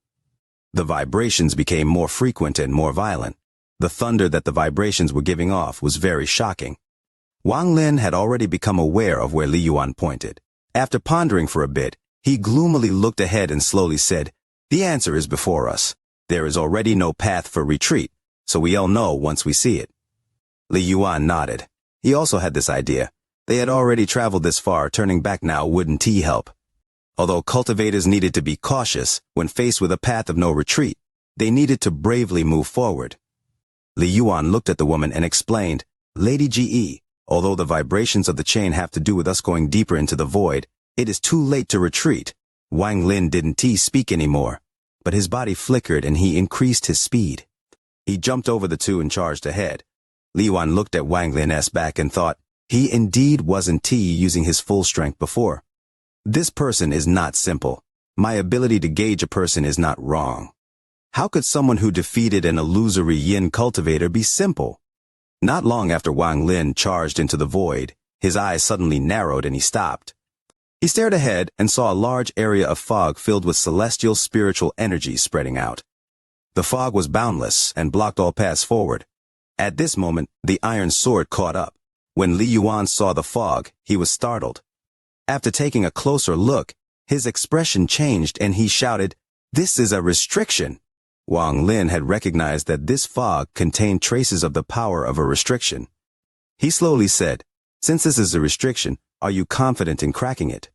The vibrations became more frequent and more violent. The thunder that the vibrations were giving off was very shocking. Wang Lin had already become aware of where Li Yuan pointed. After pondering for a bit, he gloomily looked ahead and slowly said, "The answer is before us. There is already no path for retreat, so we all know once we see it." Li Yuan nodded. He also had this idea. They had already traveled this far, turning back now wouldn't help. Although cultivators needed to be cautious when faced with a path of no retreat, they needed to bravely move forward. Li Yuan looked at the woman and explained, "Lady Ge, although the vibrations of the chain have to do with us going deeper into the void, it is too late to retreat." Wang Lin didn't speak anymore, but his body flickered and he increased his speed. He jumped over the two and charged ahead. Li Yuan looked at Wang Lin's back and thought, he indeed wasn't using his full strength before. This person is not simple. My ability to gauge a person is not wrong. How could someone who defeated an illusory yin cultivator be simple? Not long after Wang Lin charged into the void, his eyes suddenly narrowed and he stopped. He stared ahead and saw a large area of fog filled with celestial spiritual energy spreading out. The fog was boundless and blocked all paths forward. At this moment, the iron sword caught up. When Li Yuan saw the fog, he was startled. After taking a closer look, his expression changed and he shouted, "This is a restriction!" Wang Lin had recognized that this fog contained traces of the power of a restriction. He slowly said, "Since this is a restriction, are you confident in cracking it?"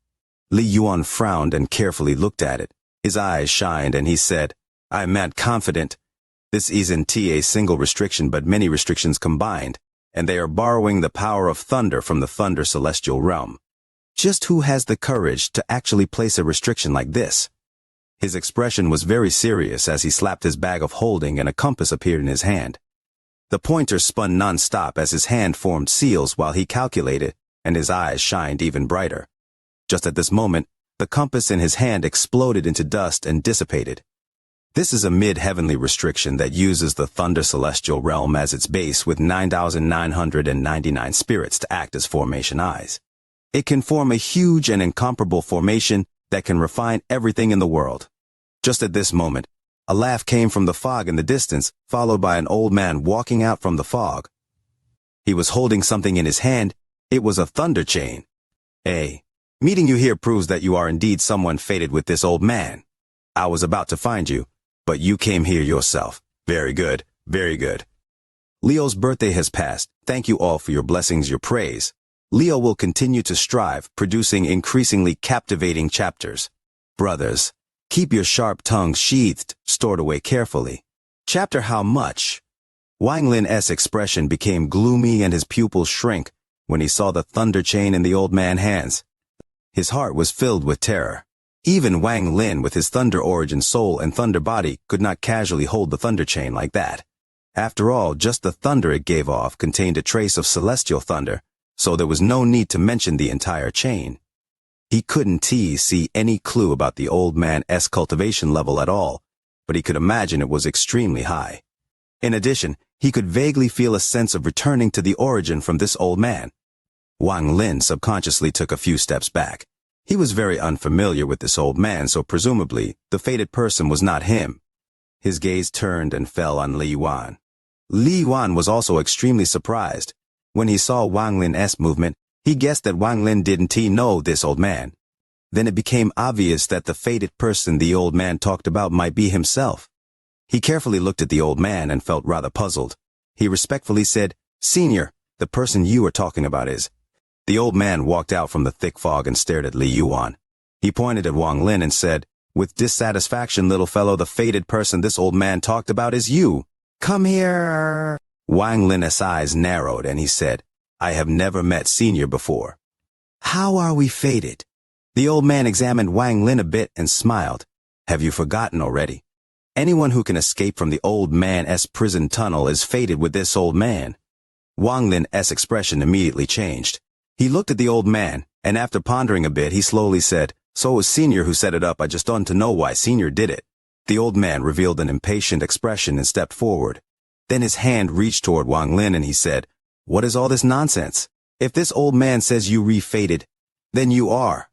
Li Yuan frowned and carefully looked at it. His eyes shined and he said, "I'm not confident. This isn't a single restriction but many restrictions combined, and they are borrowing the power of thunder from the Thunder Celestial Realm. Just who has the courage to actually place a restriction like this?" His expression was very serious as he slapped his bag of holding and a compass appeared in his hand. The pointer spun non-stop as his hand formed seals while he calculated, and his eyes shined even brighter. Just at this moment, the compass in his hand exploded into dust and dissipated. This is a mid-heavenly restriction that uses the Thunder Celestial Realm as its base with 9,999 spirits to act as formation eyes. It can form a huge and incomparable formation that can refine everything in the world. Just at this moment, a laugh came from the fog in the distance, followed by an old man walking out from the fog. He was holding something in his hand. It was a thunder chain. Meeting you here proves that you are indeed someone fated with this old man. I was about to find you, but you came here yourself. Very good, very good. Leo's birthday has passed. Thank you all for your blessings, your praise. Leo will continue to strive, producing increasingly captivating chapters. Brothers, keep your sharp tongues sheathed, stored away carefully. Chapter how much? Wang Lin's expression became gloomy and his pupils shrank when he saw the thunder chain in the old man's hands. His heart was filled with terror. Even Wang Lin, with his thunder origin soul and thunder body, could not casually hold the thunder chain like that. After all, just the thunder it gave off contained a trace of celestial thunder, so there was no need to mention the entire chain. He couldn't see any clue about the old man's cultivation level at all, but he could imagine it was extremely high. In addition, he could vaguely feel a sense of returning to the origin from this old man. Wang Lin subconsciously took a few steps back. He was very unfamiliar with this old man, so presumably, the fated person was not him. His gaze turned and fell on Li Yuan. Li Yuan was also extremely surprised. When he saw Wang Lin's movement, he guessed that Wang Lin didn't know this old man. Then it became obvious that the fated person the old man talked about might be himself. He carefully looked at the old man and felt rather puzzled. He respectfully said, "Senior, the person you are talking about is..." The old man walked out from the thick fog and stared at Li Yuan. He pointed at Wang Lin and said, "With dissatisfaction, little fellow, the fated person this old man talked about is you. Come here." Wang Lin's eyes narrowed and he said, "I have never met Senior before." "How are we fated?" The old man examined Wang Lin a bit and smiled. "Have you forgotten already? Anyone who can escape from the old man's prison tunnel is fated with this old man." Wang Lin's expression immediately changed. He looked at the old man, and after pondering a bit, he slowly said, "So it was Senior who set it up. I just want to know why Senior did it." The old man revealed an impatient expression and stepped forward. Then his hand reached toward Wang Lin and he said, "What is all this nonsense? If this old man says you re-fated, then you are."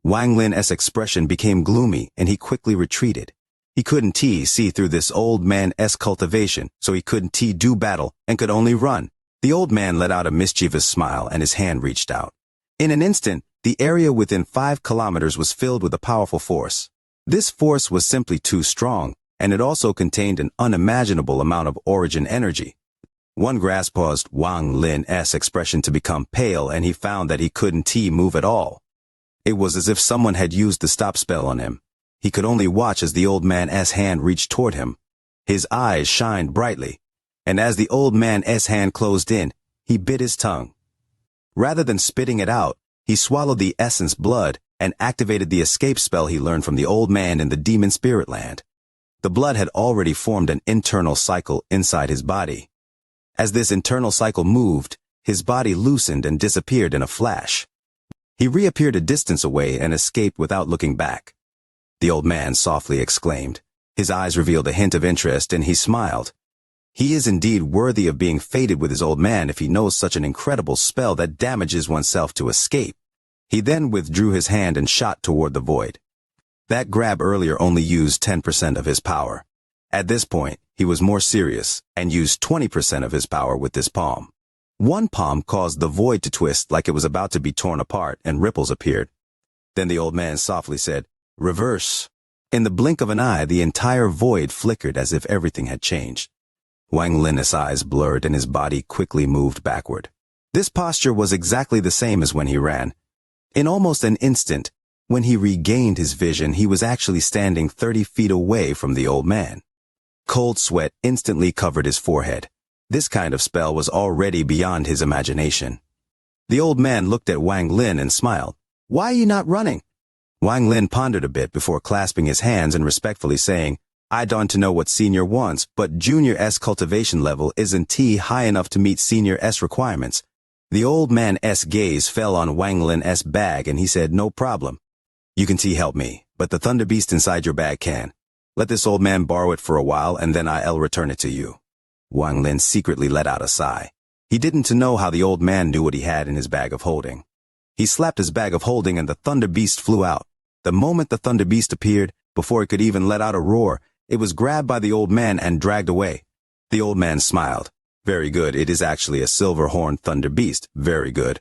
Wang Lin's expression became gloomy and he quickly retreated. He couldn't see through this old man's cultivation, so he couldn't do battle and could only run. The old man let out a mischievous smile and his hand reached out. In an instant, the area within 5 kilometers was filled with a powerful force. This force was simply too strong, and it also contained an unimaginable amount of origin energy. One grasp caused Wang Lin's expression to become pale and he found that he couldn't move at all. It was as if someone had used the stop spell on him. He could only watch as the old man's hand reached toward him. His eyes shined brightly, and as the old man's hand closed in, he bit his tongue. Rather than spitting it out, he swallowed the essence blood and activated the escape spell he learned from the old man in the demon spirit land. The blood had already formed an internal cycle inside his body. As this internal cycle moved, his body loosened and disappeared in a flash. He reappeared a distance away and escaped without looking back. The old man softly exclaimed. His eyes revealed a hint of interest and he smiled. He is indeed worthy of being fated with his old man if he knows such an incredible spell that damages oneself to escape. He then withdrew his hand and shot toward the void. That grab earlier only used 10% of his power. At this point, he was more serious and used 20% of his power with this palm. One palm caused the void to twist like it was about to be torn apart and ripples appeared. Then the old man softly said, "Reverse." In the blink of an eye, the entire void flickered as if everything had changed. Wang Lin's eyes blurred and his body quickly moved backward. This posture was exactly the same as when he ran. In almost an instant, when he regained his vision, he was actually standing 30 feet away from the old man. Cold sweat instantly covered his forehead. This kind of spell was already beyond his imagination. The old man looked at Wang Lin and smiled. "Why are you not running?" Wang Lin pondered a bit before clasping his hands and respectfully saying, I don't know what Senior wants, but Junior S cultivation level isn't T high enough to meet Senior S requirements. The old man's gaze fell on Wang Lin's bag and he said, no problem. You can help me, but the thunder beast inside your bag can. Let this old man borrow it for a while and then I'll return it to you. Wang Lin secretly let out a sigh. He didn't know how the old man knew what he had in his bag of holding. He slapped his bag of holding and the thunder beast flew out. The moment the thunder beast appeared, before it could even let out a roar, it was grabbed by the old man and dragged away. The old man smiled. Very good, it is actually a silver-horned thunder beast. Very good.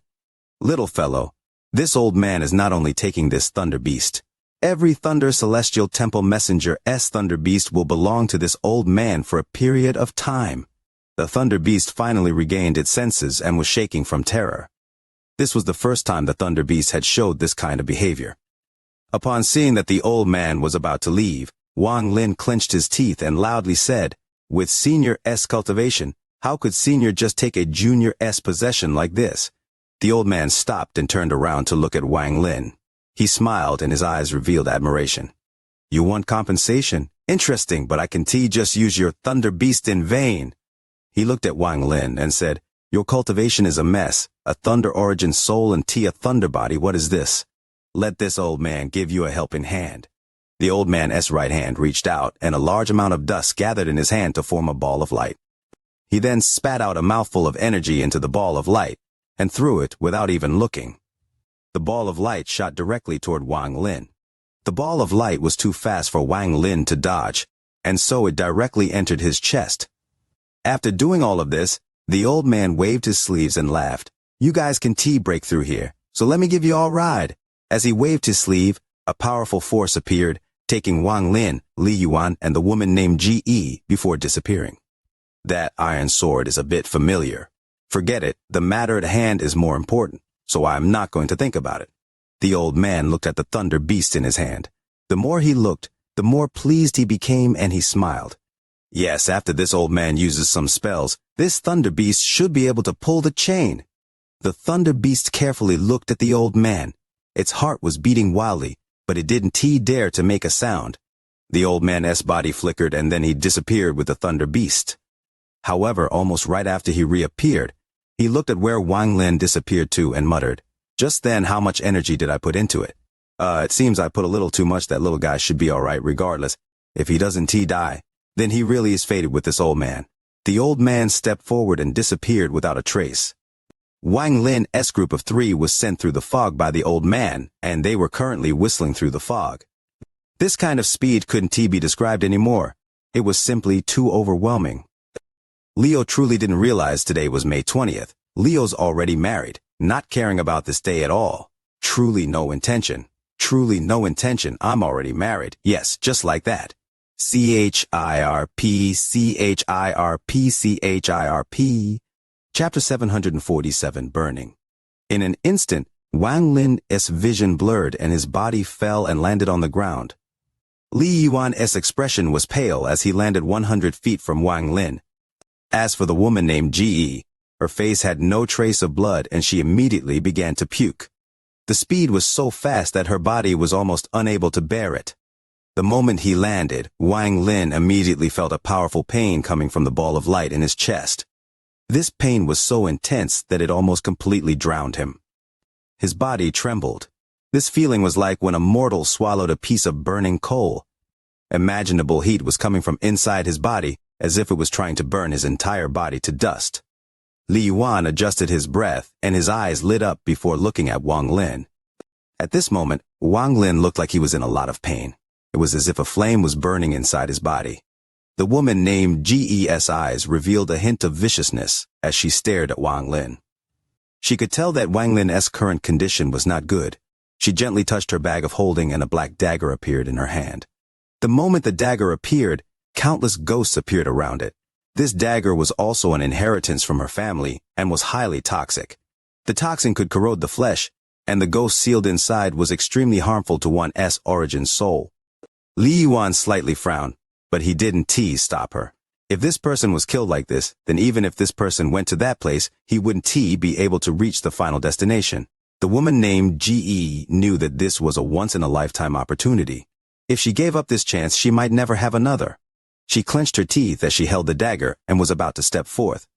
Little fellow, this old man is not only taking this thunder beast. Every Thunder Celestial Temple Messenger's Thunder Beast will belong to this old man for a period of time. The Thunder Beast finally regained its senses and was shaking from terror. This was the first time the Thunder Beast had showed this kind of behavior. Upon seeing that the old man was about to leave, Wang Lin clenched his teeth and loudly said, with Senior S cultivation, how could Senior just take a Junior S possession like this? The old man stopped and turned around to look at Wang Lin. He smiled and his eyes revealed admiration. You want compensation? Interesting, but I can just use your Thunder Beast in vain. He looked at Wang Lin and said, your cultivation is a mess, a Thunder Origin soul and a Thunder body, what is this? Let this old man give you a helping hand. The old man's right hand reached out and a large amount of dust gathered in his hand to form a ball of light. He then spat out a mouthful of energy into the ball of light and threw it without even looking. The ball of light shot directly toward Wang Lin. The ball of light was too fast for Wang Lin to dodge, and so it directly entered his chest. After doing all of this, the old man waved his sleeves and laughed. You guys can break through here, so let me give you all a ride. As he waved his sleeve, a powerful force appeared, taking Wang Lin, Li Yuan, and the woman named Ge before disappearing. That iron sword is a bit familiar. Forget it, the matter at hand is more important, so I am not going to think about it. The old man looked at the thunder beast in his hand. The more he looked, the more pleased he became, and he smiled. Yes, after this old man uses some spells, this thunder beast should be able to pull the chain. The thunder beast carefully looked at the old man. Its heart was beating wildly, but it didn't dare to make a sound. The old man's body flickered and then he disappeared with the thunder beast. However, almost right after he reappeared, he looked at where Wang Lin disappeared to and muttered, just then, how much energy did I put into it? It seems I put a little too much. That little guy should be alright regardless. If he doesn't die, then he really is fated with this old man. The old man stepped forward and disappeared without a trace. Wang Lin's group of 3 was sent through the fog by the old man, and they were currently whistling through the fog. This kind of speed couldn't be described anymore. It was simply too overwhelming. Leo truly didn't realize today was May 20th. Leo's already married, not caring about this day at all. Truly no intention. Truly no intention. I'm already married. Yes, just like that. CHIRP, CHIRP, CHIRP. Chapter 747, Burning. In an instant, Wang Lin's vision blurred and his body fell and landed on the ground. Li Yuan's expression was pale as he landed 100 feet from Wang Lin. As for the woman named Ge, her face had no trace of blood and she immediately began to puke. The speed was so fast that her body was almost unable to bear it. The moment he landed, Wang Lin immediately felt a powerful pain coming from the ball of light in his chest. This pain was so intense that it almost completely drowned him. His body trembled. This feeling was like when a mortal swallowed a piece of burning coal. Imaginable heat was coming from inside his body, as if it was trying to burn his entire body to dust. Li Yuan adjusted his breath, and his eyes lit up before looking at Wang Lin. At this moment, Wang Lin looked like he was in a lot of pain. It was as if a flame was burning inside his body. The woman named Ge's eyes revealed a hint of viciousness as she stared at Wang Lin. She could tell that Wang Lin's current condition was not good. She gently touched her bag of holding and a black dagger appeared in her hand. The moment the dagger appeared, countless ghosts appeared around it. This dagger was also an inheritance from her family and was highly toxic. The toxin could corrode the flesh, and the ghost sealed inside was extremely harmful to one's origin soul. Li Yuan slightly frowned, but he didn't stop her. If this person was killed like this, then even if this person went to that place, he wouldn't be able to reach the final destination. The woman named Ge knew that this was a once-in-a-lifetime opportunity. If she gave up this chance, she might never have another. She clenched her teeth as she held the dagger and was about to step forth.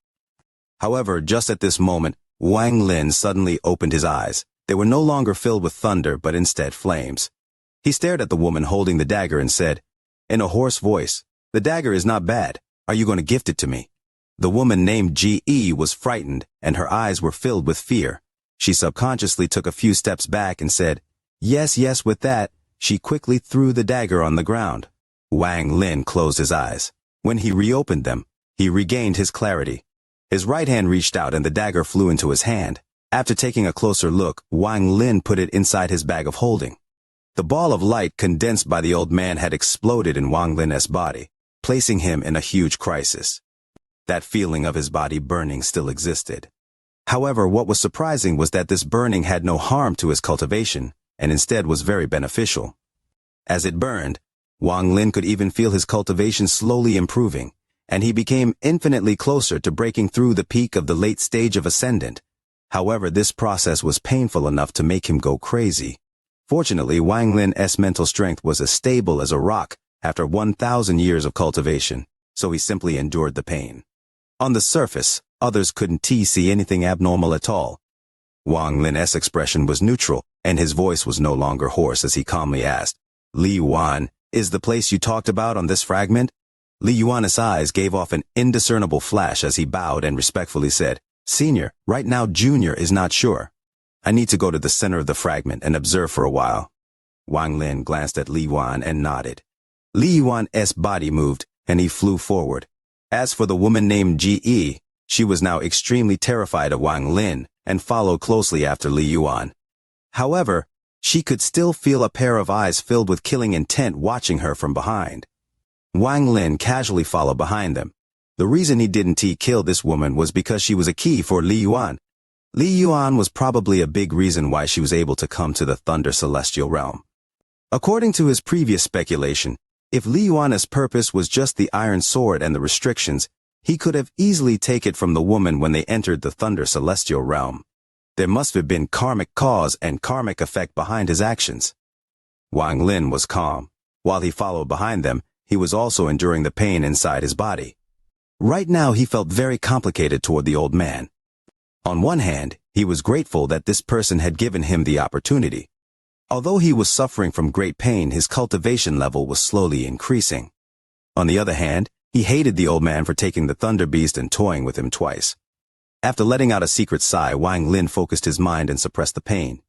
However, just at this moment, Wang Lin suddenly opened his eyes. They were no longer filled with thunder, but instead flames. He stared at the woman holding the dagger and said, in a hoarse voice, "The dagger is not bad. Are you going to gift it to me?" The woman named Ge was frightened, and her eyes were filled with fear. She subconsciously took a few steps back and said, "Yes, yes." With that, she quickly threw the dagger on the ground. Wang Lin closed his eyes. When he reopened them, he regained his clarity. His right hand reached out and the dagger flew into his hand. After taking a closer look, Wang Lin put it inside his bag of holding. The ball of light condensed by the old man had exploded in Wang Lin's body, placing him in a huge crisis. That feeling of his body burning still existed. However, what was surprising was that this burning had no harm to his cultivation, and instead was very beneficial. As it burned, Wang Lin could even feel his cultivation slowly improving, and he became infinitely closer to breaking through the peak of the late stage of Ascendant. However, this process was painful enough to make him go crazy. Fortunately, Wang Lin's mental strength was as stable as a rock after 1,000 years of cultivation, so he simply endured the pain. On the surface, others couldn't see anything abnormal at all. Wang Lin's expression was neutral, and his voice was no longer hoarse as he calmly asked, "Li Yuan, is the place you talked about on this fragment?" Li Yuan's eyes gave off an indiscernible flash as he bowed and respectfully said, "Senior, right now Junior is not sure. I need to go to the center of the fragment and observe for a while." Wang Lin glanced at Li Yuan and nodded. Li Yuan's body moved, and he flew forward. As for the woman named Ge, she was now extremely terrified of Wang Lin and followed closely after Li Yuan. However, she could still feel a pair of eyes filled with killing intent watching her from behind. Wang Lin casually followed behind them. The reason he didn't kill this woman was because she was a key for Li Yuan. Li Yuan was probably a big reason why she was able to come to the Thunder Celestial Realm. According to his previous speculation, if Li Yuan's purpose was just the Iron Sword and the restrictions, he could have easily taken it from the woman when they entered the Thunder Celestial Realm. There must have been karmic cause and karmic effect behind his actions. Wang Lin was calm. While he followed behind them, he was also enduring the pain inside his body. Right now he felt very complicated toward the old man. On one hand, he was grateful that this person had given him the opportunity. Although he was suffering from great pain, his cultivation level was slowly increasing. On the other hand, he hated the old man for taking the Thunder Beast and toying with him twice. After letting out a secret sigh, Wang Lin focused his mind and suppressed the pain.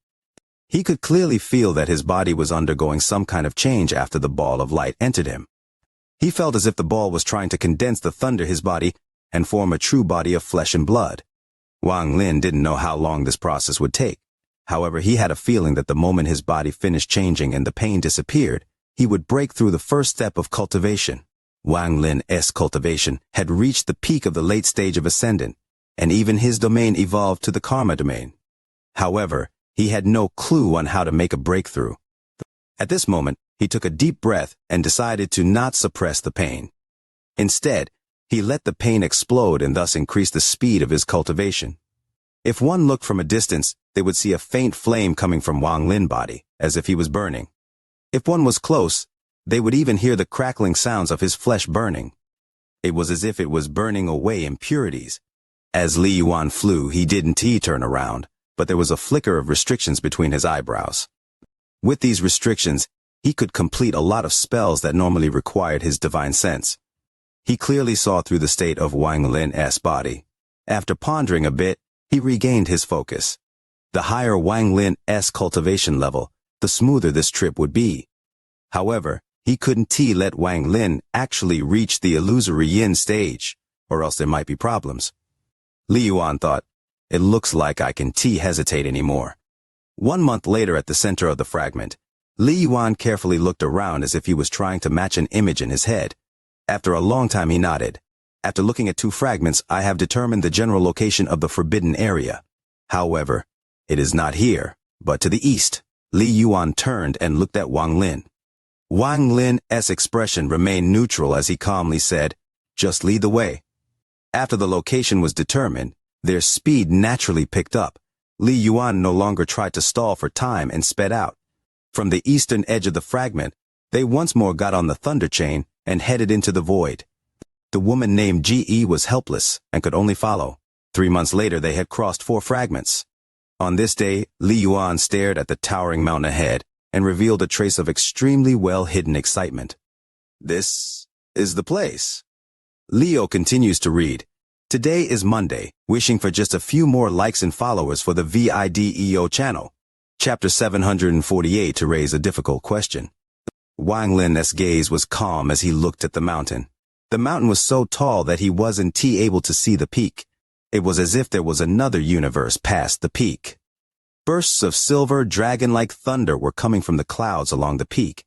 He could clearly feel that his body was undergoing some kind of change after the ball of light entered him. He felt as if the ball was trying to condense the thunder his body and form a true body of flesh and blood. Wang Lin didn't know how long this process would take. However, he had a feeling that the moment his body finished changing and the pain disappeared, he would break through the first step of cultivation. Wang Lin's cultivation had reached the peak of the late stage of Ascendant, and even his domain evolved to the Karma domain. However, he had no clue on how to make a breakthrough. At this moment, he took a deep breath and decided to not suppress the pain. Instead, he let the pain explode and thus increase the speed of his cultivation. If one looked from a distance, they would see a faint flame coming from Wang Lin's body, as if he was burning. If one was close, they would even hear the crackling sounds of his flesh burning. It was as if it was burning away impurities. As Li Yuan flew, he didn't turn around, but there was a flicker of restrictions between his eyebrows. With these restrictions, he could complete a lot of spells that normally required his divine sense. He clearly saw through the state of Wang Lin's body. After pondering a bit, he regained his focus. The higher Wang Lin's cultivation level, the smoother this trip would be. However, he couldn't let Wang Lin actually reach the illusory yin stage, or else there might be problems. Li Yuan thought, "It looks like I can't hesitate anymore." 1 month later at the center of the fragment, Li Yuan carefully looked around as if he was trying to match an image in his head. After a long time he nodded. "After looking at 2 fragments, I have determined the general location of the forbidden area. However, it is not here, but to the east." Li Yuan turned and looked at Wang Lin. Wang Lin's expression remained neutral as he calmly said, "Just lead the way." After the location was determined, their speed naturally picked up. Li Yuan no longer tried to stall for time and sped out. From the eastern edge of the fragment, They once more got on the thunder chain and headed into the void. The woman named Ge was helpless and could only follow. 3 months later they had crossed 4 fragments. On this day, Li Yuan stared at the towering mountain ahead and revealed a trace of extremely well-hidden excitement. This is the place. Leo continues to read. Today is Monday, wishing for just a few more likes and followers for the VIDEO channel. Chapter 748 to raise a difficult question. Wang Lin's gaze was calm as he looked at the mountain. The mountain was so tall that he wasn't able to see the peak. It was as if there was another universe past the peak. Bursts of silver, dragon-like thunder were coming from the clouds along the peak.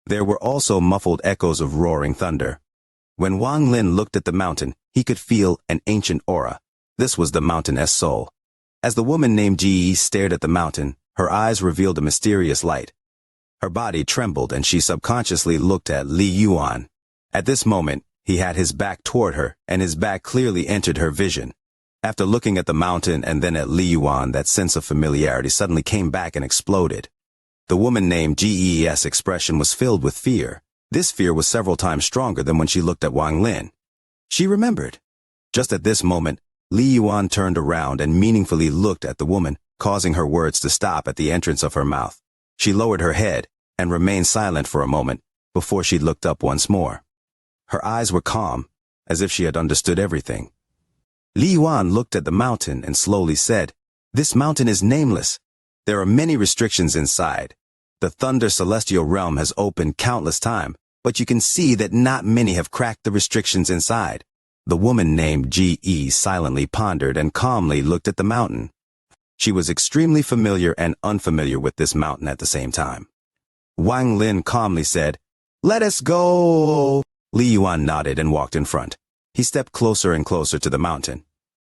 There were also muffled echoes of roaring thunder. When Wang Lin looked at the mountain, he could feel an ancient aura. This was the mountain's soul. As the woman named Ge stared at the mountain, her eyes revealed a mysterious light. Her body trembled and she subconsciously looked at Li Yuan. At this moment, he had his back toward her, and his back clearly entered her vision. After looking at the mountain and then at Li Yuan, that sense of familiarity suddenly came back and exploded. The woman named Ge's expression was filled with fear. This fear was several times stronger than when she looked at Wang Lin. She remembered. Just at this moment, Li Yuan turned around and meaningfully looked at the woman, causing her words to stop at the entrance of her mouth. She lowered her head and remained silent for a moment before she looked up once more. Her eyes were calm, as if she had understood everything. Li Yuan looked at the mountain and slowly said, "This mountain is nameless. There are many restrictions inside. The Thunder Celestial Realm has opened countless times, but you can see that not many have cracked the restrictions inside." The woman named Ge silently pondered and calmly looked at the mountain. She was extremely familiar and unfamiliar with this mountain at the same time. Wang Lin calmly said, "Let us go." Li Yuan nodded and walked in front. He stepped closer and closer to the mountain.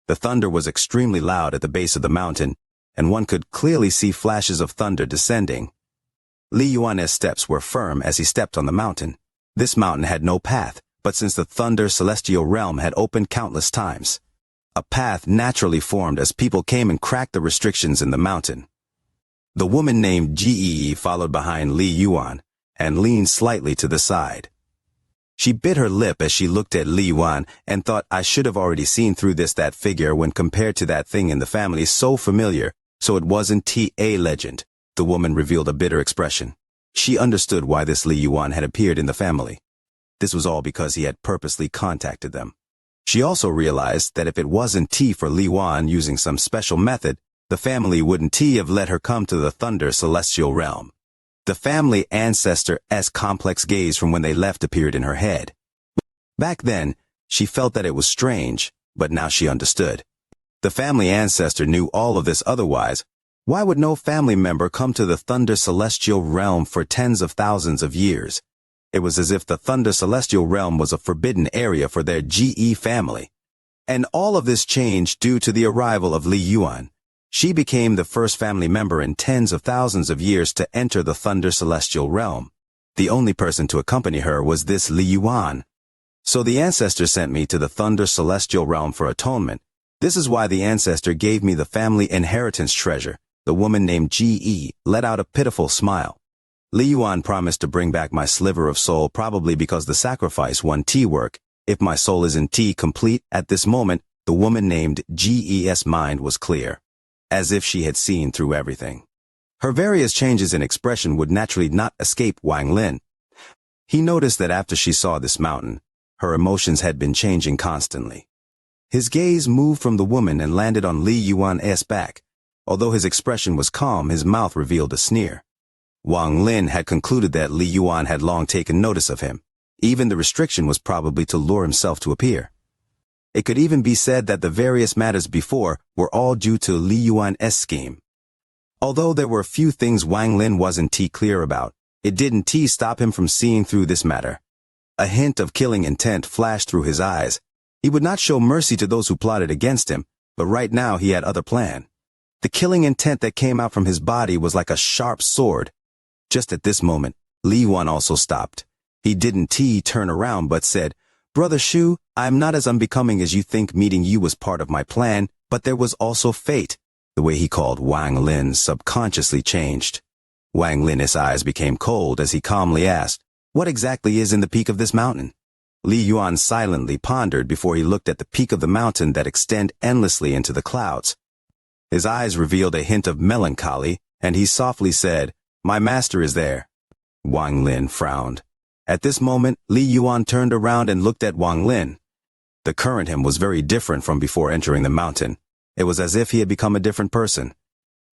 The thunder was extremely loud at the base of the mountain, and one could clearly see flashes of thunder descending. Li Yuan's steps were firm as he stepped on the mountain. This mountain had no path, but since the Thunder Celestial Realm had opened countless times, a path naturally formed as people came and cracked the restrictions in the mountain. The woman named Ge followed behind Li Yuan and leaned slightly to the side. She bit her lip as she looked at Li Yuan and thought, "I should have already seen through that figure when compared to that thing in the family, so familiar, so it wasn't a legend." The woman revealed a bitter expression. She understood why this Li Yuan had appeared in the family. This was all because he had purposely contacted them. She also realized that if it wasn't for Li Yuan using some special method, the family wouldn't have let her come to the Thunder Celestial Realm. The family ancestor's complex gaze from when they left appeared in her head. Back then, she felt that it was strange, but now she understood. The family ancestor knew all of this, otherwise, why would no family member come to the Thunder Celestial Realm for tens of thousands of years? It was as if the Thunder Celestial Realm was a forbidden area for their Ge family. And all of this changed due to the arrival of Li Yuan. She became the first family member in tens of thousands of years to enter the Thunder Celestial Realm. The only person to accompany her was this Li Yuan. So the ancestor sent me to the Thunder Celestial Realm for atonement. This is why the ancestor gave me the family inheritance treasure. The woman named Ge let out a pitiful smile. Li Yuan promised to bring back my sliver of soul, probably because the sacrifice won work. If my soul isn't complete at this moment, the woman named Ge's mind was clear, as if she had seen through everything. Her various changes in expression would naturally not escape Wang Lin. He noticed that after she saw this mountain, her emotions had been changing constantly. His gaze moved from the woman and landed on Li Yuan's back. Although his expression was calm, his mouth revealed a sneer. Wang Lin had concluded that Li Yuan had long taken notice of him. Even the restriction was probably to lure himself to appear. It could even be said that the various matters before were all due to Li Yuan's scheme. Although there were a few things Wang Lin wasn't clear about, it didn't stop him from seeing through this matter. A hint of killing intent flashed through his eyes. He would not show mercy to those who plotted against him, but right now he had other plan. The killing intent that came out from his body was like a sharp sword. Just at this moment, Li Yuan also stopped. He didn't turn around but said, "Brother Shu, I am not as unbecoming as you think. Meeting you was part of my plan, but there was also fate." The way he called Wang Lin subconsciously changed. Wang Lin's eyes became cold as he calmly asked, What exactly is in the peak of this mountain? Li Yuan silently pondered before he looked at the peak of the mountain that extend endlessly into the clouds. His eyes revealed a hint of melancholy, and he softly said, "My master is there." Wang Lin frowned. At this moment, Li Yuan turned around and looked at Wang Lin. The current him was very different from before entering the mountain. It was as if he had become a different person.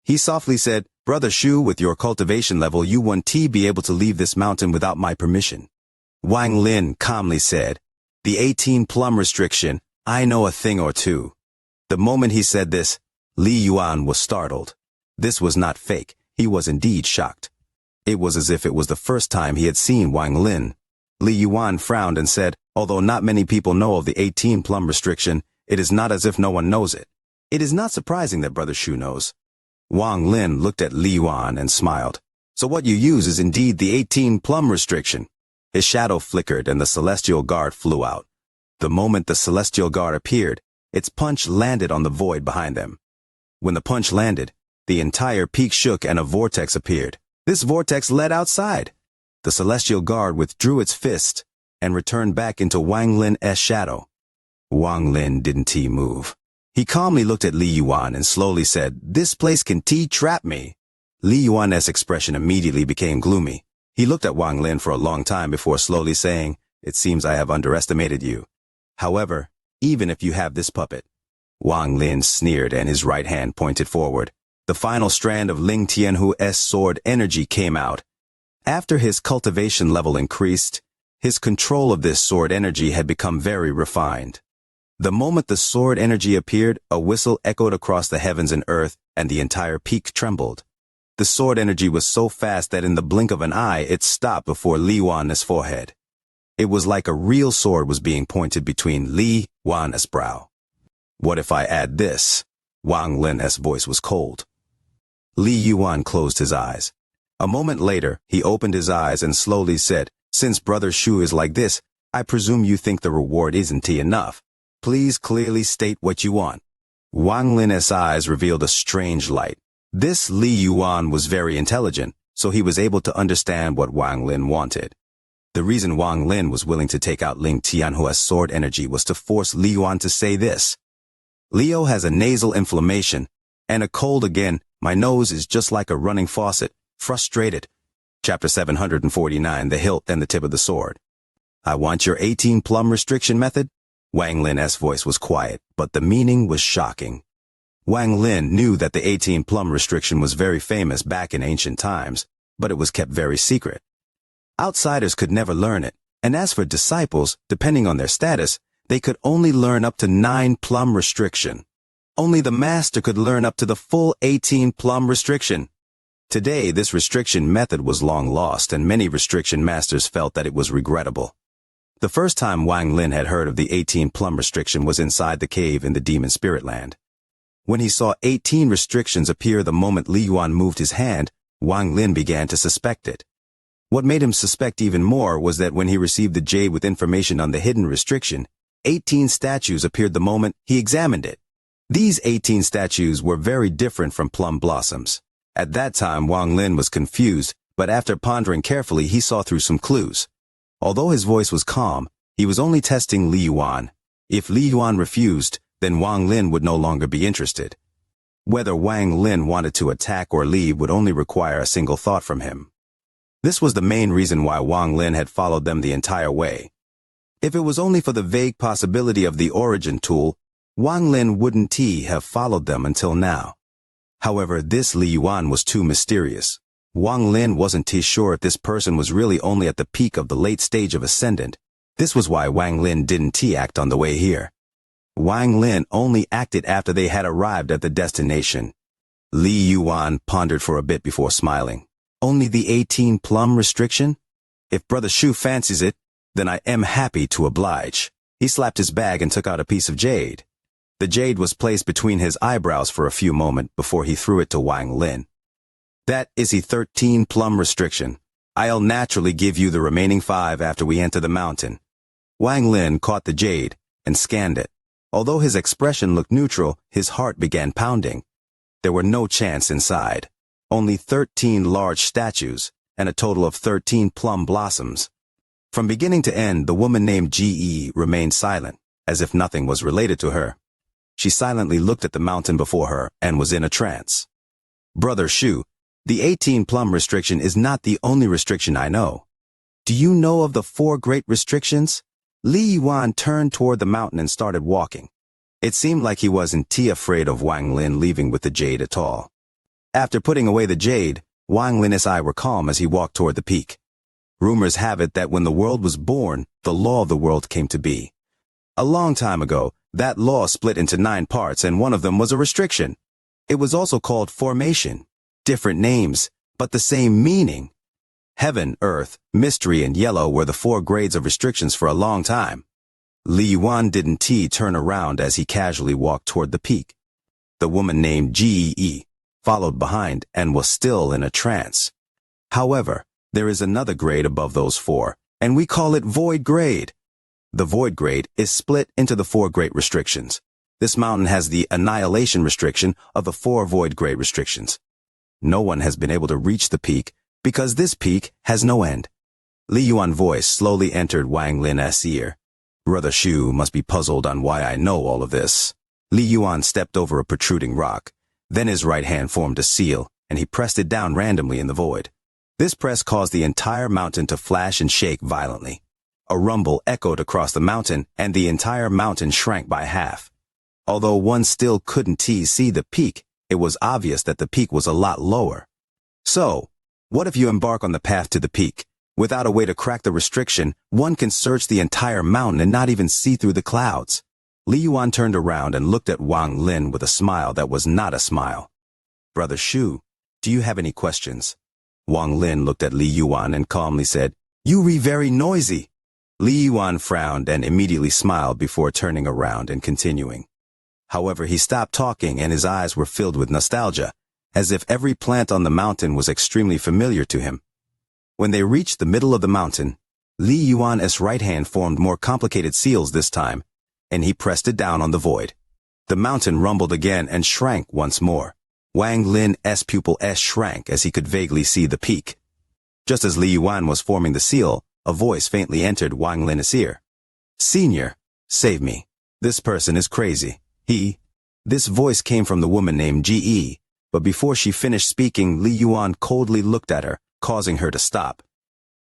He softly said, "Brother Shu, with your cultivation level, you won't be able to leave this mountain without my permission." Wang Lin calmly said, "The 18 plum restriction, I know a thing or two." The moment he said this, Li Yuan was startled. This was not fake, he was indeed shocked. It was as if it was the first time he had seen Wang Lin. Li Yuan frowned and said, "Although not many people know of the 18 plum restriction, it is not as if no one knows it. It is not surprising that Brother Shu knows." Wang Lin looked at Li Yuan and smiled. "So what you use is indeed the 18 plum restriction." His shadow flickered and the celestial guard flew out. The moment the celestial guard appeared, its punch landed on the void behind them. When the punch landed, the entire peak shook and a vortex appeared. This vortex led outside. The celestial guard withdrew its fist and returned back into Wang Lin's shadow. Wang Lin didn't move. He calmly looked at Li Yuan and slowly said, "This place can trap me." Li Yuan's expression immediately became gloomy. He looked at Wang Lin for a long time before slowly saying, "It seems I have underestimated you. However, even if you have this puppet." Wang Lin sneered and his right hand pointed forward. The final strand of Ling Tianhu's sword energy came out. After his cultivation level increased, his control of this sword energy had become very refined. The moment the sword energy appeared, a whistle echoed across the heavens and earth, and the entire peak trembled. The sword energy was so fast that in the blink of an eye it stopped before Li Yuan's forehead. It was like a real sword was being pointed between Li Yuan's brow. "What if I add this?" Wang Lin's voice was cold. Li Yuan closed his eyes. A moment later, he opened his eyes and slowly said, "Since Brother Shu is like this, I presume you think the reward isn't enough. Please clearly state what you want." Wang Lin's eyes revealed a strange light. This Li Yuan was very intelligent, so he was able to understand what Wang Lin wanted. The reason Wang Lin was willing to take out Ling Tianhu's sword energy was to force Li Yuan to say this. "Leo has a nasal inflammation, and a cold again. My nose is just like a running faucet, frustrated." Chapter 749, The Hilt and the Tip of the Sword. "I want your 18 plum restriction method?" Wang Lin's voice was quiet, but the meaning was shocking. Wang Lin knew that the 18 plum restriction was very famous back in ancient times, but it was kept very secret. Outsiders could never learn it, and as for disciples, depending on their status, they could only learn up to 9 plum restriction. Only the master could learn up to the full 18 plum restriction. Today, this restriction method was long lost, and many restriction masters felt that it was regrettable. The first time Wang Lin had heard of the 18 plum restriction was inside the cave in the demon spirit land. When he saw 18 restrictions appear the moment Li Yuan moved his hand, Wang Lin began to suspect it. What made him suspect even more was that when he received the jade with information on the hidden restriction, 18 statues appeared the moment he examined it. These 18 statues were very different from plum blossoms. At that time, Wang Lin was confused, but after pondering carefully, he saw through some clues. Although his voice was calm, he was only testing Li Yuan. If Li Yuan refused, then Wang Lin would no longer be interested. Whether Wang Lin wanted to attack or leave would only require a single thought from him. This was the main reason why Wang Lin had followed them the entire way. If it was only for the vague possibility of the origin tool, Wang Lin wouldn't have followed them until now. However, this Li Yuan was too mysterious. Wang Lin wasn't sure if this person was really only at the peak of the late stage of ascendant. This was why Wang Lin didn't act on the way here. Wang Lin only acted after they had arrived at the destination. Li Yuan pondered for a bit before smiling. "Only the 18 plum restriction? If Brother Shu fancies it, then I am happy to oblige." He slapped his bag and took out a piece of jade. The jade was placed between his eyebrows for a few moments before he threw it to Wang Lin. "That is the 13 plum restriction. I'll naturally give you the remaining 5 after we enter the mountain." Wang Lin caught the jade and scanned it. Although his expression looked neutral, his heart began pounding. There were no chants inside. Only 13 large statues, and a total of 13 plum blossoms. From beginning to end, the woman named Ge remained silent, as if nothing was related to her. She silently looked at the mountain before her and was in a trance. Brother Shu, the 18-plum restriction is not the only restriction I know. Do you know of the 4 great restrictions? Li Yuan turned toward the mountain and started walking. It seemed like he wasn't afraid of Wang Lin leaving with the jade at all. After putting away the jade, Wang Lin and I were calm as he walked toward the peak. Rumors have it that when the world was born, the law of the world came to be. A long time ago, that law split into 9 parts and one of them was a restriction. It was also called formation. Different names, but the same meaning. Heaven, earth, mystery, and yellow were the 4 grades of restrictions for a long time. Li Yuan didn't turn around as he casually walked toward the peak. The woman named Ge followed behind and was still in a trance. However, there is another grade above those 4, and we call it void grade. The void grade is split into the 4 great restrictions. This mountain has the annihilation restriction of the 4 void grade restrictions. No one has been able to reach the peak because this peak has no end. Li Yuan's voice slowly entered Wang Lin's ear. Brother Shu must be puzzled on why I know all of this. Li Yuan stepped over a protruding rock. Then his right hand formed a seal, and he pressed it down randomly in the void. This press caused the entire mountain to flash and shake violently. A rumble echoed across the mountain, and the entire mountain shrank by half. Although one still couldn't see the peak, it was obvious that the peak was a lot lower. So, what if you embark on the path to the peak? Without a way to crack the restriction, one can search the entire mountain and not even see through the clouds. Li Yuan turned around and looked at Wang Lin with a smile that was not a smile. Brother Shu, do you have any questions? Wang Lin looked at Li Yuan and calmly said, You re very noisy. Li Yuan frowned and immediately smiled before turning around and continuing. However, he stopped talking and his eyes were filled with nostalgia, as if every plant on the mountain was extremely familiar to him. When they reached the middle of the mountain, Li Yuan's right hand formed more complicated seals this time, and he pressed it down on the void. The mountain rumbled again and shrank once more. Wang Lin's pupil shrank as he could vaguely see the peak. Just as Li Yuan was forming the seal, a voice faintly entered Wang Lin's ear. Senior, save me. This person is crazy. This voice came from the woman named Ge, but before she finished speaking, Li Yuan coldly looked at her, causing her to stop.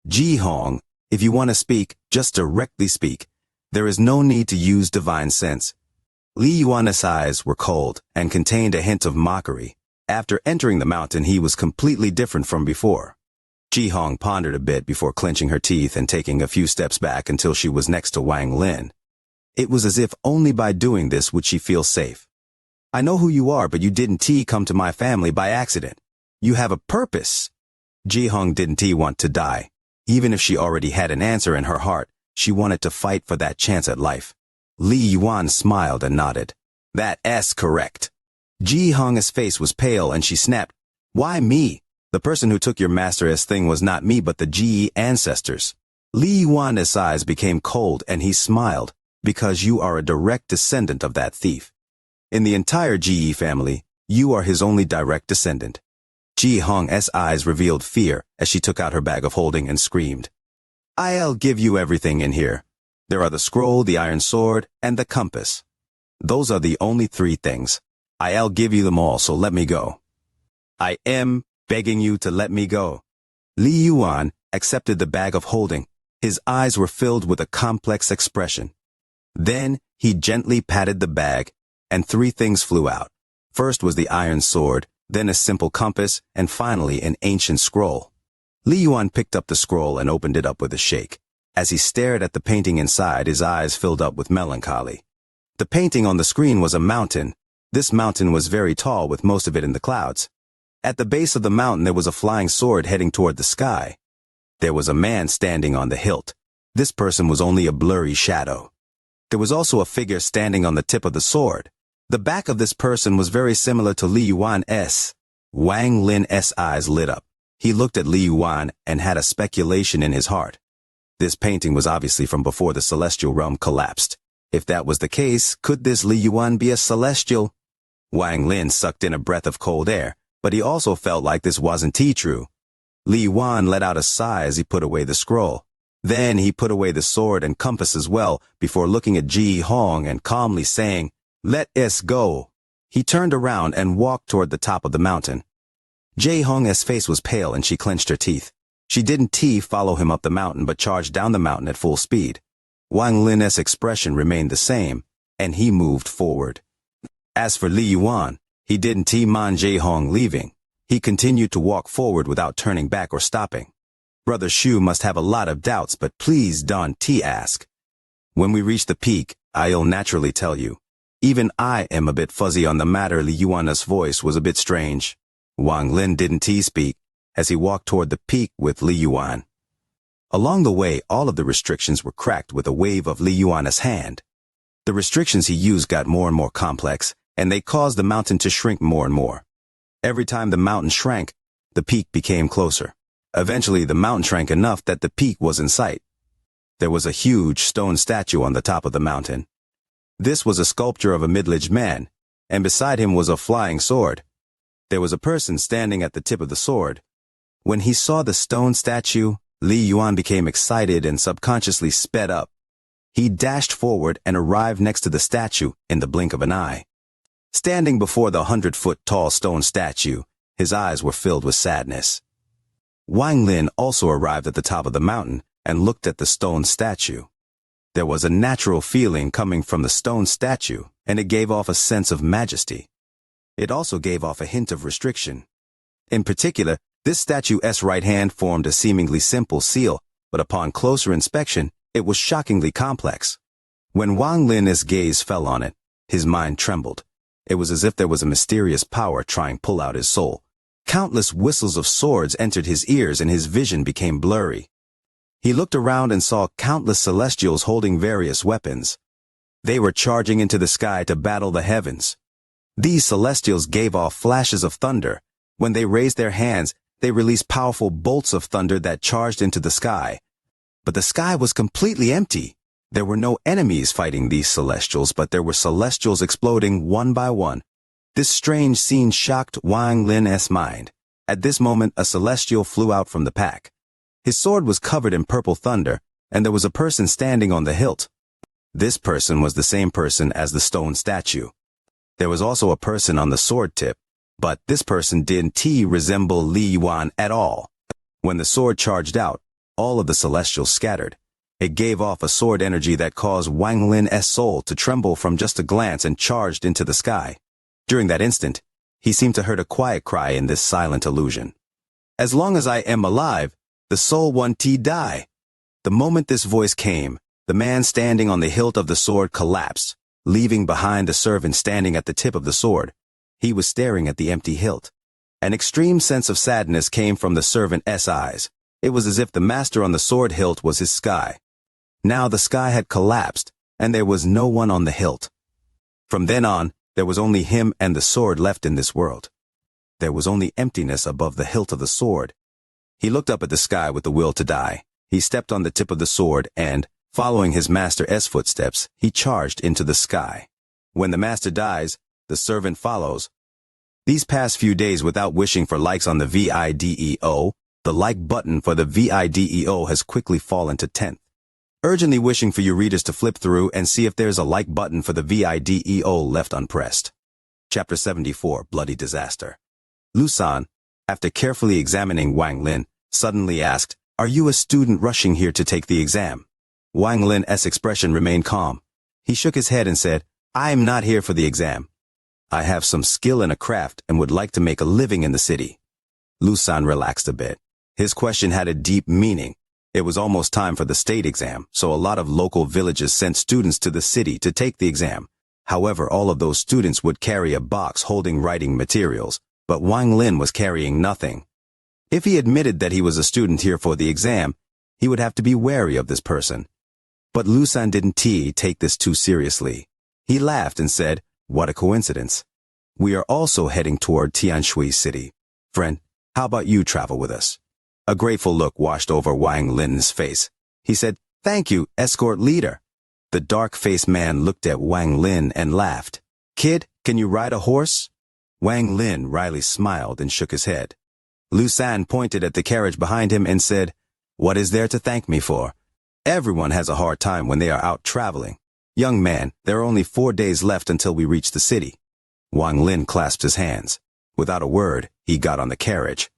Ji Hong, if you want to speak, just directly speak. There is no need to use divine sense. Li Yuan's eyes were cold and contained a hint of mockery. After entering the mountain, he was completely different from before. Ji Hong pondered a bit before clenching her teeth and taking a few steps back until she was next to Wang Lin. It was as if only by doing this would she feel safe. I know who you are, but you didn't come to my family by accident. You have a purpose. Ji Hong didn't want to die. Even if she already had an answer in her heart, she wanted to fight for that chance at life. Li Yuan smiled and nodded. That's correct. Ji Hong's face was pale and she snapped, Why me? The person who took your master's thing was not me but the Ge ancestors. Li Yuan's eyes became cold and he smiled, because you are a direct descendant of that thief. In the entire Ge family, you are his only direct descendant. Ji Hong's eyes revealed fear as she took out her bag of holding and screamed. I'll give you everything in here. There are the scroll, the iron sword, and the compass. Those are the only 3 things. I'll give you them all, so let me go. I am begging you to let me go. Li Yuan accepted the bag of holding. His eyes were filled with a complex expression. Then he gently patted the bag, and 3 things flew out. First was the iron sword, then a simple compass, and finally an ancient scroll. Li Yuan picked up the scroll and opened it up with a shake. As he stared at the painting inside, his eyes filled up with melancholy. The painting on the screen was a mountain. This mountain was very tall, with most of it in the clouds. At the base of the mountain there was a flying sword heading toward the sky. There was a man standing on the hilt. This person was only a blurry shadow. There was also a figure standing on the tip of the sword. The back of this person was very similar to Li Yuan's. Wang Lin's eyes lit up. He looked at Li Yuan and had a speculation in his heart. This painting was obviously from before the celestial realm collapsed. If that was the case, could this Li Yuan be a celestial? Wang Lin sucked in a breath of cold air, but he also felt like this wasn't true. Li Yuan let out a sigh as he put away the scroll. Then he put away the sword and compass as well, before looking at Ji Hong and calmly saying, "Let us go." He turned around and walked toward the top of the mountain. Ji Hong's face was pale and she clenched her teeth. She didn't follow him up the mountain but charged down the mountain at full speed. Wang Lin's expression remained the same, and he moved forward. As for Li Yuan, he didn't mind Ji Hong leaving. He continued to walk forward without turning back or stopping. Brother Shu must have a lot of doubts, but please don't ask. When we reach the peak, I'll naturally tell you. Even I am a bit fuzzy on the matter. Li Yuan's voice was a bit strange. Wang Lin didn't speak, as he walked toward the peak with Li Yuan. Along the way, all of the restrictions were cracked with a wave of Li Yuan's hand. The restrictions he used got more and more complex, and they caused the mountain to shrink more and more. Every time the mountain shrank, the peak became closer. Eventually, the mountain shrank enough that the peak was in sight. There was a huge stone statue on the top of the mountain. This was a sculpture of a middle-aged man, and beside him was a flying sword. There was a person standing at the tip of the sword. When he saw the stone statue, Li Yuan became excited and subconsciously sped up. He dashed forward and arrived next to the statue in the blink of an eye. Standing before the 100-foot-tall stone statue, his eyes were filled with sadness. Wang Lin also arrived at the top of the mountain and looked at the stone statue. There was a natural feeling coming from the stone statue, and it gave off a sense of majesty. It also gave off a hint of restriction. In particular, this statue's right hand formed a seemingly simple seal, but upon closer inspection, it was shockingly complex. When Wang Lin's gaze fell on it, his mind trembled. It was as if there was a mysterious power trying to pull out his soul. Countless whistles of swords entered his ears and his vision became blurry. He looked around and saw countless celestials holding various weapons. They were charging into the sky to battle the heavens. These celestials gave off flashes of thunder. When they raised their hands, they released powerful bolts of thunder that charged into the sky. But the sky was completely empty. There were no enemies fighting these celestials, but there were celestials exploding one by one. This strange scene shocked Wang Lin's mind. At this moment, a celestial flew out from the pack. His sword was covered in purple thunder, and there was a person standing on the hilt. This person was the same person as the stone statue. There was also a person on the sword tip, but this person didn't resemble Li Yuan at all. When the sword charged out, all of the celestials scattered. It gave off a sword energy that caused Wang Lin's soul to tremble from just a glance and charged into the sky. During that instant, he seemed to hear a quiet cry in this silent illusion. "As long as I am alive, the soul won't die." The moment this voice came, the man standing on the hilt of the sword collapsed, leaving behind the servant standing at the tip of the sword. He was staring at the empty hilt. An extreme sense of sadness came from the servant's eyes. It was as if the master on the sword hilt was his sky. Now the sky had collapsed, and there was no one on the hilt. From then on, there was only him and the sword left in this world. There was only emptiness above the hilt of the sword. He looked up at the sky with the will to die. He stepped on the tip of the sword and, following his master's footsteps, he charged into the sky. When the master dies, the servant follows. These past few days, without wishing for likes on the video, the like button for the video has quickly fallen to 10th. Urgently wishing for your readers to flip through and see if there's a like button for the video left unpressed. Chapter 74, Bloody Disaster. Lusan, after carefully examining Wang Lin, suddenly asked, "Are you a student rushing here to take the exam?" Wang Lin's expression remained calm. He shook his head and said, "I am not here for the exam. I have some skill in a craft and would like to make a living in the city." Lusan relaxed a bit. His question had a deep meaning. It was almost time for the state exam, so a lot of local villages sent students to the city to take the exam. However, all of those students would carry a box holding writing materials, but Wang Lin was carrying nothing. If he admitted that he was a student here for the exam, he would have to be wary of this person. But Lusan didn't take this too seriously. He laughed and said, "What a coincidence. We are also heading toward Tianshui City. Friend, how about you travel with us?" A grateful look washed over Wang Lin's face. He said, "Thank you, escort leader." The dark-faced man looked at Wang Lin and laughed. "Kid, can you ride a horse?" Wang Lin wryly smiled and shook his head. Lusan pointed at the carriage behind him and said, "What is there to thank me for? Everyone has a hard time when they are out traveling. Young man, there are only 4 days left until we reach the city. Wang Lin clasped his hands. Without a word, he got on the carriage.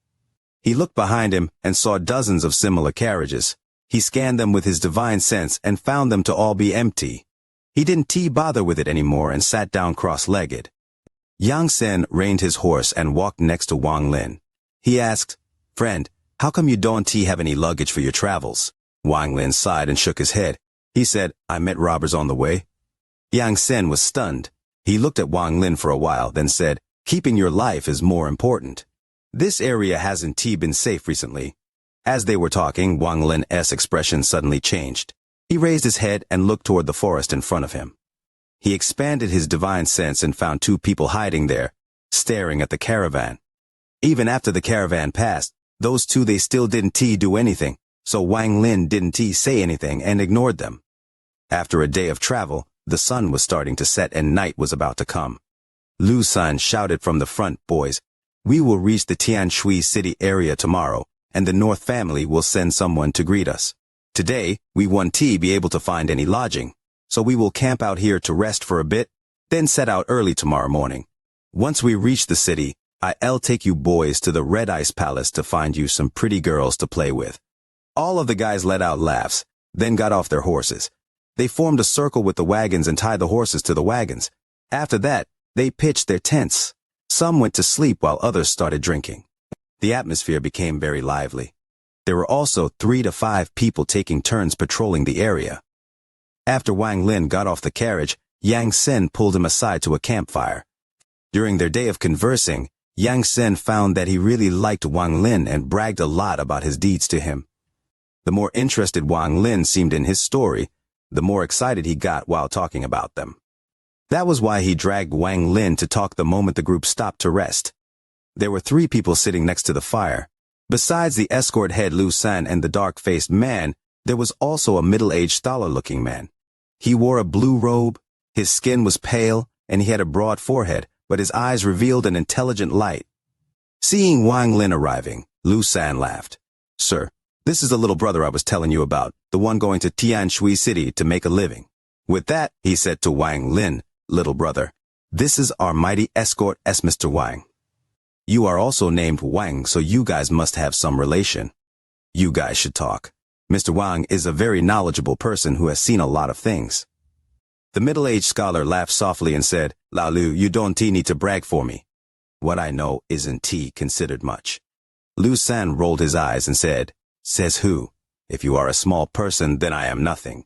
He looked behind him and saw dozens of similar carriages. He scanned them with his divine sense and found them to all be empty. He didn't bother with it anymore and sat down cross-legged. Xianxia reined his horse and walked next to Wang Lin. He asked, "Friend, how come you don't have any luggage for your travels?" Wang Lin sighed and shook his head. He said, "I met robbers on the way." Xianxia was stunned. He looked at Wang Lin for a while, then said, "Keeping your life is more important. This area hasn't been safe recently." As they were talking, Wang Lin's expression suddenly changed. He raised his head and looked toward the forest in front of him. He expanded his divine sense and found 2 people hiding there, staring at the caravan. Even after the caravan passed, those 2 they still didn't do anything, so Wang Lin didn't say anything and ignored them. After a day of travel, the sun was starting to set and night was about to come. Lu San shouted from the front, "Boys, we will reach the Tianshui city area tomorrow, and the North family will send someone to greet us. Today, we won't be able to find any lodging, so we will camp out here to rest for a bit, then set out early tomorrow morning. Once we reach the city, I'll take you boys to the Red Ice Palace to find you some pretty girls to play with." All of the guys let out laughs, then got off their horses. They formed a circle with the wagons and tied the horses to the wagons. After that, they pitched their tents. Some went to sleep while others started drinking. The atmosphere became very lively. There were also 3 to 5 people taking turns patrolling the area. After Wang Lin got off the carriage, Xianxia pulled him aside to a campfire. During their day of conversing, Xianxia found that he really liked Wang Lin and bragged a lot about his deeds to him. The more interested Wang Lin seemed in his story, the more excited he got while talking about them. That was why he dragged Wang Lin to talk the moment the group stopped to rest. There were 3 people sitting next to the fire. Besides the escort head Lu San and the dark-faced man, there was also a middle-aged scholar-looking man. He wore a blue robe, his skin was pale, and he had a broad forehead, but his eyes revealed an intelligent light. Seeing Wang Lin arriving, Lu San laughed. "Sir, this is the little brother I was telling you about, the one going to Tianshui City to make a living." With that, he said to Wang Lin, "Little brother, this is our mighty escort Mr. Wang. You are also named Wang, so you guys must have some relation. You guys should talk. Mr. Wang is a very knowledgeable person who has seen a lot of things." The middle-aged scholar laughed softly and said, "Lao Lu, you don't need to brag for me. What I know isn't considered much." Lu San rolled his eyes and said, "Says who? If you are a small person, then I am nothing.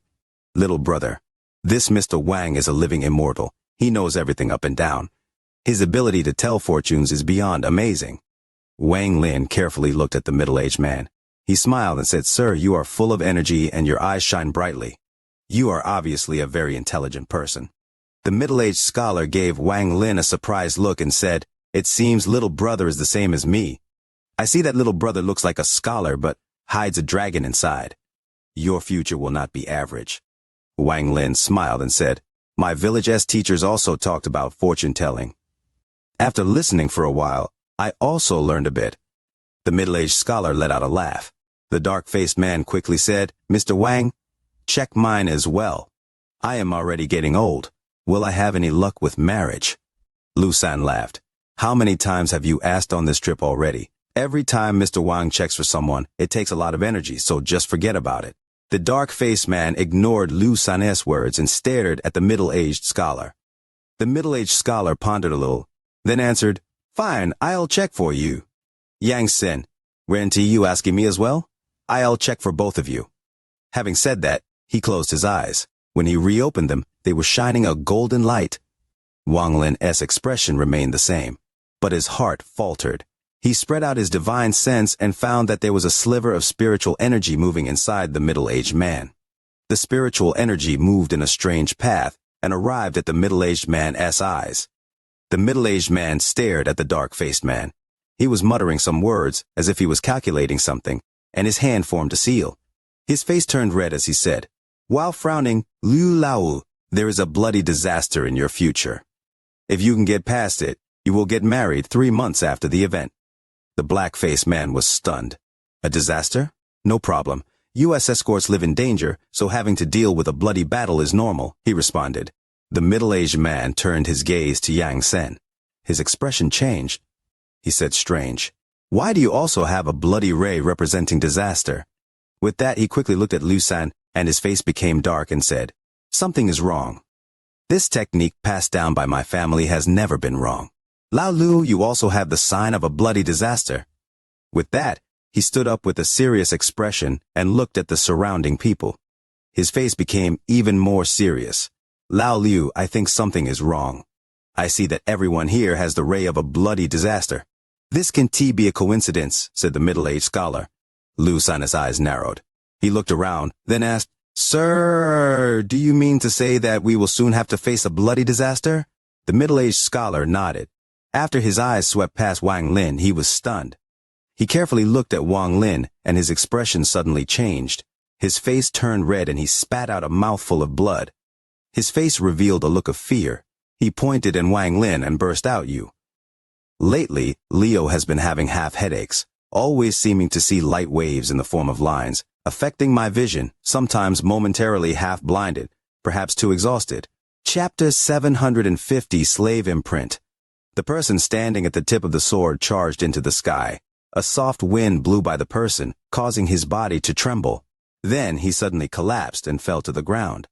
Little brother, this Mr. Wang is a living immortal. He knows everything up and down. His ability to tell fortunes is beyond amazing." Wang Lin carefully looked at the middle-aged man. He smiled and said, "Sir, you are full of energy and your eyes shine brightly. You are obviously a very intelligent person." The middle-aged scholar gave Wang Lin a surprised look and said, "It seems little brother is the same as me. I see that little brother looks like a scholar but hides a dragon inside. Your future will not be average." Wang Lin smiled and said, "My village teachers also talked about fortune-telling. After listening for a while, I also learned a bit." The middle-aged scholar let out a laugh. The dark-faced man quickly said, "Mr. Wang, check mine as well. I am already getting old. Will I have any luck with marriage?" Lu San laughed. "How many times have you asked on this trip already? Every time Mr. Wang checks for someone, it takes a lot of energy, so just forget about it." The dark-faced man ignored Lu San's words and stared at the middle-aged scholar. The middle-aged scholar pondered a little, then answered, "Fine, I'll check for you." "Xianxia, weren't you asking me as well? I'll check for both of you." Having said that, he closed his eyes. When he reopened them, they were shining a golden light. Wang Lin's expression remained the same, but his heart faltered. He spread out his divine sense and found that there was a sliver of spiritual energy moving inside the middle-aged man. The spiritual energy moved in a strange path and arrived at the middle-aged man's eyes. The middle-aged man stared at the dark-faced man. He was muttering some words as if he was calculating something, and his hand formed a seal. His face turned red as he said, while frowning, "Liu Lao, there is a bloody disaster in your future. If you can get past it, you will get married 3 months after the event." The black-faced man was stunned. "A disaster? No problem. U.S. escorts live in danger, so having to deal with a bloody battle is normal, he responded. The middle-aged man turned his gaze to Yang Sen. His expression changed. He said, strange. Why do you also have a bloody ray representing disaster? With that, he quickly looked at Liu San, and his face became dark and said, something is wrong. This technique passed down by my family has never been wrong. Lao Lu, you also have the sign of a bloody disaster. With that, he stood up with a serious expression and looked at the surrounding people. His face became even more serious. Lao Liu, I think something is wrong. I see that everyone here has the ray of a bloody disaster. This can be a coincidence, said the middle-aged scholar. Liu San's eyes narrowed. He looked around, then asked, Sir, do you mean to say that we will soon have to face a bloody disaster? The middle-aged scholar nodded. After his eyes swept past Wang Lin, he was stunned. He carefully looked at Wang Lin, and his expression suddenly changed. His face turned red and he spat out a mouthful of blood. His face revealed a look of fear. He pointed at Wang Lin and burst out, you. Lately, Leo has been having half headaches, always seeming to see light waves in the form of lines, affecting my vision, sometimes momentarily half blinded, perhaps too exhausted. Chapter 750 Slave Imprint. The person standing at the tip of the sword charged into the sky. A soft wind blew by the person, causing his body to tremble. Then he suddenly collapsed and fell to the ground.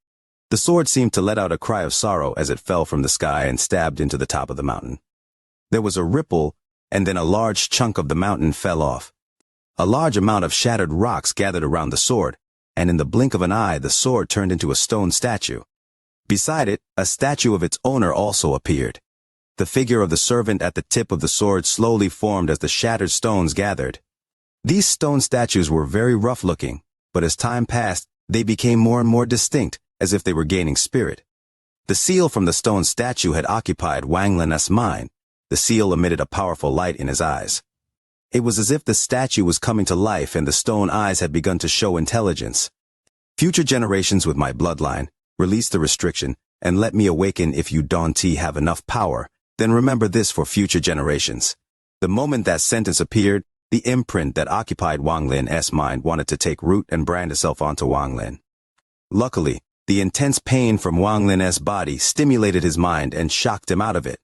The sword seemed to let out a cry of sorrow as it fell from the sky and stabbed into the top of the mountain. There was a ripple, and then a large chunk of the mountain fell off. A large amount of shattered rocks gathered around the sword, and in the blink of an eye the sword turned into a stone statue. Beside it, a statue of its owner also appeared. The figure of the servant at the tip of the sword slowly formed as the shattered stones gathered. These stone statues were very rough-looking, but as time passed, they became more and more distinct, as if they were gaining spirit. The seal from the stone statue had occupied Wang Lin's mind. The seal emitted a powerful light in his eyes. It was as if the statue was coming to life and the stone eyes had begun to show intelligence. Future generations with my bloodline, release the restriction, and let me awaken if you don't have enough power. Then remember this for future generations. The moment that sentence appeared, the imprint that occupied Wang Lin's mind wanted to take root and brand itself onto Wang Lin. Luckily, the intense pain from Wang Lin's body stimulated his mind and shocked him out of it.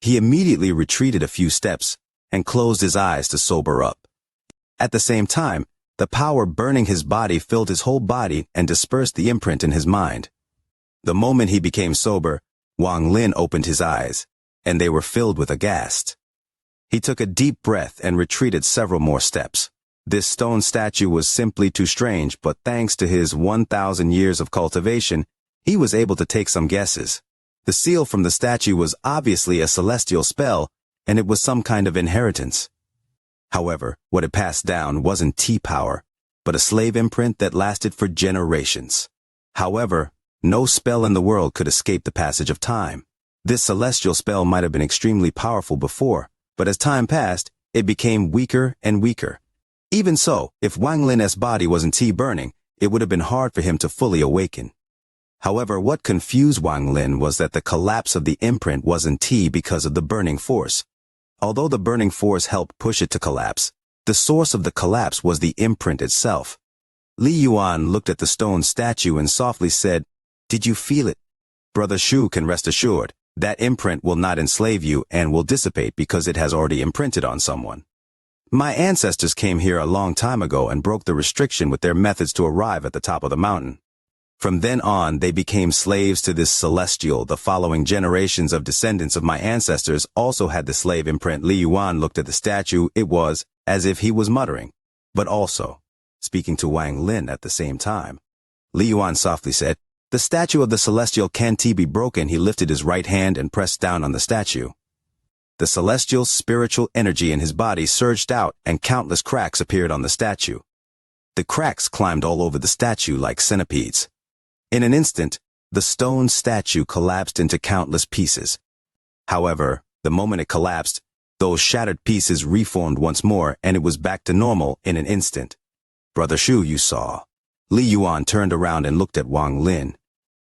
He immediately retreated a few steps and closed his eyes to sober up. At the same time, the power burning his body filled his whole body and dispersed the imprint in his mind. The moment he became sober, Wang Lin opened his eyes, and they were filled with aghast. He took a deep breath and retreated several more steps. This stone statue was simply too strange, but thanks to his 1,000 years of cultivation, he was able to take some guesses. The seal from the statue was obviously a celestial spell, and it was some kind of inheritance. However, what had passed down wasn't T-power, but a slave imprint that lasted for generations. However, no spell in the world could escape the passage of time. This celestial spell might have been extremely powerful before, but as time passed, it became weaker and weaker. Even so, if Wang Lin's body wasn't T-burning, it would have been hard for him to fully awaken. However, what confused Wang Lin was that the collapse of the imprint wasn't T because of the burning force. Although the burning force helped push it to collapse, the source of the collapse was the imprint itself. Li Yuan looked at the stone statue and softly said, "Did you feel it? Brother Shu can rest assured. That imprint will not enslave you and will dissipate because it has already imprinted on someone. My ancestors came here a long time ago and broke the restriction with their methods to arrive at the top of the mountain. From then on, they became slaves to this celestial. The following generations of descendants of my ancestors also had the slave imprint." Li Yuan looked at the statue. It was as if he was muttering, but also speaking to Wang Lin at the same time. Li Yuan softly said, "The statue of the celestial can't be broken." He lifted his right hand and pressed down on the statue. The celestial spiritual energy in his body surged out and countless cracks appeared on the statue. The cracks climbed all over the statue like centipedes. In an instant, the stone statue collapsed into countless pieces. However, the moment it collapsed, those shattered pieces reformed once more and it was back to normal in an instant. "Brother Shu, you saw." Li Yuan turned around and looked at Wang Lin.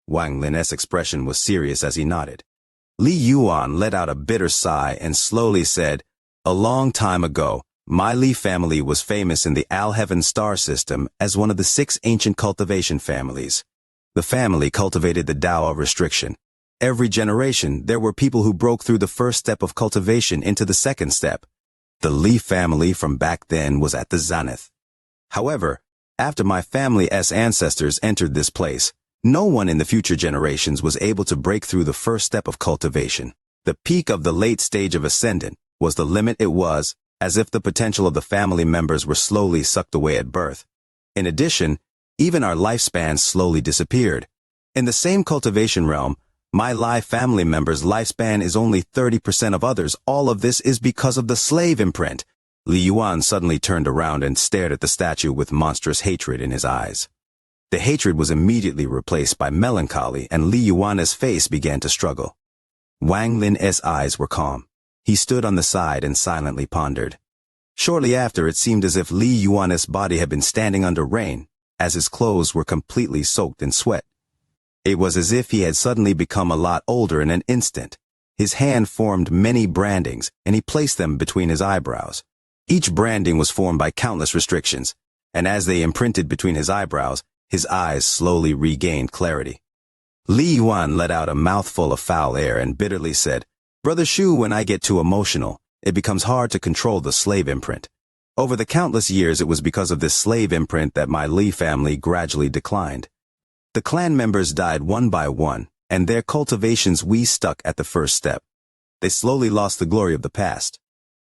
Wang Lin's expression was serious as he nodded. Li Yuan let out a bitter sigh and slowly said, "A long time ago, My Li family was famous in the Al-Heaven star system as one of the 6 ancient cultivation families. The family cultivated the Tao of restriction. Every generation, there were people who broke through the first step of cultivation into the second step. The Li family from back then was at the zenith. However, after my family's ancestors entered this place, no one in the future generations was able to break through the first step of cultivation. The peak of the late stage of ascendant was the limit. It was as if the potential of the family members were slowly sucked away at birth. In addition, even our lifespans slowly disappeared. In the same cultivation realm, my Li family members' lifespan is only 30% of others. All of this is because of the slave imprint. Li Yuan suddenly turned around and stared at the statue with monstrous hatred in his eyes. The hatred was immediately replaced by melancholy, and Li Yuan's face began to struggle. Wang Lin's eyes were calm. He stood on the side and silently pondered. Shortly after, it seemed as if Li Yuan's body had been standing under rain, as his clothes were completely soaked in sweat. It was as if he had suddenly become a lot older in an instant. His hand formed many brandings, and he placed them between his eyebrows. Each branding was formed by countless restrictions, and as they imprinted between his eyebrows, his eyes slowly regained clarity. Li Yuan let out a mouthful of foul air and bitterly said, "Brother Shu, when I get too emotional, it becomes hard to control the slave imprint. Over the countless years, it was because of this slave imprint that my Li family gradually declined. The clan members died one by one, and their cultivations we stuck at the first step. They slowly lost the glory of the past.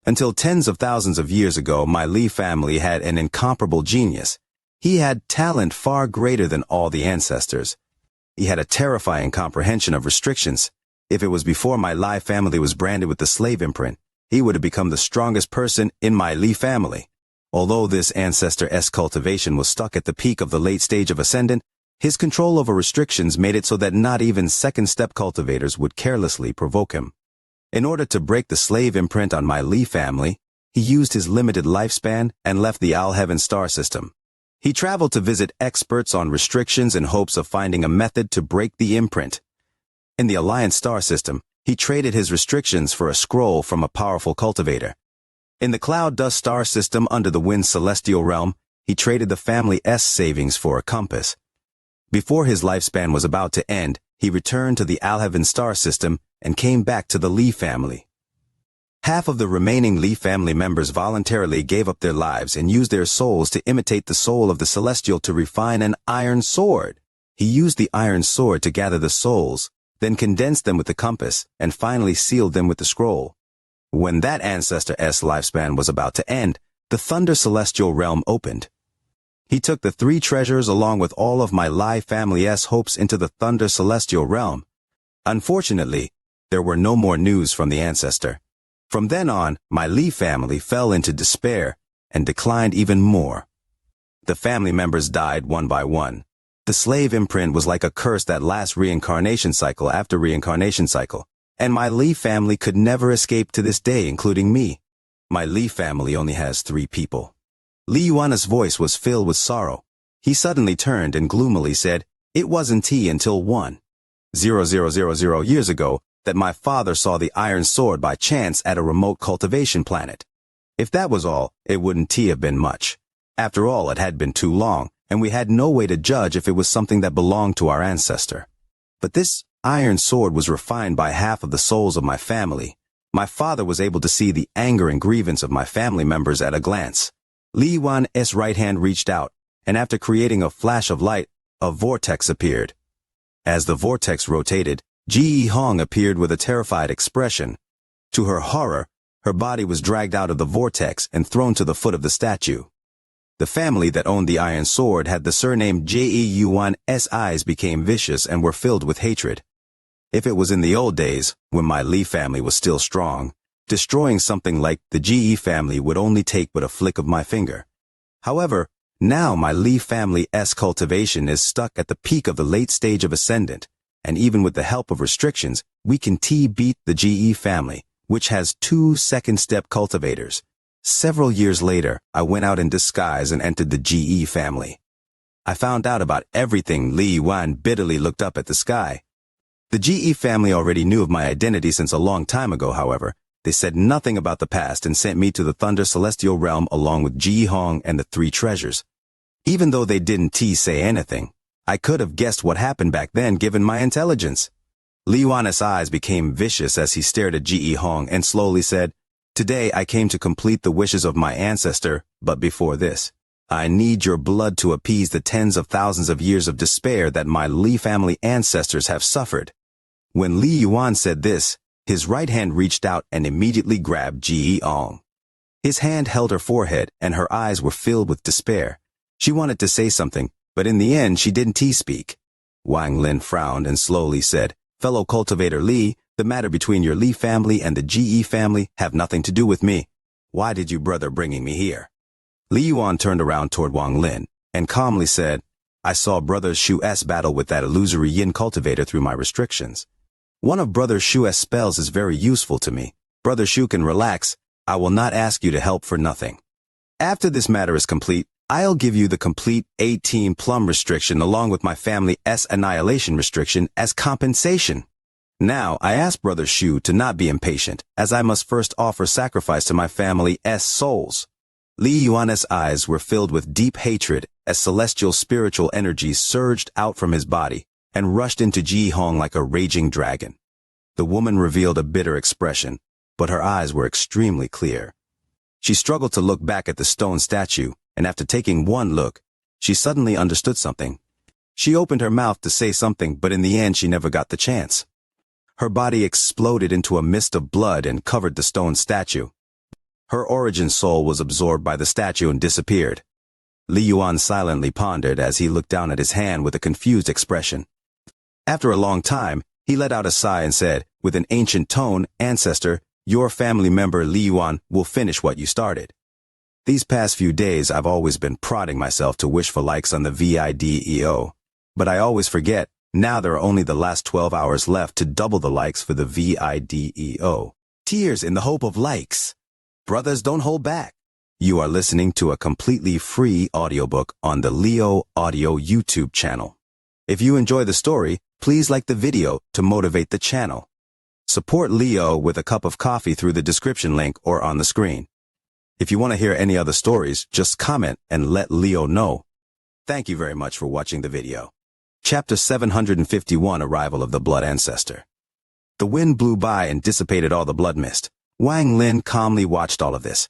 Until tens of thousands of years ago, my Li family had an incomparable genius. He had talent far greater than all the ancestors. He had a terrifying comprehension of restrictions. If it was before my Li family was branded with the slave imprint, he would have become the strongest person in my Li family. Although this ancestor's cultivation was stuck at the peak of the late stage of ascendant, his control over restrictions made it so that not even second-step cultivators would carelessly provoke him. In order to break the slave imprint on my Li family, he used his limited lifespan and left the Al-Heaven star system. He traveled to visit experts on restrictions in hopes of finding a method to break the imprint. In the Alliance star system, he traded his restrictions for a scroll from a powerful cultivator. In the Cloud Dust star system under the Wind celestial realm, he traded the family's savings for a compass. Before his lifespan was about to end, he returned to the Al-Heaven star system and came back to the Li family. Half of the remaining Li family members voluntarily gave up their lives and used their souls to imitate the soul of the celestial to refine an iron sword. He used the iron sword to gather the souls, then condensed them with the compass, and finally sealed them with the scroll. When that ancestor's lifespan was about to end, the Thunder Celestial Realm opened. He took the 3 treasures along with all of my Li family's hopes into the Thunder Celestial Realm. Unfortunately, there were no more news from the ancestor. From then on, my Li family fell into despair and declined even more. The family members died one by one. The slave imprint was like a curse that lasts reincarnation cycle after reincarnation cycle, and my Li family could never escape to this day, including me. My Li family only has 3 people. Li Yuan's voice was filled with sorrow. He suddenly turned and gloomily said, "It wasn't until 1,000 years ago that my father saw the iron sword by chance at a remote cultivation planet. If that was all, it wouldn't have been much. After all, it had been too long, and we had no way to judge if it was something that belonged to our ancestor. But this iron sword was refined by half of the souls of my family. My father was able to see the anger and grievance of my family members at a glance. Li Yuan's right hand reached out, and after creating a flash of light, a vortex appeared. As the vortex rotated, Ji Hong appeared with a terrified expression. To her horror, her body was dragged out of the vortex and thrown to the foot of the statue. The family that owned the iron sword had the surname Yuan's eyes became vicious and were filled with hatred. If it was in the old days, when my Li family was still strong, destroying something like the Ge family would only take but a flick of my finger. However, now my Li family's cultivation is stuck at the peak of the late stage of ascendant, and even with the help of restrictions, we can beat the Ge family, which has 2 second-step cultivators. Several years later, I went out in disguise and entered the Ge family. I found out about everything. Li Yuan bitterly looked up at the sky. The Ge family already knew of my identity since a long time ago, however, They said nothing about the past and sent me to the Thunder Celestial Realm along with Ji Hong and the 3 treasures. Even though they didn't say anything, I could have guessed what happened back then given my intelligence. Li Yuan's eyes became vicious as he stared at Ji Hong and slowly said, "Today I came to complete the wishes of my ancestor, but before this, I need your blood to appease the tens of thousands of years of despair that my Li family ancestors have suffered." When Li Yuan said this, his right hand reached out and immediately grabbed Ji Hong. His hand held her forehead and her eyes were filled with despair. She wanted to say something, but in the end she didn't speak. Wang Lin frowned and slowly said, "Fellow cultivator Li, the matter between your Li family and the Ji family have nothing to do with me. Why did you brother bringing me here?" Li Yuan turned around toward Wang Lin and calmly said, "I saw Brother Shu's battle with that illusory yin cultivator through my restrictions. One of Brother Shu's spells is very useful to me. Brother Shu can relax. I will not ask you to help for nothing. After this matter is complete, I'll give you the complete 18 plum restriction along with my family's annihilation restriction as compensation. Now, I ask Brother Shu to not be impatient, as I must first offer sacrifice to my family's souls." Li Yuan's eyes were filled with deep hatred as celestial spiritual energies surged out from his body and rushed into Ji Hong like a raging dragon. The woman revealed a bitter expression, but her eyes were extremely clear. She struggled to look back at the stone statue, and after taking one look, she suddenly understood something. She opened her mouth to say something, but in the end she never got the chance. Her body exploded into a mist of blood and covered the stone statue. Her origin soul was absorbed by the statue and disappeared. Li Yuan silently pondered as he looked down at his hand with a confused expression. After a long time, he let out a sigh and said, with an ancient tone, "Ancestor, your family member Li Yuan will finish what you started. These past few days I've always been prodding myself to wish for likes on the VIDEO, but I always forget. Now there are only the last 12 hours left to double the likes for the VIDEO. Tears in the hope of likes. Brothers, don't hold back." You are listening to a completely free audiobook on the Leo Audio YouTube channel. If you enjoy the story, please like the video to motivate the channel. Support Leo with a cup of coffee through the description link or on the screen. If you want to hear any other stories, just comment and let Leo know. Thank you very much for watching the video. Chapter 751, Arrival of the Blood Ancestor. The wind blew by and dissipated all the blood mist. Wang Lin calmly watched all of this.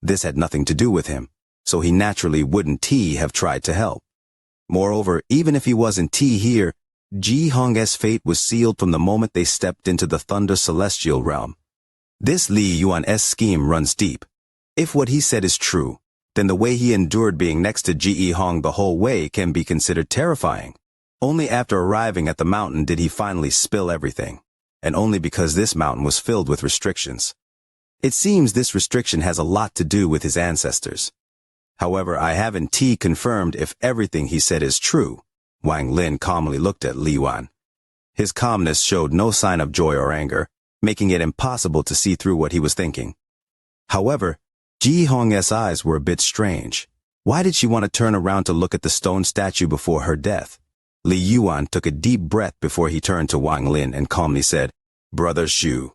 This had nothing to do with him, so he naturally wouldn't have tried to help. Moreover, even if he wasn't here, Ji Hong's fate was sealed from the moment they stepped into the Thunder Celestial Realm. This Li Yuan's scheme runs deep. If what he said is true, then the way he endured being next to Ji Hong the whole way can be considered terrifying. Only after arriving at the mountain did he finally spill everything, and only because this mountain was filled with restrictions. It seems this restriction has a lot to do with his ancestors. However, I haven't confirmed if everything he said is true. Wang Lin calmly looked at Li Yuan. His calmness showed no sign of joy or anger, making it impossible to see through what he was thinking. However, Ji Hong's eyes were a bit strange. Why did she want to turn around to look at the stone statue before her death? Li Yuan took a deep breath before he turned to Wang Lin and calmly said, "Brother Shu,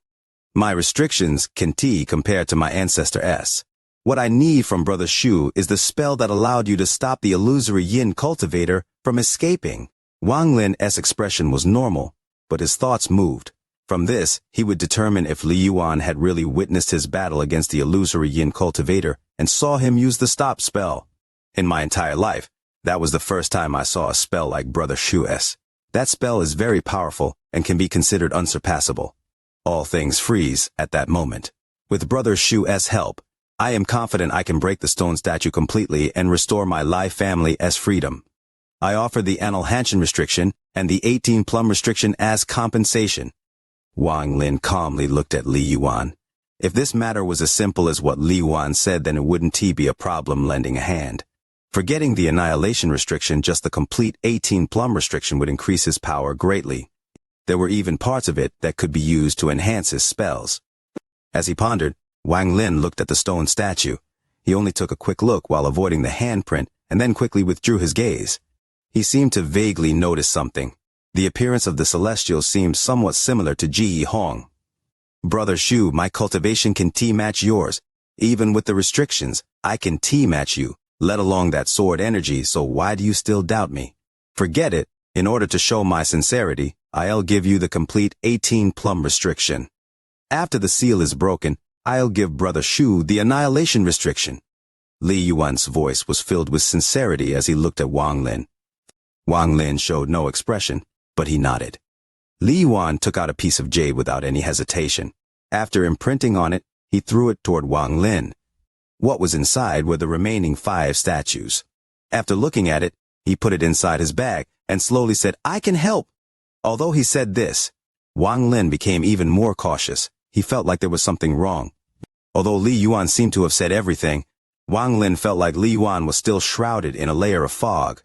my restrictions can compare to my ancestor S. What I need from Brother Shu is the spell that allowed you to stop the illusory yin cultivator from escaping." Wang Lin's expression was normal, but his thoughts moved. From this, he would determine if Li Yuan had really witnessed his battle against the illusory yin cultivator and saw him use the stop spell. In my entire life, that was the first time I saw a spell like Brother Shu's. That spell is very powerful and can be considered unsurpassable. All things freeze at that moment. With Brother Shu's help, I am confident I can break the stone statue completely and restore my Lai family as freedom. I offer the annihilation restriction and the 18 plum restriction as compensation. Wang Lin calmly looked at Li Yuan. If this matter was as simple as what Li Yuan said, then it wouldn't be a problem lending a hand. Forgetting the annihilation restriction, just the complete 18 plum restriction would increase his power greatly. There were even parts of it that could be used to enhance his spells. As he pondered, Wang Lin looked at the stone statue. He only took a quick look while avoiding the handprint and then quickly withdrew his gaze. He seemed to vaguely notice something. The appearance of the Celestials seemed somewhat similar to Ji Hong. Brother Shu, my cultivation can T-match yours. Even with the restrictions, I can T-match you, let alone that sword energy, so why do you still doubt me? Forget it. In order to show my sincerity, I'll give you the complete 18-plum restriction. After the seal is broken, I'll give Brother Shu the annihilation restriction. Li Yuan's voice was filled with sincerity as he looked at Wang Lin. Wang Lin showed no expression, but he nodded. Li Yuan took out a piece of jade without any hesitation. After imprinting on it, he threw it toward Wang Lin. What was inside were the remaining 5 statues. After looking at it, he put it inside his bag and slowly said, "I can help." Although he said this, Wang Lin became even more cautious. He felt like there was something wrong. Although Li Yuan seemed to have said everything, Wang Lin felt like Li Yuan was still shrouded in a layer of fog.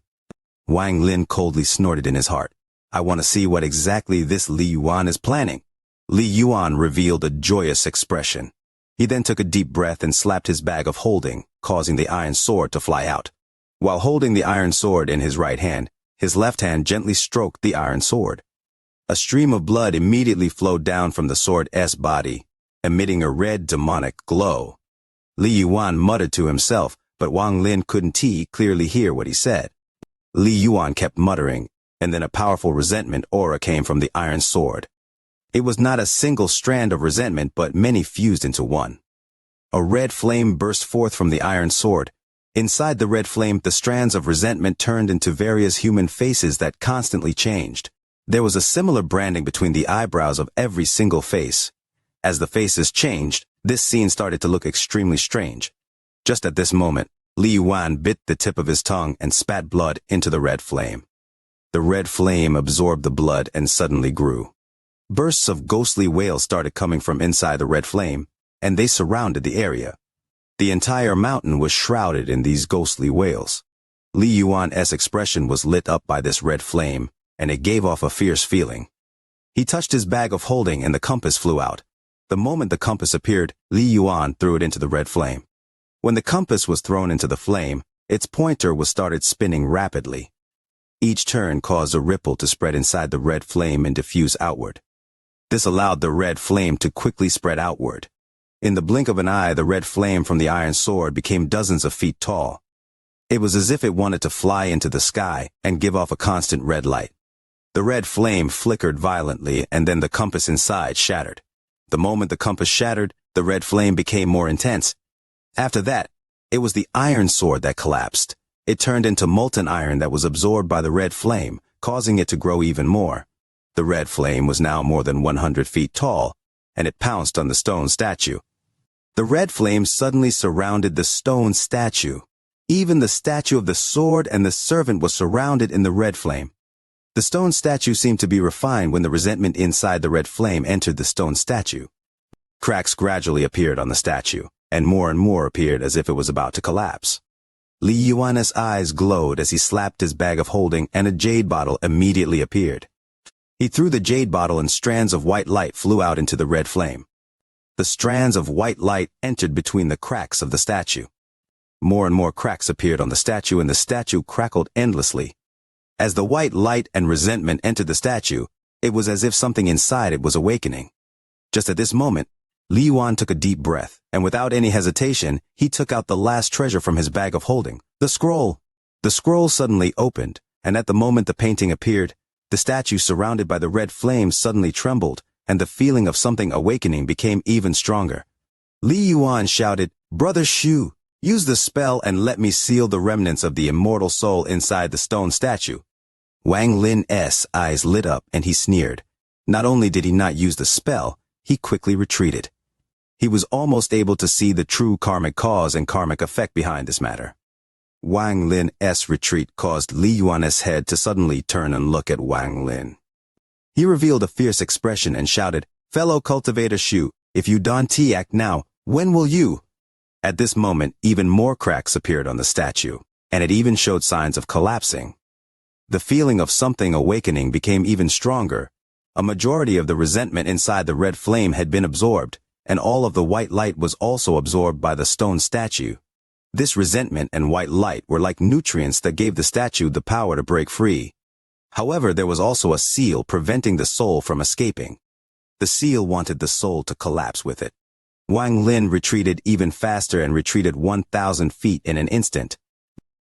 Wang Lin coldly snorted in his heart. I want to see what exactly this Li Yuan is planning. Li Yuan revealed a joyous expression. He then took a deep breath and slapped his bag of holding, causing the iron sword to fly out. While holding the iron sword in his right hand, his left hand gently stroked the iron sword. A stream of blood immediately flowed down from the sword's body, emitting a red demonic glow. Li Yuan muttered to himself, but Wang Lin couldn't clearly hear what he said. Li Yuan kept muttering, and then a powerful resentment aura came from the iron sword. It was not a single strand of resentment, but many fused into one. A red flame burst forth from the iron sword. Inside the red flame, the strands of resentment turned into various human faces that constantly changed. There was a similar branding between the eyebrows of every single face. As the faces changed, this scene started to look extremely strange. Just at this moment, Li Yuan bit the tip of his tongue and spat blood into the red flame. The red flame absorbed the blood and suddenly grew. Bursts of ghostly wails started coming from inside the red flame, and they surrounded the area. The entire mountain was shrouded in these ghostly wails. Li Yuan's expression was lit up by this red flame, and it gave off a fierce feeling. He touched his bag of holding and the compass flew out. The moment the compass appeared, Li Yuan threw it into the red flame. When the compass was thrown into the flame, its pointer was started spinning rapidly. Each turn caused a ripple to spread inside the red flame and diffuse outward. This allowed the red flame to quickly spread outward. In the blink of an eye, the red flame from the iron sword became dozens of feet tall. It was as if it wanted to fly into the sky and give off a constant red light. The red flame flickered violently, and then the compass inside shattered. The moment the compass shattered, the red flame became more intense. After that, it was the iron sword that collapsed. It turned into molten iron that was absorbed by the red flame, causing it to grow even more. The red flame was now more than 100 feet tall, and it pounced on the stone statue. The red flame suddenly surrounded the stone statue. Even the statue of the sword and the servant was surrounded in the red flame. The stone statue seemed to be refined when the resentment inside the red flame entered the stone statue. Cracks gradually appeared on the statue, and more appeared as if it was about to collapse. Li Yuan's eyes glowed as he slapped his bag of holding, and a jade bottle immediately appeared. He threw the jade bottle and strands of white light flew out into the red flame. The strands of white light entered between the cracks of the statue. More and more cracks appeared on the statue, and the statue crackled endlessly. As the white light and resentment entered the statue, it was as if something inside it was awakening. Just at this moment, Li Yuan took a deep breath, and without any hesitation, he took out the last treasure from his bag of holding, the scroll. The scroll suddenly opened, and at the moment the painting appeared, the statue surrounded by the red flame suddenly trembled, and the feeling of something awakening became even stronger. Li Yuan shouted, "Brother Shu, use the spell and let me seal the remnants of the immortal soul inside the stone statue." Wang Lin's eyes lit up and he sneered. Not only did he not use the spell, he quickly retreated. He was almost able to see the true karmic cause and karmic effect behind this matter. Wang Lin's retreat caused Li Yuan's head to suddenly turn and look at Wang Lin. He revealed a fierce expression and shouted, "Fellow cultivator Shu, if you don't act now, when will you?" At this moment, even more cracks appeared on the statue, and it even showed signs of collapsing. The feeling of something awakening became even stronger. A majority of the resentment inside the red flame had been absorbed, and all of the white light was also absorbed by the stone statue. This resentment and white light were like nutrients that gave the statue the power to break free. However, there was also a seal preventing the soul from escaping. The seal wanted the soul to collapse with it. Wang Lin retreated even faster and retreated 1,000 feet in an instant.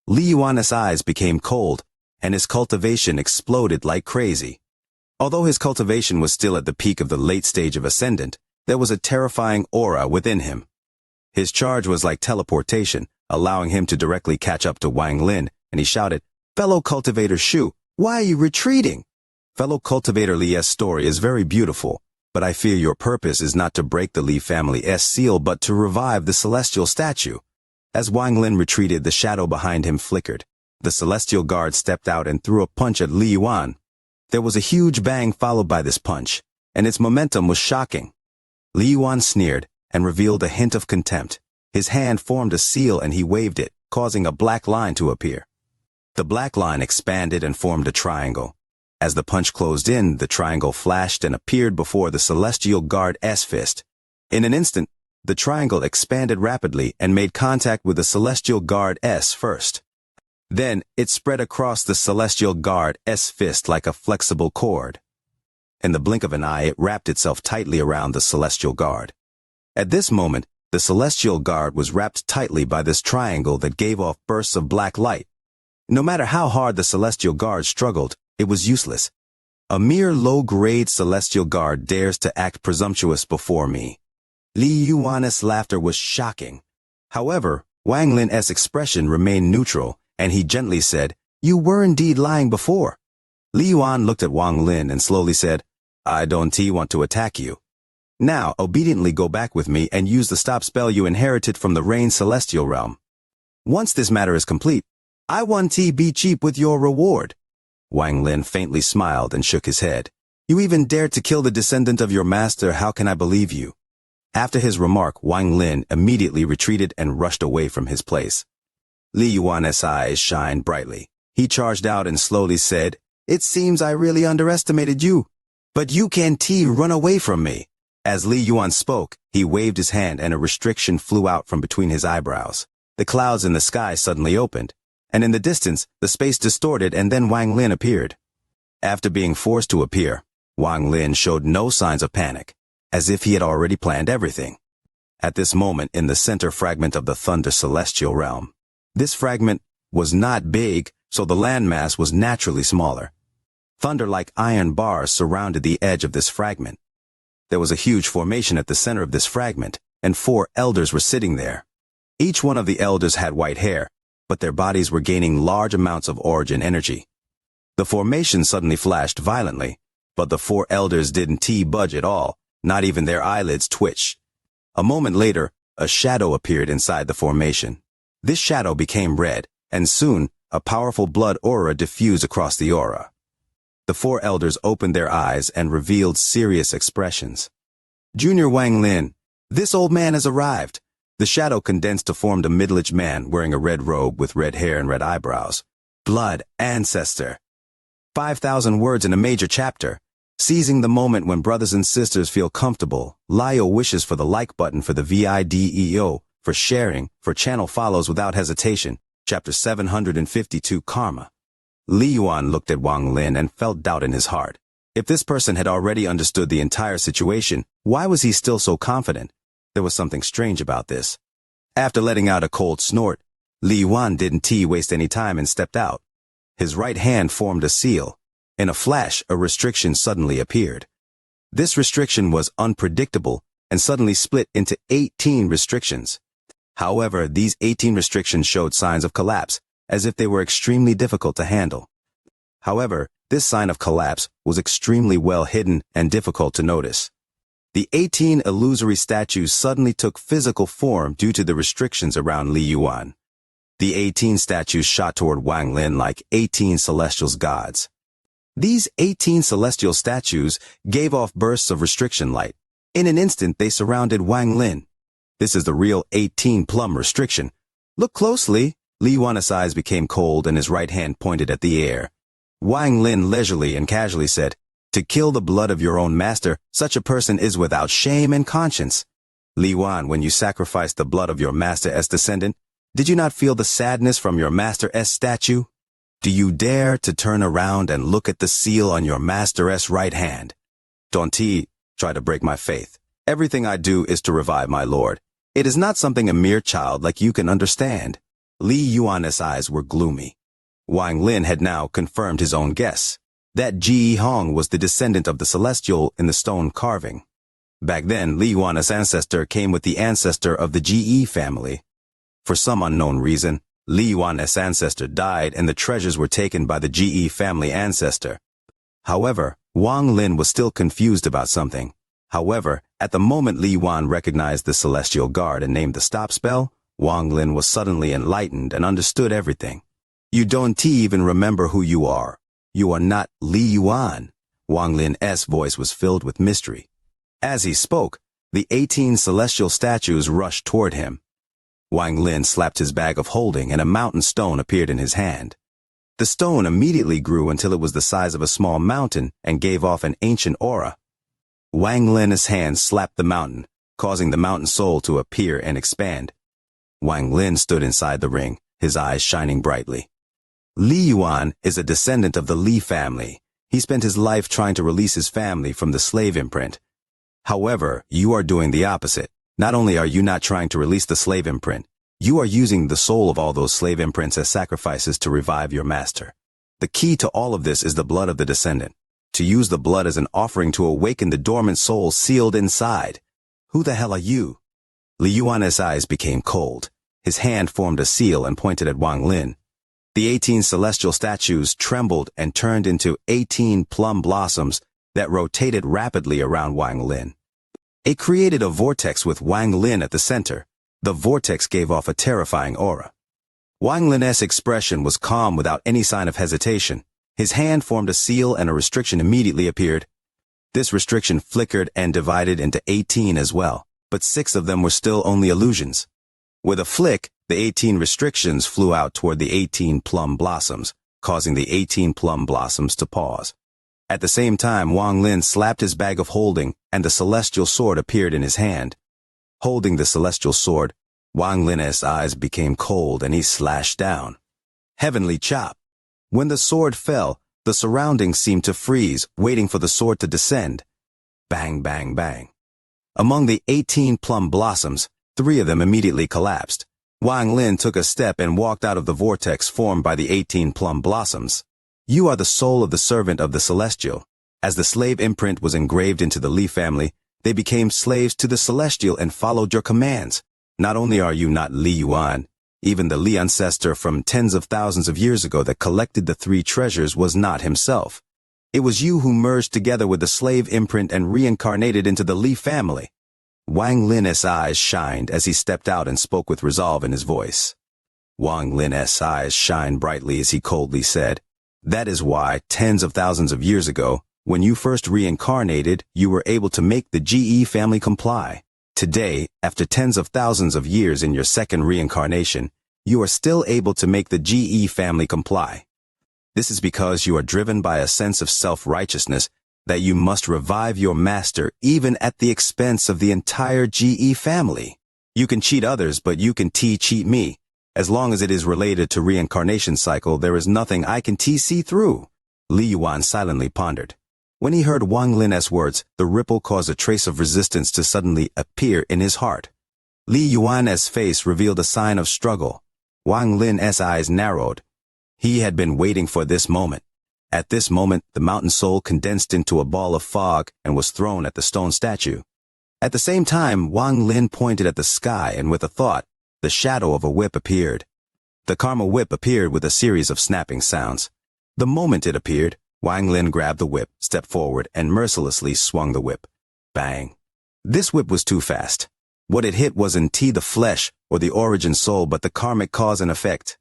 Li Yuan's eyes became cold, and his cultivation exploded like crazy. Although his cultivation was still at the peak of the late stage of Ascendant, there was a terrifying aura within him. His charge was like teleportation, allowing him to directly catch up to Wang Lin, and he shouted, "Fellow cultivator Shu, why are you retreating?" Fellow cultivator Li's story is very beautiful, but I fear your purpose is not to break the Li family's seal but to revive the celestial statue. As Wang Lin retreated, the shadow behind him flickered. The celestial guard stepped out and threw a punch at Li Yuan. There was a huge bang followed by this punch, and its momentum was shocking. Li Yuan sneered and revealed a hint of contempt. His hand formed a seal and he waved it, causing a black line to appear. The black line expanded and formed a triangle. As the punch closed in, the triangle flashed and appeared before the celestial guard's fist. In an instant, the triangle expanded rapidly and made contact with the celestial guard's first. Then, it spread across the celestial guard's fist like a flexible cord. In the blink of an eye, it wrapped itself tightly around the celestial guard. At this moment, the celestial guard was wrapped tightly by this triangle that gave off bursts of black light. No matter how hard the celestial guard struggled, it was useless. A mere low-grade celestial guard dares to act presumptuous before me. Li Yuan's laughter was shocking. However, Wang Lin's expression remained neutral, and he gently said, "You were indeed lying before." Li Yuan looked at Wang Lin and slowly said, "I don't want to attack you. Now, obediently go back with me and use the stop spell you inherited from the Rain Celestial Realm. Once this matter is complete, I want to be cheap with your reward." Wang Lin faintly smiled and shook his head. "You even dared to kill the descendant of your master, how can I believe you?" After his remark, Wang Lin immediately retreated and rushed away from his place. Li Yuan's eyes shined brightly. He charged out and slowly said, "It seems I really underestimated you. But you can't run away from me." As Li Yuan spoke, he waved his hand and a restriction flew out from between his eyebrows. The clouds in the sky suddenly opened, and in the distance, the space distorted and then Wang Lin appeared. After being forced to appear, Wang Lin showed no signs of panic, as if he had already planned everything. At this moment, in the center fragment of the Thunder Celestial Realm, this fragment was not big, so the landmass was naturally smaller. Thunder-like iron bars surrounded the edge of this fragment. There was a huge formation at the center of this fragment, and 4 elders were sitting there. Each one of the elders had white hair, but their bodies were gaining large amounts of origin energy. The formation suddenly flashed violently, but the 4 elders didn't budge at all, not even their eyelids twitched. A moment later, a shadow appeared inside the formation. This shadow became red, and soon, a powerful blood aura diffused across the aura. The 4 elders opened their eyes and revealed serious expressions. "Junior Wang Lin, this old man has arrived." The shadow condensed to form a middle-aged man wearing a red robe with red hair and red eyebrows. Blood ancestor. 5,000 words in a major chapter. Seizing the moment when brothers and sisters feel comfortable, Lio wishes for the like button for the video, for sharing, for channel follows without hesitation. Chapter 752 Karma. Li Yuan looked at Wang Lin and felt doubt in his heart. If this person had already understood the entire situation, why was he still so confident? There was something strange about this. After letting out a cold snort, Li Yuan didn't waste any time and stepped out. His right hand formed a seal. In a flash, a restriction suddenly appeared. This restriction was unpredictable and suddenly split into 18 restrictions. However, these 18 restrictions showed signs of collapse, as if they were extremely difficult to handle. However, this sign of collapse was extremely well hidden and difficult to notice. The 18 illusory statues suddenly took physical form due to the restrictions around Li Yuan. The 18 statues shot toward Wang Lin like 18 celestial gods. These 18 celestial statues gave off bursts of restriction light. In an instant, they surrounded Wang Lin. This is the real 18-plum restriction. Look closely. Li Yuan's eyes became cold and his right hand pointed at the air. Wang Lin leisurely and casually said, "To kill the blood of your own master, such a person is without shame and conscience." Li Yuan, when you sacrificed the blood of your master's descendant, did you not feel the sadness from your master's statue? Do you dare to turn around and look at the seal on your master's right hand? Don't try to break my faith. Everything I do is to revive my lord. It is not something a mere child like you can understand." Li Yuan's eyes were gloomy. Wang Lin had now confirmed his own guess. That Ji Hong was the descendant of the celestial in the stone carving. Back then, Li Yuan's ancestor came with the ancestor of the Ge family. For some unknown reason, Li Yuan's ancestor died and the treasures were taken by the Ge family ancestor. However, Wang Lin was still confused about something. However, at the moment Li Yuan recognized the celestial guard and named the stop spell, Wang Lin was suddenly enlightened and understood everything. "You don't even remember who you are. You are not Li Yuan." Wang Lin's voice was filled with mystery. As he spoke, the 18 celestial statues rushed toward him. Wang Lin slapped his bag of holding and a mountain stone appeared in his hand. The stone immediately grew until it was the size of a small mountain and gave off an ancient aura. Wang Lin's hand slapped the mountain, causing the mountain soul to appear and expand. Wang Lin stood inside the ring, his eyes shining brightly. Li Yuan is a descendant of the Li family. He spent his life trying to release his family from the slave imprint. However, you are doing the opposite. Not only are you not trying to release the slave imprint, you are using the soul of all those slave imprints as sacrifices to revive your master. The key to all of this is the blood of the descendant. To use the blood as an offering to awaken the dormant soul sealed inside. Who the hell are you? Li Yuan's eyes became cold. His hand formed a seal and pointed at Wang Lin. The 18 celestial statues trembled and turned into 18 plum blossoms that rotated rapidly around Wang Lin. It created a vortex with Wang Lin at the center. The vortex gave off a terrifying aura. Wang Lin's expression was calm without any sign of hesitation. His hand formed a seal and a restriction immediately appeared. This restriction flickered and divided into 18 as well, but 6 of them were still only illusions. With a flick, the 18 restrictions flew out toward the 18 plum blossoms, causing the 18 plum blossoms to pause. At the same time, Wang Lin slapped his bag of holding, and the celestial sword appeared in his hand. Holding the celestial sword, Wang Lin's eyes became cold and he slashed down. Heavenly chop. When the sword fell, the surroundings seemed to freeze, waiting for the sword to descend. Bang, bang, bang. Among the 18 plum blossoms, 3 of them immediately collapsed. Wang Lin took a step and walked out of the vortex formed by the 18 plum blossoms. You are the soul of the servant of the celestial. As the slave imprint was engraved into the Li family, they became slaves to the celestial and followed your commands. Not only are you not Li Yuan, even the Li ancestor from tens of thousands of years ago that collected the 3 treasures was not himself. It was you who merged together with the slave imprint and reincarnated into the Li family. Wang Lin's eyes shined as he stepped out and spoke with resolve in his voice. Wang Lin's eyes shined brightly as he coldly said, "That is why, tens of thousands of years ago, when you first reincarnated, you were able to make the Ge family comply. Today, after tens of thousands of years in your second reincarnation, you are still able to make the Ge family comply. This is because you are driven by a sense of self-righteousness that you must revive your master even at the expense of the entire Ge family. You can cheat others, but you can cheat me. As long as it is related to reincarnation cycle, there is nothing I can see through." Li Yuan silently pondered. When he heard Wang Lin's words, the ripple caused a trace of resistance to suddenly appear in his heart. Li Yuan's face revealed a sign of struggle. Wang Lin's eyes narrowed. He had been waiting for this moment. At this moment, the mountain soul condensed into a ball of fog and was thrown at the stone statue. At the same time, Wang Lin pointed at the sky and with a thought, the shadow of a whip appeared. The karma whip appeared with a series of snapping sounds. The moment it appeared, Wang Lin grabbed the whip, stepped forward, and mercilessly swung the whip. Bang. This whip was too fast. What it hit wasn't the flesh or the origin soul but the karmic cause and effect.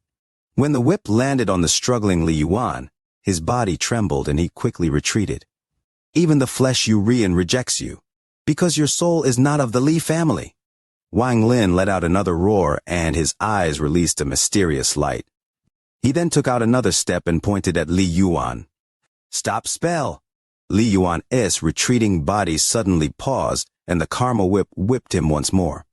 When the whip landed on the struggling Li Yuan, his body trembled and he quickly retreated. Even the flesh you rejects you, because your soul is not of the Li family. Wang Lin let out another roar and his eyes released a mysterious light. He then took out another step and pointed at Li Yuan. "Stop spell!" Li Yuan's retreating body suddenly paused and the karma whip whipped him once more.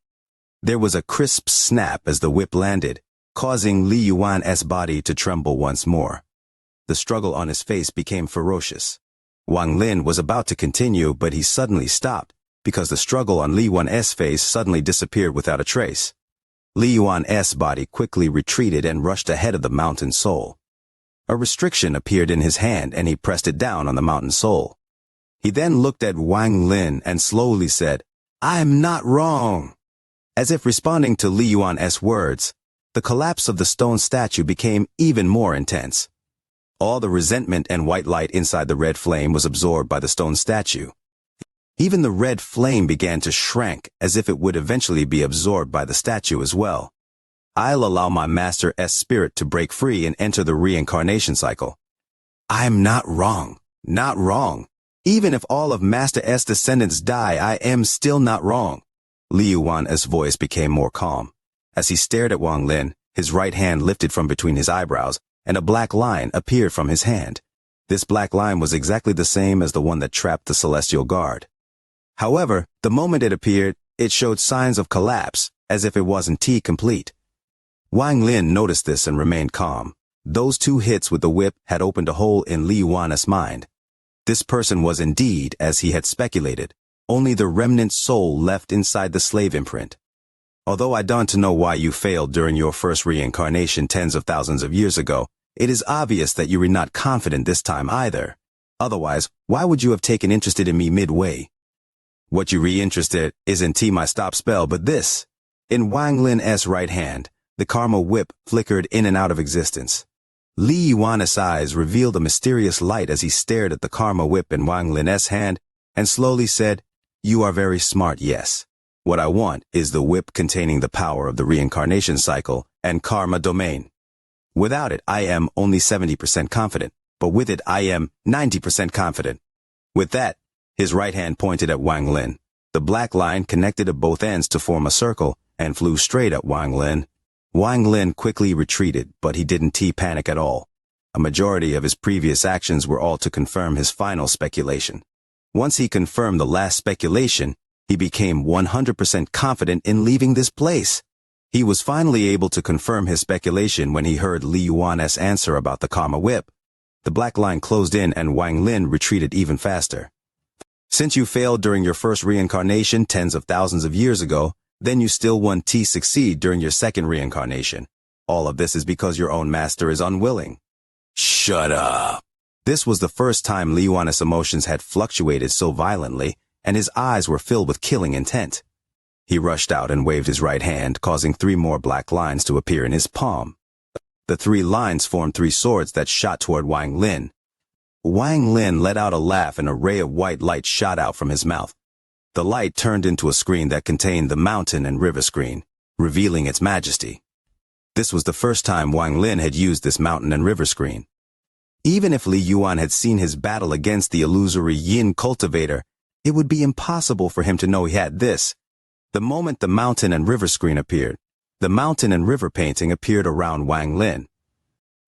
There was a crisp snap as the whip landed, causing Li Yuan's body to tremble once more. The struggle on his face became ferocious. Wang Lin was about to continue, but he suddenly stopped, because the struggle on Li Yuan's face suddenly disappeared without a trace. Li Yuan's body quickly retreated and rushed ahead of the mountain soul. A restriction appeared in his hand and he pressed it down on the mountain soul. He then looked at Wang Lin and slowly said, "I am not wrong." As if responding to Li Yuan's words, the collapse of the stone statue became even more intense. All the resentment and white light inside the red flame was absorbed by the stone statue. Even the red flame began to shrink as if it would eventually be absorbed by the statue as well. I'll allow my Master's spirit to break free and enter the reincarnation cycle. I'm not wrong. Not wrong. Even if all of Master's descendants die, I am still not wrong. Li Yuan's voice became more calm. As he stared at Wang Lin, his right hand lifted from between his eyebrows, and a black line appeared from his hand. This black line was exactly the same as the one that trapped the Celestial Guard. However, the moment it appeared, it showed signs of collapse, as if it wasn't complete. Wang Lin noticed this and remained calm. Those 2 hits with the whip had opened a hole in Li Yuan's mind. This person was indeed, as he had speculated, only the remnant soul left inside the slave imprint. Although I don't know why you failed during your first reincarnation tens of thousands of years ago, it is obvious that you were not confident this time either. Otherwise, why would you have taken interest in me midway? What you re-interested isn't my stop spell, but this. In Wang Lin's right hand, the karma whip flickered in and out of existence. Li Yuan's eyes revealed a mysterious light as he stared at the karma whip in Wang Lin's hand and slowly said, "You are very smart, yes. What I want is the whip containing the power of the reincarnation cycle and karma domain. Without it, I am only 70% confident, but with it, I am 90% confident." With that, his right hand pointed at Wang Lin. The black line connected at both ends to form a circle and flew straight at Wang Lin. Wang Lin quickly retreated, but he didn't panic at all. A majority of his previous actions were all to confirm his final speculation. Once he confirmed the last speculation, he became 100% confident in leaving this place. He was finally able to confirm his speculation when he heard Li Yuan's answer about the karma whip. The black line closed in and Wang Lin retreated even faster. Since you failed during your first reincarnation tens of thousands of years ago, then you still want to succeed during your second reincarnation. All of this is because your own master is unwilling. Shut up. This was the first time Li Yuan's emotions had fluctuated so violently, and his eyes were filled with killing intent. He rushed out and waved his right hand, causing 3 more black lines to appear in his palm. The 3 lines formed 3 swords that shot toward Wang Lin. Wang Lin let out a laugh and a ray of white light shot out from his mouth. The light turned into a screen that contained the mountain and river screen, revealing its majesty. This was the first time Wang Lin had used this mountain and river screen. Even if Li Yuan had seen his battle against the illusory yin cultivator, it would be impossible for him to know he had this. The moment the mountain and river screen appeared, the mountain and river painting appeared around Wang Lin.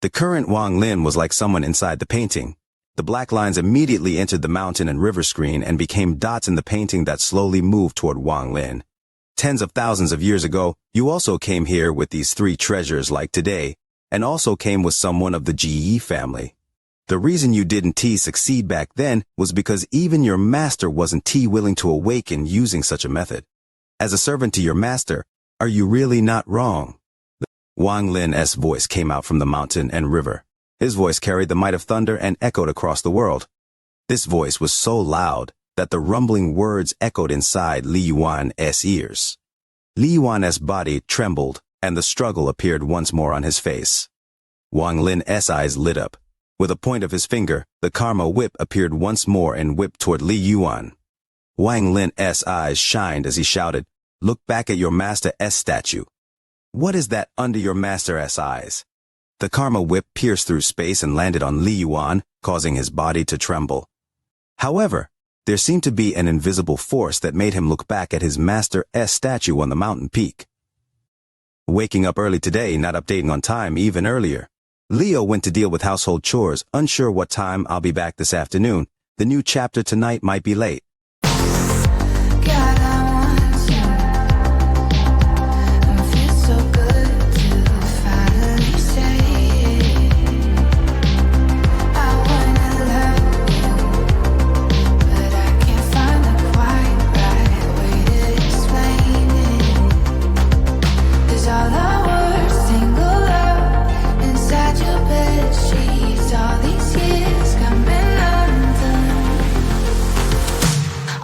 The current Wang Lin was like someone inside the painting. The black lines immediately entered the mountain and river screen and became dots in the painting that slowly moved toward Wang Lin. Tens of thousands of years ago, you also came here with these 3 treasures like today, and also came with someone of the Ji family. The reason you didn't succeed back then was because even your master wasn't willing to awaken using such a method. As a servant to your master, are you really not wrong? Wang Lin's voice came out from the mountain and river. His voice carried the might of thunder and echoed across the world. This voice was so loud that the rumbling words echoed inside Li Yuan's ears. Li Yuan's body trembled, and the struggle appeared once more on his face. Wang Lin's eyes lit up. With a point of his finger, the karma whip appeared once more and whipped toward Li Yuan. Wang Lin's eyes shined as he shouted, "Look back at your master's statue. What is that under your master's eyes?" The karma whip pierced through space and landed on Li Yuan, causing his body to tremble. However, there seemed to be an invisible force that made him look back at his master's statue on the mountain peak. Waking up early today, not updating on time even earlier. Leo went to deal with household chores, unsure what time I'll be back this afternoon. The new chapter tonight might be late.